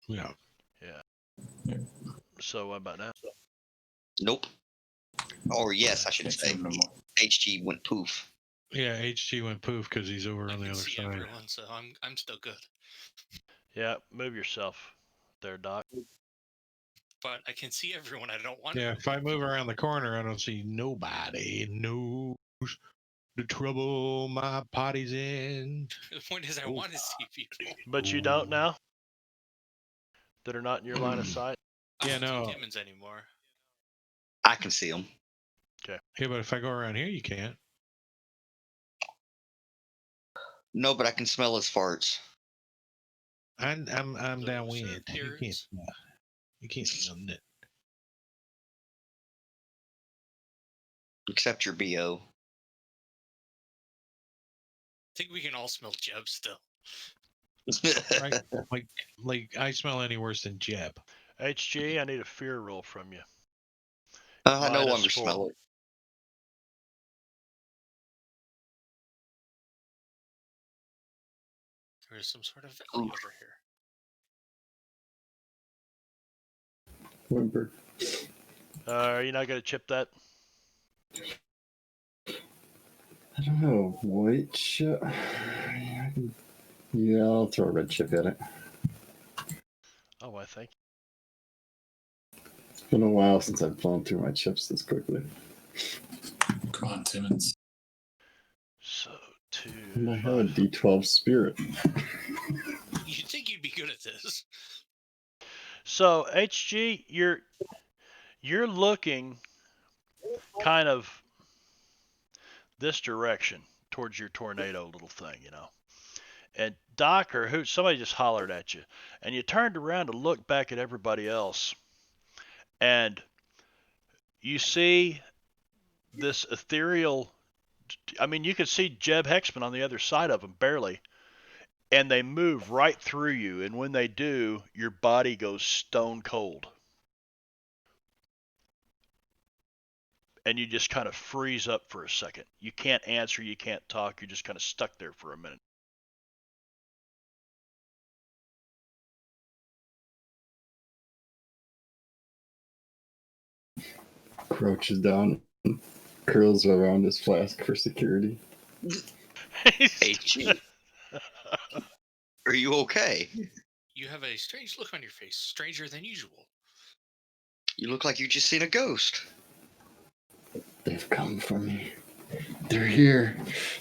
Yeah. Yeah. So what about now? Nope. Or yes, I should Can't see say. him no more. HG went poof. Yeah, HG went poof because he's over I on the can other see side. everyone, so I'm still good. Yeah, move yourself there, Doc. But I can see everyone. I don't want Yeah, to. if I move around the corner, I don't see nobody knows the trouble my party's in. The point is, I want to see people. But you don't now? That are not in your line of sight? I Yeah, don't no. see Timmons anymore. I can see them. Yeah, but if I go around here, you can't. No, but I can smell his farts. I'm Those downwind. are appearance. You can't smell nothing. Except your BO. I think we can all smell Jeb still. Right? like I smell any worse than Jeb. HG, I need a fear roll from you. I no -4. longer smell it. There is some sort of valley over here. Whimper. Are you not going to chip that? I don't know. White chip. Yeah, I'll throw a red chip at it. Oh, I think. It's been a while since I've blown through my chips this quickly. Come on, Timmons. So, 2. And I have a D12 spirit. You'd think you'd be good at this. So, HG, you're looking kind of this direction towards your tornado little thing, And Doc or somebody just hollered at you, and you turned around to look back at everybody else, and you see this ethereal. I mean, you could see Jeb Hexman on the other side of them barely, and they move right through you, and when they do, your body goes stone cold. And you just kind of freeze up for a second. You can't answer, you can't talk, you're just kind of stuck there for a minute. Crouches down, curls around his flask for security. HG. Are you okay? You have a strange look on your face, stranger than usual. You look like you just seen a ghost. They've come for me. They're here.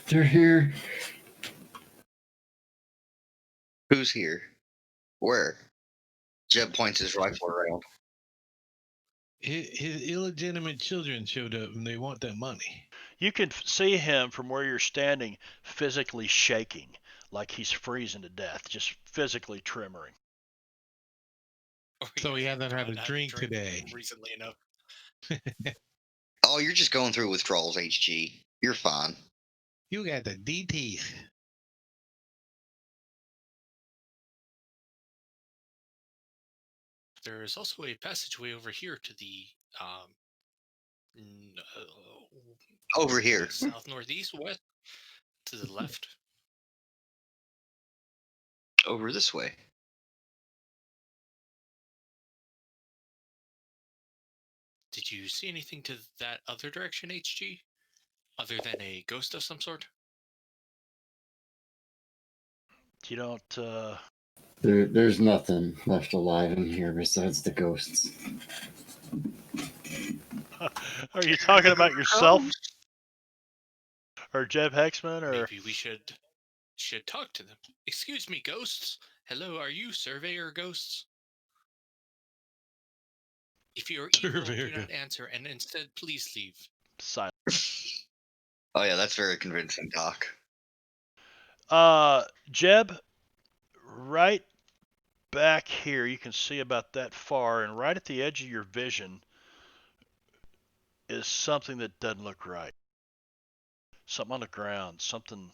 They're here. Who's here? Where? Jeb points his rifle around. His illegitimate children showed up and they want that money. You can see him from where you're standing physically shaking, like he's freezing to death, just physically tremoring. So he hasn't had a drink today. Recently enough. Oh, you're just going through withdrawals, HG. You're fine. You got the DT. There is also a passageway over here to the Over here. south, northeast, west, to the left. Over this way. Did you see anything to that other direction, HG? Other than a ghost of some sort? You don't. There's nothing left alive in here besides the ghosts. Are you talking about yourself, or Jeb Hexman, or? Maybe we should talk to them. Excuse me, ghosts. Hello, are you surveyor ghosts? If you're evil, Surveyor do not answer, and instead, please leave. Silent. Oh yeah, that's very convincing, Doc. Jeb, right back here, you can see about that far, and right at the edge of your vision is something that doesn't look right. Something on the ground, something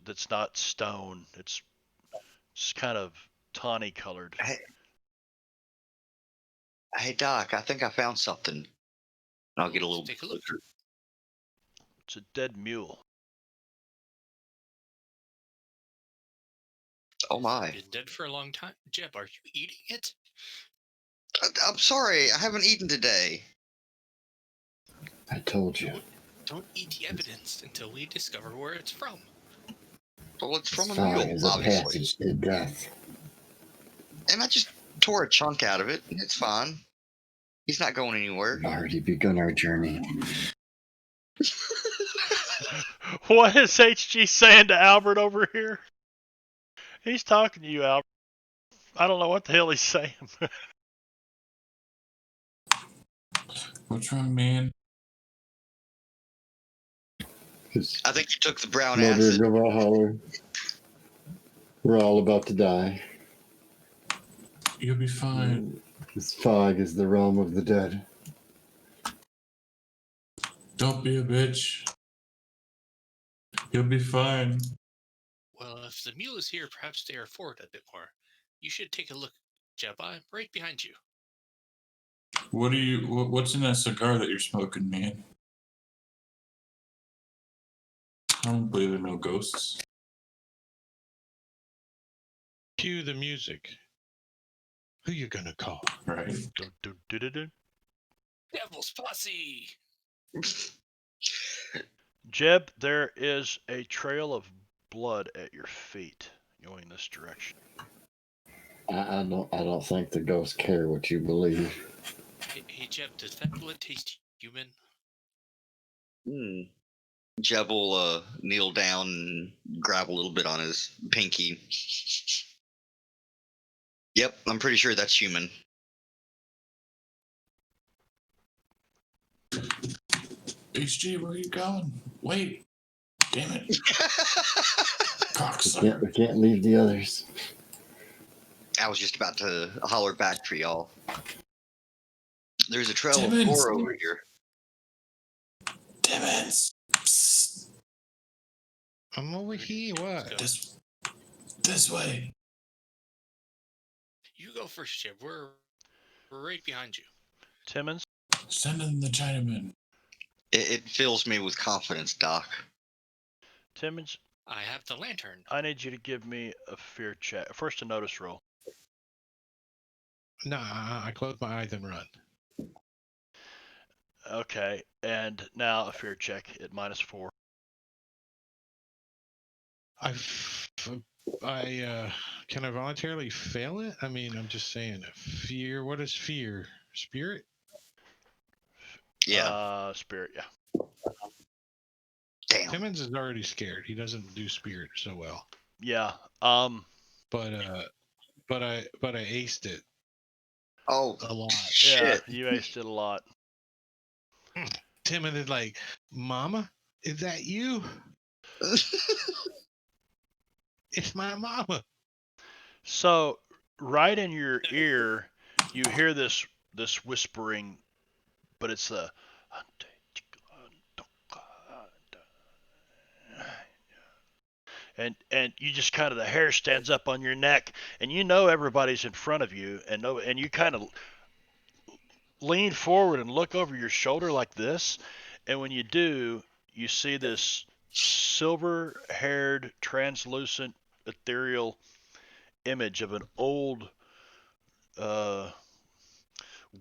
that's not stone. It's kind of tawny colored. Hey, Doc, I think I found something. I'll get a little Take a look. closer. It's a dead mule. Oh my! Been dead for a long time. Jeb, are you eating it? I'm sorry, I haven't eaten today. I told you. Don't eat the evidence until we discover where it's from. Well, it's from a Fog mule, is a obviously. passage to death. And I just tore a chunk out of it, and it's fine. He's not going anywhere. We've already begun our journey. What is HG saying to Albert over here? He's talking to you, Albert. I don't know what the hell he's saying. What's wrong, man? I think you took the brown Mother acid. of Valhalla. We're all about to die. You'll be fine. This fog is the realm of the dead. Don't be a bitch. You'll be fine. Well, if the mule is here, perhaps stare forward a bit more. You should take a look, Jeb. I'm right behind you. What's in that cigar that you're smoking, man? I don't believe in no ghosts. Cue the music. Who you gonna call? Right. Devil's posse! Jeb, there is a trail of blood at your feet going this direction. I don't think the ghosts care what you believe. Hey, Jeb, does that blood taste human? Jeb will kneel down and grab a little bit on his pinky. Yep, I'm pretty sure that's human. HG, where are you going? Wait. Damn it. We Cocksucker. can't leave the others. I was just about to holler back for y'all. There's a trail of Timmons. gore over here. Timmons. Psst. I'm over here. What? This way. You go first, Jeb. We're right behind you. Timmons? Send in the Chinaman. It fills me with confidence, Doc. Timmons, I have the lantern. I need you to give me a fear check. First, a notice roll. Nah, I close my eyes and run. Okay, and now a fear check at -4. Can I voluntarily fail it? I mean, I'm just saying, fear. What is fear? Spirit? Yeah. Spirit, yeah. Damn. Timmons is already scared. He doesn't do spirit so well. Yeah. But I aced it Oh, a lot. Yeah, shit. you aced it a lot. Timmons is like, Mama, is that you? It's my mama. So, right in your ear, you hear this whispering, but it's the and you just kind of, the hair stands up on your neck, and you know everybody's in front of you, and you kind of lean forward and look over your shoulder like this, and when you do, you see this silver-haired, translucent, ethereal image of an old,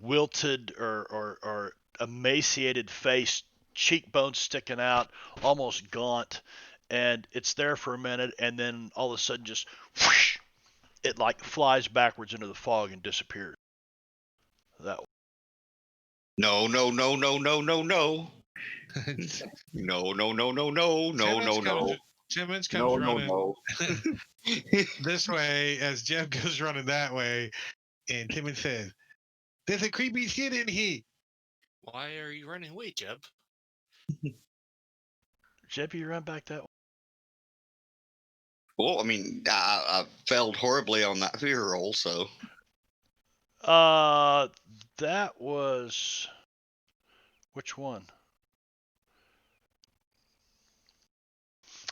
wilted or emaciated face, cheekbones sticking out, almost gaunt, and it's there for a minute, and then all of a sudden just whoosh, it like flies backwards into the fog and disappears. That No, no, no, no, no, no, no. No, no, no, no, no, no, no, no. Timmons comes No, no, running no. this way as Jeff goes running that way, and Timmons says, "There's a creepy shit in here." Why are you running away, Jeb? Jeb, you run back that way. Well, I mean, I failed horribly on that fear roll, so. That was which one?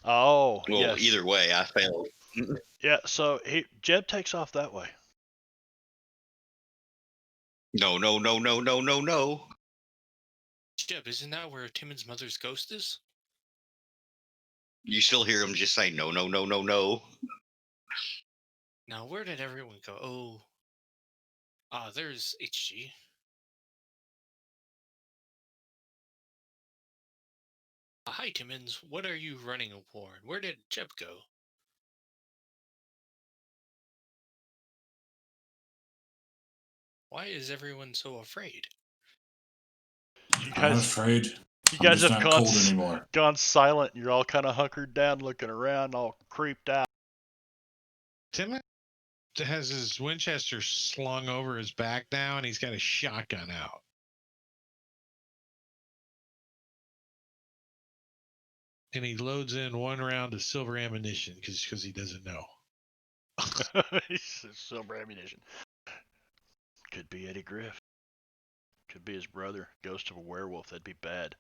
Oh, Well, yes. either way, I failed. Yeah, so Jeb takes off that way. No, no, no, no, no, no, no. Jeb, isn't that where Timmons' mother's ghost is? You still hear him just say no, no, no, no, no. Now, where did everyone go? Oh. There's HG. Hi, Timmons. What are you running a war? Where did Jeb go? Why is everyone so afraid? You I'm not guys, afraid. you I'm guys just have not cold anymore. gone silent. You're all kind of hunkered down, looking around, all creeped out. Timmons has his Winchester slung over his back now, and he's got a shotgun out. And he loads in one round of silver ammunition because he doesn't know. Silver ammunition. Could be Eddie Griff. Could be his brother, ghost of a werewolf. That'd be bad.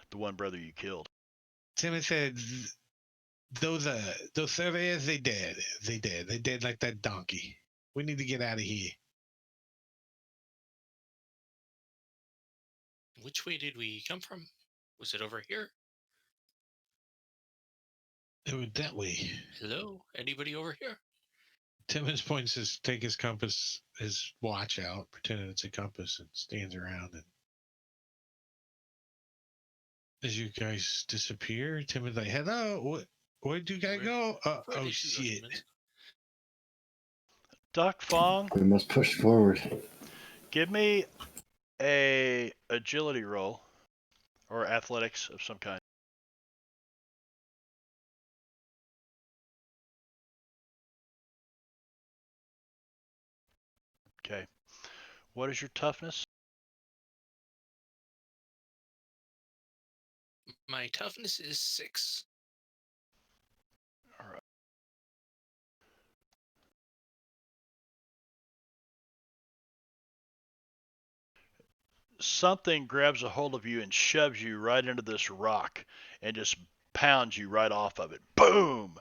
The one brother you killed. Timmons said, those surveyors, they dead. They dead like that donkey. We need to get out of here. Which way did we come from? Was it over here? It was that way. Hello? Anybody over here? Timmons points take his compass, his watch out, pretending it's a compass, and stands around. And as you guys disappear, Timmons like, "Hello, where'd you guys go? Where Oh did you go, shit!" Timmons? Duck Fong, We must push forward. give me a agility roll or athletics of some kind. Okay. What is your toughness? My toughness is 6. All right. Something grabs a hold of you and shoves you right into this rock and just pounds you right off of it. Boom!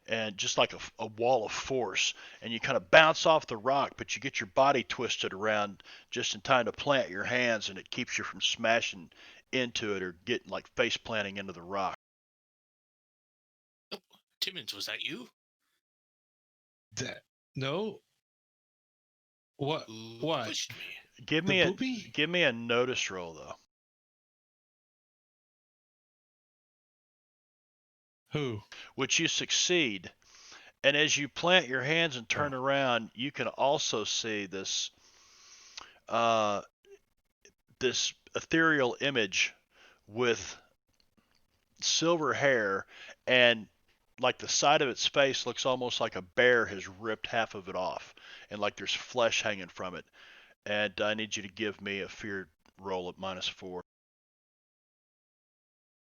And just like a wall of force. And you kind of bounce off the rock, but you get your body twisted around just in time to plant your hands, and it keeps you from smashing into it or getting like face planting into the rock. Oh, Timmons, was that you? No. What? Who What? pushed me? Give me a notice roll though. Who? Which you succeed. And as you plant your hands and turn around, you can also see this this ethereal image with silver hair, and like the side of its face looks almost like a bear has ripped half of it off, and like there's flesh hanging from it. And I need you to give me a fear roll at -4.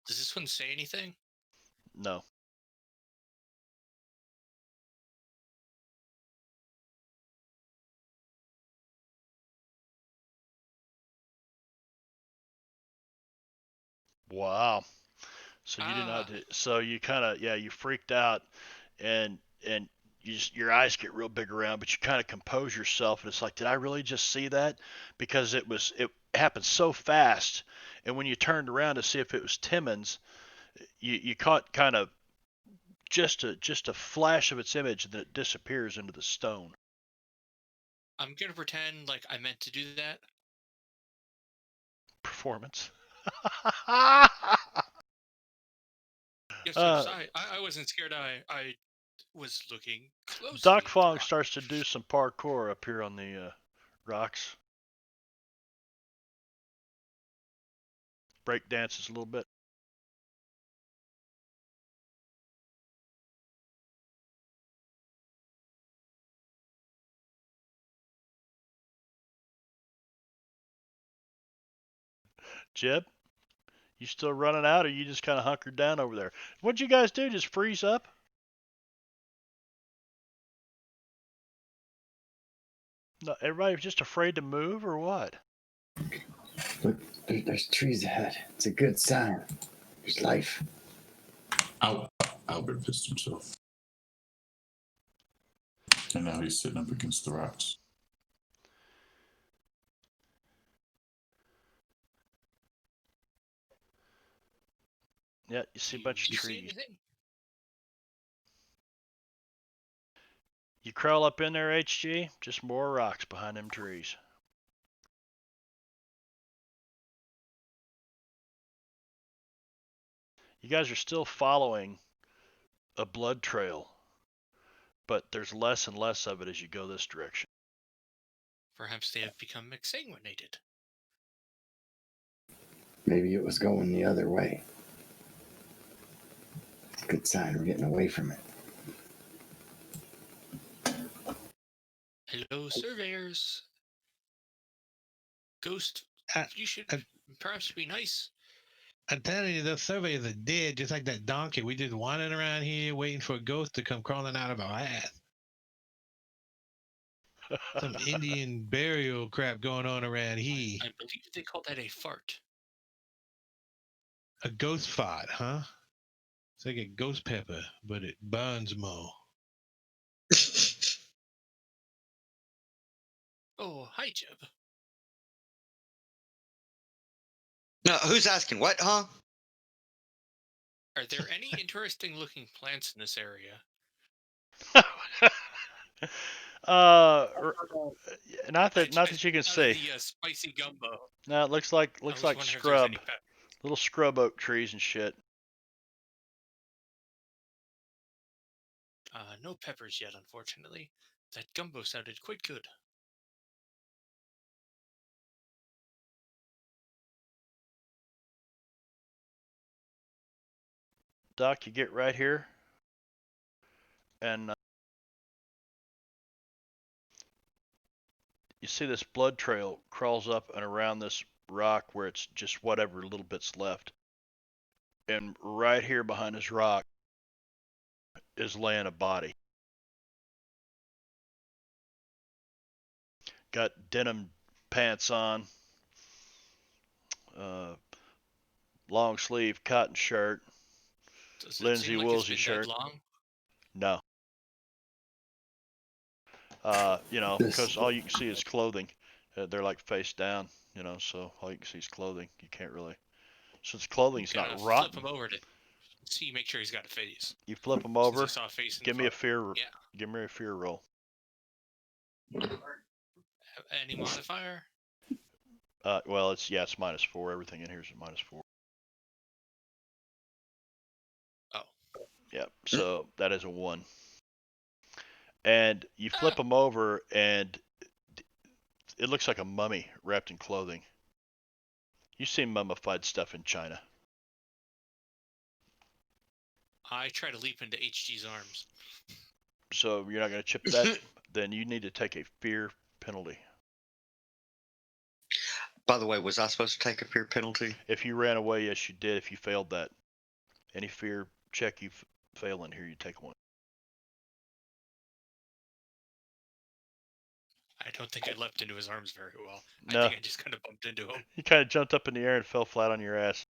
Does this one say anything? No. Wow. So you did not. So you kind of, yeah, you freaked out, and your eyes get real big around, but you kind of compose yourself, and it's like, did I really just see that? Because it happened so fast, and when you turned around to see if it was Timmons, you caught kind of just a flash of its image, and then it disappears into the stone. I'm gonna pretend like I meant to do that. Performance. Yes, sir. I wasn't scared. I was looking closely. Doc at the Fong rock. starts to do some parkour up here on the rocks. Break dances a little bit. Jeb, you still running out, or you just kind of hunkered down over there? What'd you guys do? Just freeze up? No, everybody was just afraid to move, or what? Look, there's trees ahead. It's a good sign. There's life. Albert pissed himself. And now he's sitting up against the rocks. Yeah, you see a bunch of You see trees. anything? You crawl up in there, HG, just more rocks behind them trees. You guys are still following a blood trail, but there's less and less of it as you go this direction. Perhaps they have become exsanguinated. Maybe it was going the other way. Good sign we're getting away from it. Hello, surveyors. Ghost, you should perhaps be nice. I'm telling you, those surveyors are dead, just like that donkey. We just wandering around here waiting for a ghost to come crawling out of our ass. Some Indian burial crap going on around here. I believe they call that a fart. A ghost fart, huh? It's like a ghost pepper, but it burns more. Oh, hi, Jeb. No, who's asking what, huh? Are there any interesting looking plants in this area? Not that you can see. The spicy gumbo. No, it looks like scrub, Any little scrub oak trees and shit. no peppers yet, unfortunately. That gumbo sounded quite good. Doc, you get right here, and you see this blood trail crawls up and around this rock where it's just whatever little bits left. And right here behind this rock is laying a body. Got denim pants on, long sleeve cotton shirt, Does it Lindsay seem like Woolsey it's been shirt. That long? No. Because all you can see is clothing. They're like face down, so all you can see is clothing. You can't really. Since clothing's not rotten. Flip him over to see, make sure he's got a face. You flip him over. I saw a face in Give me a fear. Yeah. Give me a fear roll. Any modifier? Well, it's -4. Everything in here is -4. Oh. Yeah. So that is a 1. And you flip him over, and it looks like a mummy wrapped in clothing. You've seen mummified stuff in China. I try to leap into HG's arms. So you're not going to chip that? Then you need to take a fear penalty. By the way, was I supposed to take a fear penalty? If you ran away, yes, you did. If you failed that, any fear check you fail in here, you take 1. I don't think I leapt into his arms very well. No. I think I just kind of bumped into him. You kind of jumped up in the air and fell flat on your ass.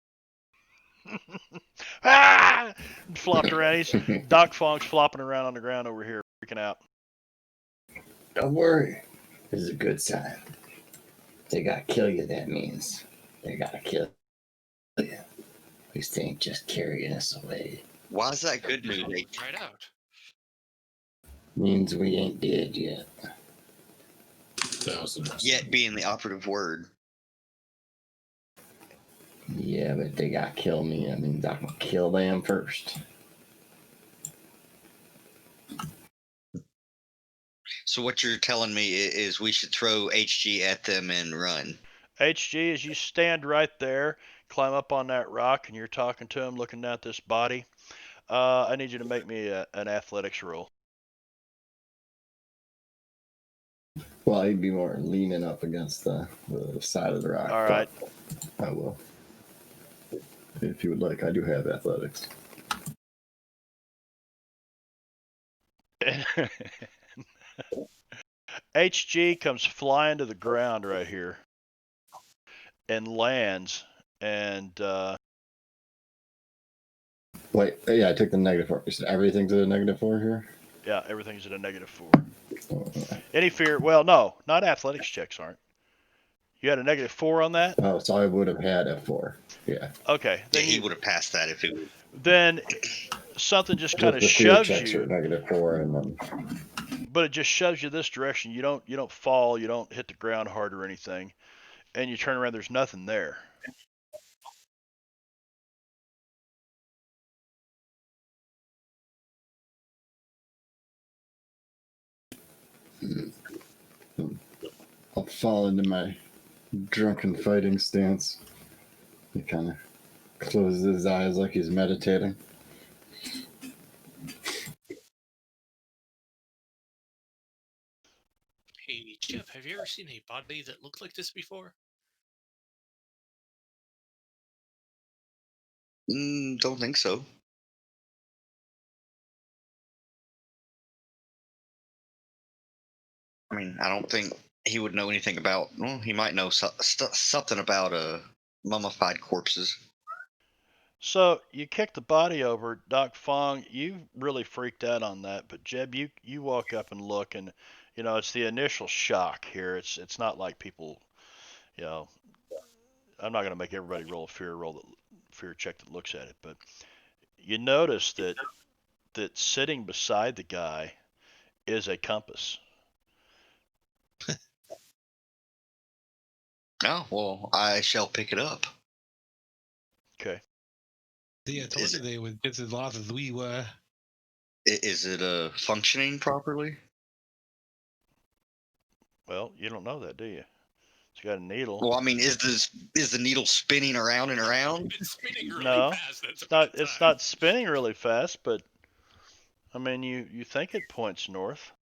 Ah! And flopped around. Doc Fong's flopping around on the ground over here, freaking out. Don't worry. This is a good sign. They gotta kill you, that means. They gotta kill you. At least they ain't just carrying us away. Why is that good news? Right out. Means we ain't dead yet. Yet being the operative word. Yeah, but if they got to kill me, that means I'm going to kill them first. So what you're telling me is we should throw HG at them and run. HG, as you stand right there, climb up on that rock, and you're talking to him, looking at this body. I need you to make me an athletics roll. Well, he'd be more leaning up against the side of the rock. All right. I will. If you would like, I do have athletics. HG comes flying to the ground right here and lands, and Wait, yeah, I took the -4. You said everything's at a -4 here? yeah, everything's at a -4. Oh, Any fear? Well, no, not athletics checks aren't. You had a -4 on that? oh, so I would have had a 4. Yeah. Okay, Yeah, then he would have passed that if it was. then something just kind of The fear shoves checks are you, -4, and then but it just shoves you this direction. You don't fall, you don't hit the ground hard or anything, and you turn around. There's nothing there. I'll fall into my drunken fighting stance. He kind of closes his eyes like he's meditating. Hey, Jeff, have you ever seen a body that looked like this before? Don't think so. I mean, I don't think he would know anything about. Well, he might know something about mummified corpses. So you kick the body over, Doc Fong. You really freaked out on that, but Jeb, you walk up and look, and it's the initial shock here. It's not like people, you know. I'm not going to make everybody roll a fear check that looks at it, but you notice that sitting beside the guy is a compass. Oh well, I shall pick it up. Okay. See, I told you they were just as lost as we were. Is it functioning properly? Well, you don't know that, do you? It's got a needle. Well, I mean, is the needle spinning around and around? It's spinning really No, fast. That's it's not. It's not spinning really fast, but I mean, you think it points north.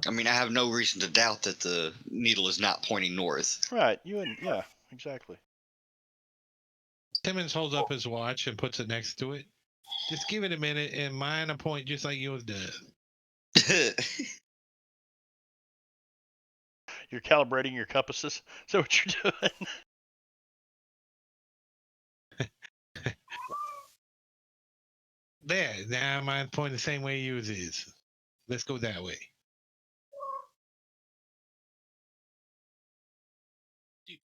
I mean, I have no reason to doubt that the needle is not pointing north. Right. Yeah, exactly. Timmons holds up his watch and puts it next to it. Just give it a minute, and mine will point just like yours does. You're calibrating your compasses. Is that what you're doing? There, now mine's pointing the same way yours is. Let's go that way.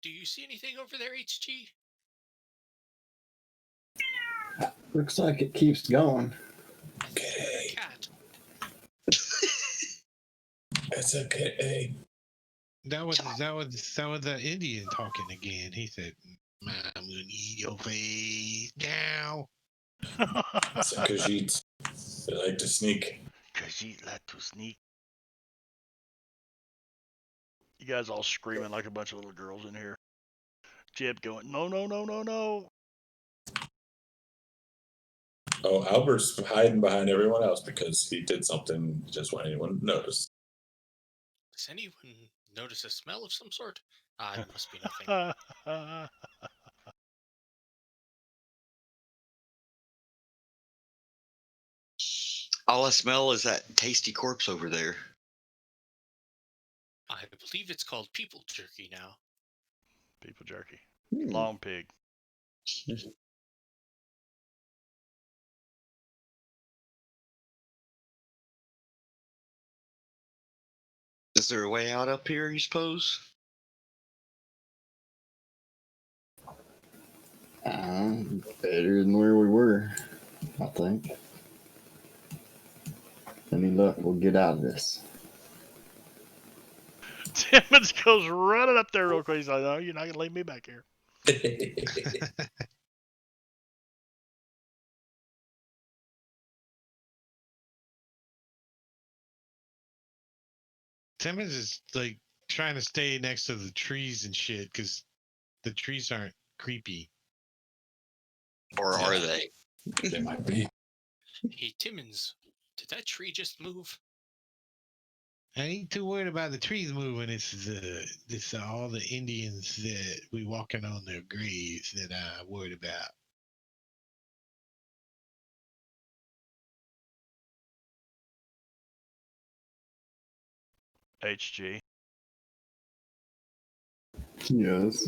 Do you see anything over there, HG? Looks like it keeps going. Okay. Cat. It's okay. That was the Indian talking again. He said, "I'm gonna eat your face now." It's a Khajiit. They like to sneak. Khajiit like to sneak. You guys all screaming like a bunch of little girls in here. Jeb going, no, no, no, no, no. Oh, Albert's hiding behind everyone else because he did something just when anyone noticed. Does anyone notice a smell of some sort? It must be nothing. All I smell is that tasty corpse over there. I believe it's called people jerky now. People jerky. Long pig. Is there a way out up here, you suppose? Better than where we were, I think. Any luck, we'll get out of this. Timmons goes running up there real quick. He's like, "No, you're not gonna leave me back here." Timmons is like trying to stay next to the trees and shit because the trees aren't creepy. Or are they? They might be. Hey, Timmons, did that tree just move? I ain't too worried about the trees moving. It's all the Indians that we walking on their graves that I'm worried about. HG. Yes.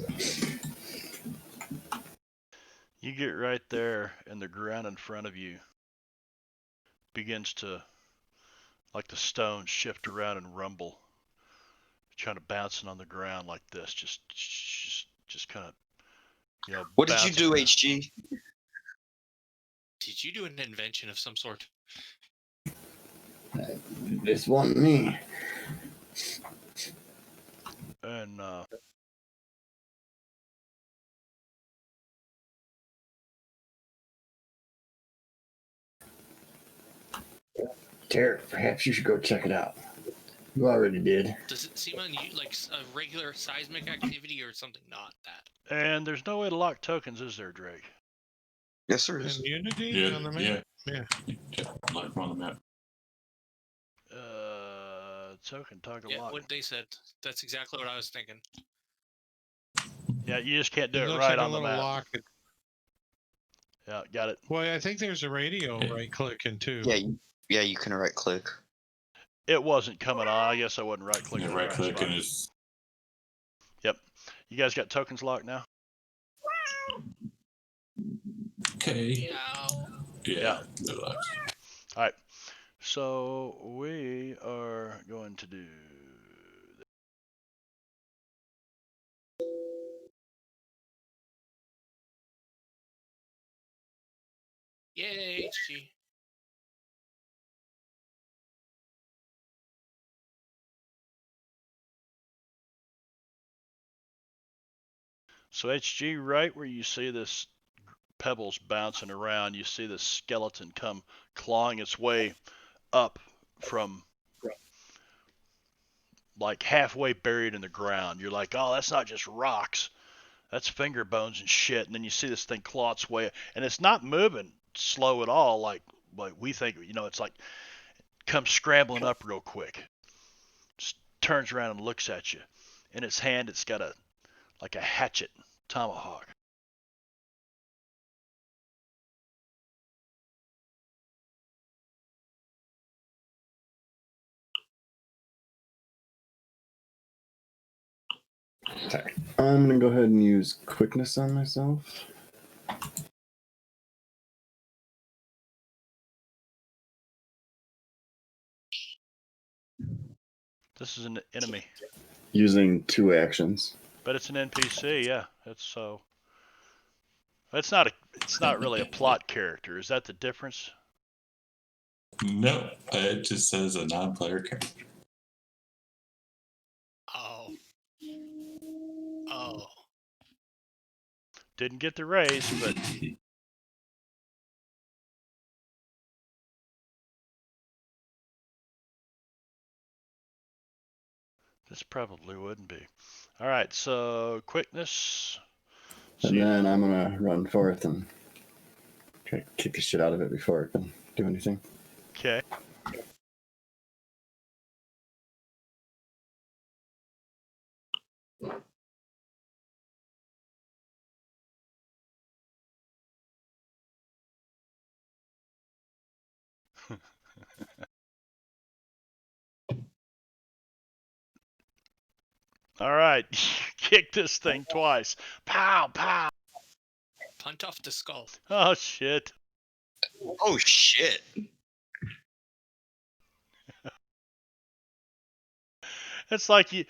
You get right there, and the ground in front of you begins to, like the stones, shift around and rumble, kind of bouncing on the ground like this, just kind of, What did you bouncing do, around. HG? Did you do an invention of some sort? This wasn't me. And Tarek, perhaps you should go check it out. You already did. Does it seem like a regular seismic activity or something not that? and there's no way to lock tokens, is there, Drake? Yes, there is. Immunity Yeah, on the yeah, map? yeah. Like on the map. Token toggle Yeah, lock. what they said. That's exactly what I was thinking. Yeah, you just can't do it looks right like a on the little map. lock. Yeah, got it. Well, I think there's a radio right clicking too. Yeah, you can right click. It wasn't coming on. I guess I wasn't right clicking. Yeah, right click and just. Yep. You guys got tokens locked now? Okay. Yeah. They're locked. All right. So we are going to do. Yay, HG. So HG, right where you see this pebbles bouncing around, you see this skeleton come clawing its way up from like halfway buried in the ground. You're like, oh, that's not just rocks. That's finger bones and shit. And then you see this thing claw its way, and it's not moving slow at all, like we think. It's like comes scrambling up real quick, just turns around and looks at you. In its hand, it's got like a hatchet, tomahawk. Okay. I'm gonna go ahead and use quickness on myself. This is an enemy, Using 2 actions. but it's an NPC. Yeah, it's It's not really a plot character. Is that the difference? No, it just says a non-player character. Oh. Oh. Didn't get the raise, but this probably wouldn't be. All right, so quickness. And then I'm gonna run forth and try to kick the shit out of it before it can do anything. Okay. All right, kick this thing twice. Pow, pow. Punt off the skull. Oh shit. Oh shit! It's like you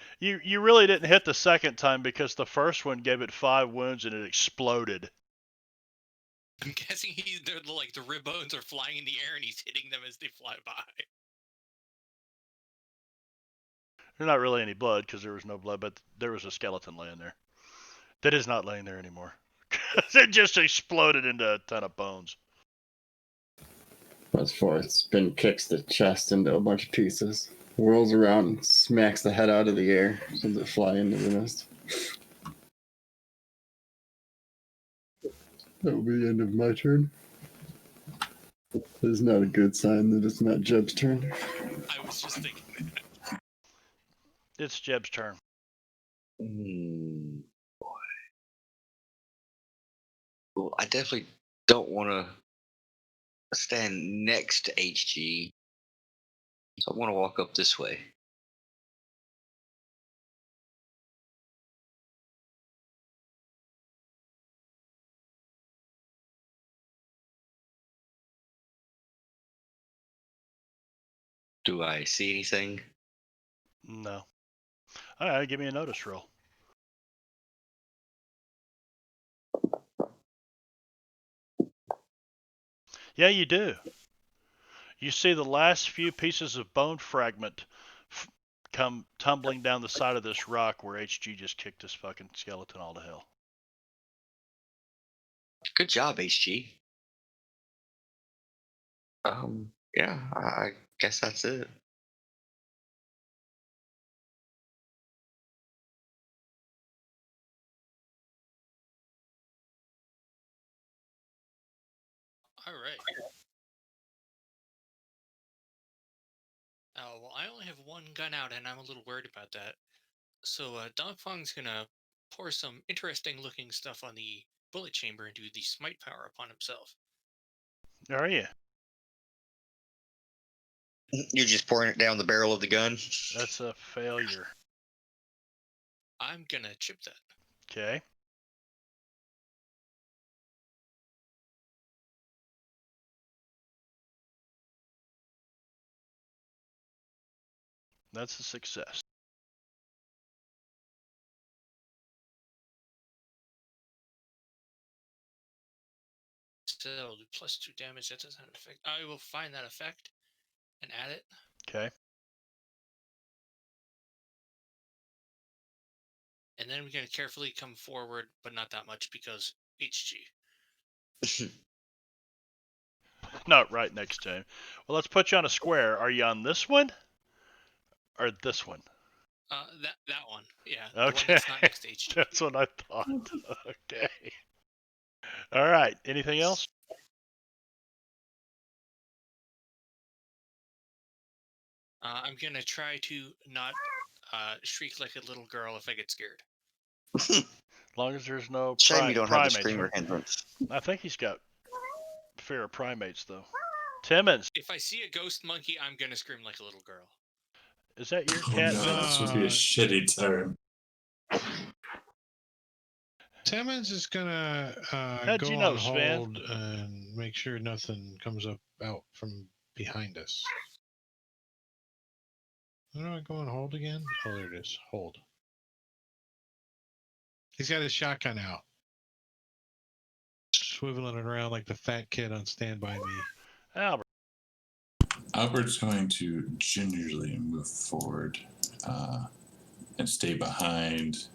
really didn't hit the second time because the first one gave it 5 wounds and it exploded. I'm guessing they're like the rib bones are flying in the air and he's hitting them as they fly by. There's not really any blood because there was no blood, but there was a skeleton laying there. That is not laying there anymore. It just exploded into a ton of bones. As far as spin kicks the chest into a bunch of pieces, whirls around and smacks the head out of the air, sends it fly into the mist. That will be the end of my turn. This is not a good sign that it's not Jeb's turn. I was just thinking that. It's Jeb's turn. Boy. Well, I definitely don't want to stand next to HG, so I want to walk up this way. Do I see anything? No. All right, give me a notice roll. Yeah, you do. You see the last few pieces of bone fragment come tumbling down the side of this rock where HG just kicked this fucking skeleton all to hell. Good job, HG. Yeah, I guess that's it. All right. Oh, well, I only have one gun out, and I'm a little worried about that. So, Dongfang's gonna pour some interesting-looking stuff on the bullet chamber and do the smite power upon himself. Are you? You're just pouring it down the barrel of the gun? That's a failure. I'm gonna chip that. Okay. That's a success. So, it'll do +2 damage. That doesn't affect. I will find that effect and add it. Okay. And then we're gonna carefully come forward, but not that much because HG. Not right next to him. Well, let's put you on a square. Are you on this one? Or this one? That one. Yeah. Okay. The one that's not next to HG. That's what I thought. Okay. All right. Anything else? I'm gonna try to not shriek like a little girl if I get scared. As long as there's no Shame you don't have the primates. screamer hindrance. I think he's got fear of primates, though. Timmons, If I see a ghost monkey, I'm gonna scream like a little girl. is that your Oh cat? no, Timmons? this would be a shitty turn. Timmons is gonna How'd go you know, on Sven? hold and make sure nothing comes up out from behind us. How do I go on hold again? Oh, there it is. Hold. He's got his shotgun out, swiveling it around like the fat kid on Stand By Me. Albert. Albert's going to gingerly move forward and stay behind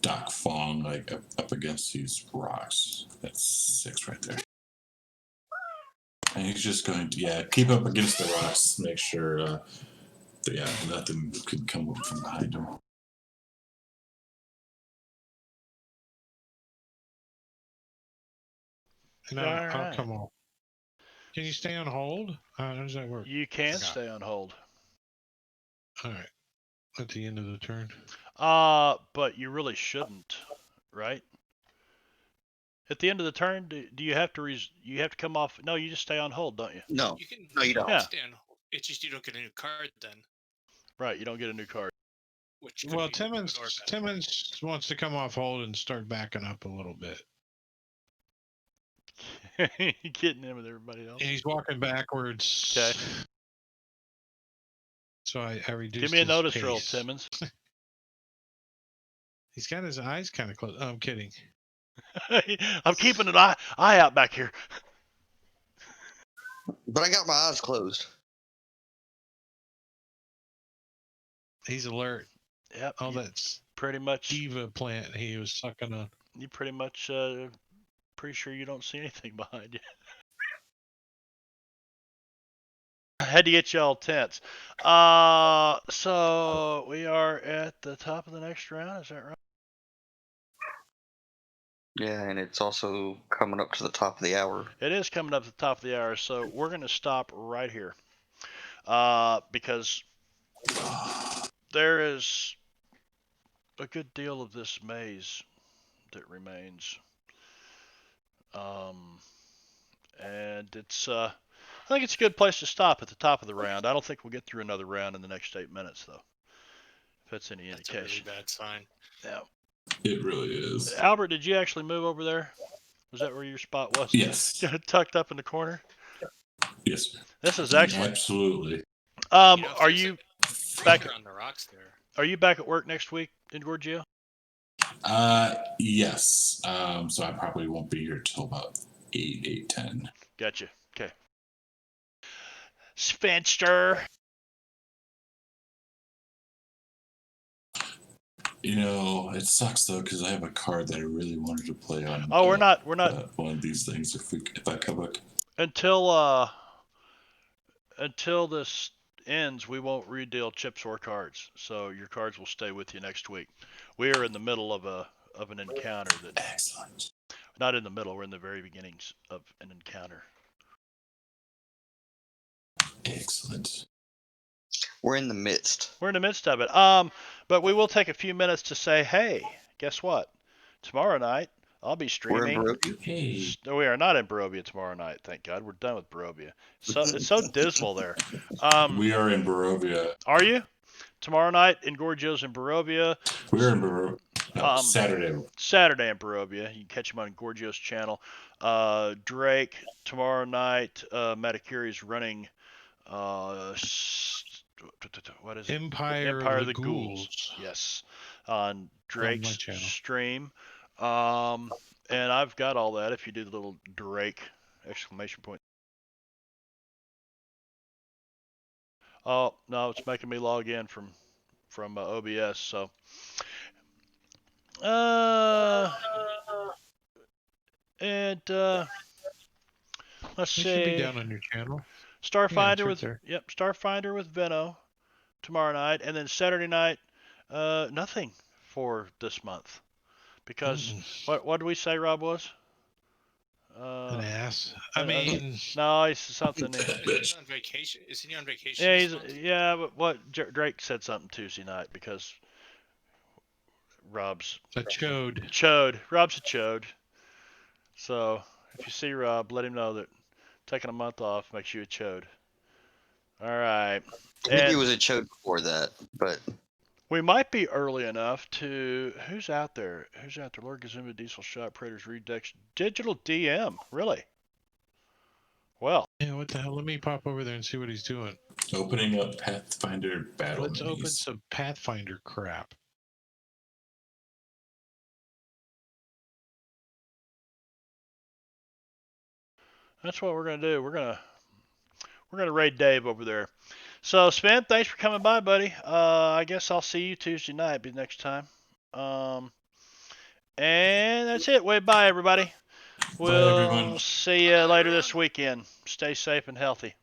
Doc Fong, like up against these rocks. That's 6 right there. And he's just going to, keep up against the rocks, make sure, nothing can come up from behind him. And I'll come on. Can you stay on hold? How does that work? You can stay on hold. All right. At the end of the turn. But you really shouldn't, right? At the end of the turn, do you have to you have to come off? No, you just stay on hold, don't you? No. You can. No, you don't. Yeah. Stay on hold. It's just you don't get a new card then. Right, you don't get a new card. Which Well, could be good or bad. Timmons wants to come off hold and start backing up a little bit. Getting in with everybody else. And he's walking backwards. Okay. So I reduced Give me a his notice pace. roll, Timmons. He's got his eyes kind of closed. Oh, I'm kidding. I'm keeping an eye out back here. But I got my eyes closed. He's alert. Yep. All that's pretty much. diva plant he was sucking on. You pretty much pretty sure you don't see anything behind you. I had to get you all tense. So we are at the top of the next round. Is that right? Yeah, and it's also coming up to the top of the hour. It is coming up to the top of the hour, so we're going to stop right here because there is a good deal of this maze that remains. And it's I think it's a good place to stop at the top of the round. I don't think we'll get through another round in the next 8 minutes, though. If that's any indication. That's a really bad sign. Yeah. It really is. Albert, did you actually move over there? Was that where your spot was? Yes. Tucked up in the corner? Yes. This is excellent. Absolutely. Are you back on the rocks there? Are you back at work next week in Gorgio? Yes. So I probably won't be here till about 8:10. Gotcha. Okay. Spencer. It sucks though because I have a card that I really wanted to play on. Oh, we're not one of these things. If I come back until this ends, we won't redeal chips or cards. So your cards will stay with you next week. We are in the middle of an encounter that. Excellent. Not in the middle. We're in the very beginnings of an encounter. Excellent. We're in the midst. We're in the midst of it. But we will take a few minutes to say, hey, guess what? Tomorrow night, I'll be streaming. We're in Barovia. Hey. No, we are not in Barovia tomorrow night. Thank God, we're done with Barovia. It's so dismal there. We are in Barovia. Are you? Tomorrow night in Gorgio's in Barovia. We're in Barovia. No, Saturday. Saturday in Barovia. You can catch him on Gorgio's channel. Drake tomorrow night. Matakiri's running. What is it? Empire of the Ghouls. Yes, on Drake's my channel. stream. And I've got all that. If you do the little Drake exclamation point. Oh no, it's making me log in from OBS. So, and let's see. It should be down on your channel. Starfinder it's right there. Starfinder with Venno tomorrow night, and then Saturday night, nothing for this month because what did we say Rob was? An ass. I mean, no, he's something. He's on vacation. Isn't he on vacation? Yeah, but what Drake said something Tuesday night because Rob's a chode. Rob's a chode. So if you see Rob, let him know that taking a month off makes you a chode. All right. Maybe it was a chode before that, but we might be early enough to. Who's out there? Lord Gazuma, Diesel Shot, Predators, Redux, Digital DM. Really? Well. Yeah, what the hell? Let me pop over there and see what he's doing. Opening up Pathfinder battle. Let's open some Pathfinder crap. That's what we're gonna do. We're gonna raid Dave over there. So Sven, thanks for coming by, buddy. I guess I'll see you Tuesday night. Be next time. And that's it. Wait, bye everybody. We'll see you later this weekend. Stay safe and healthy.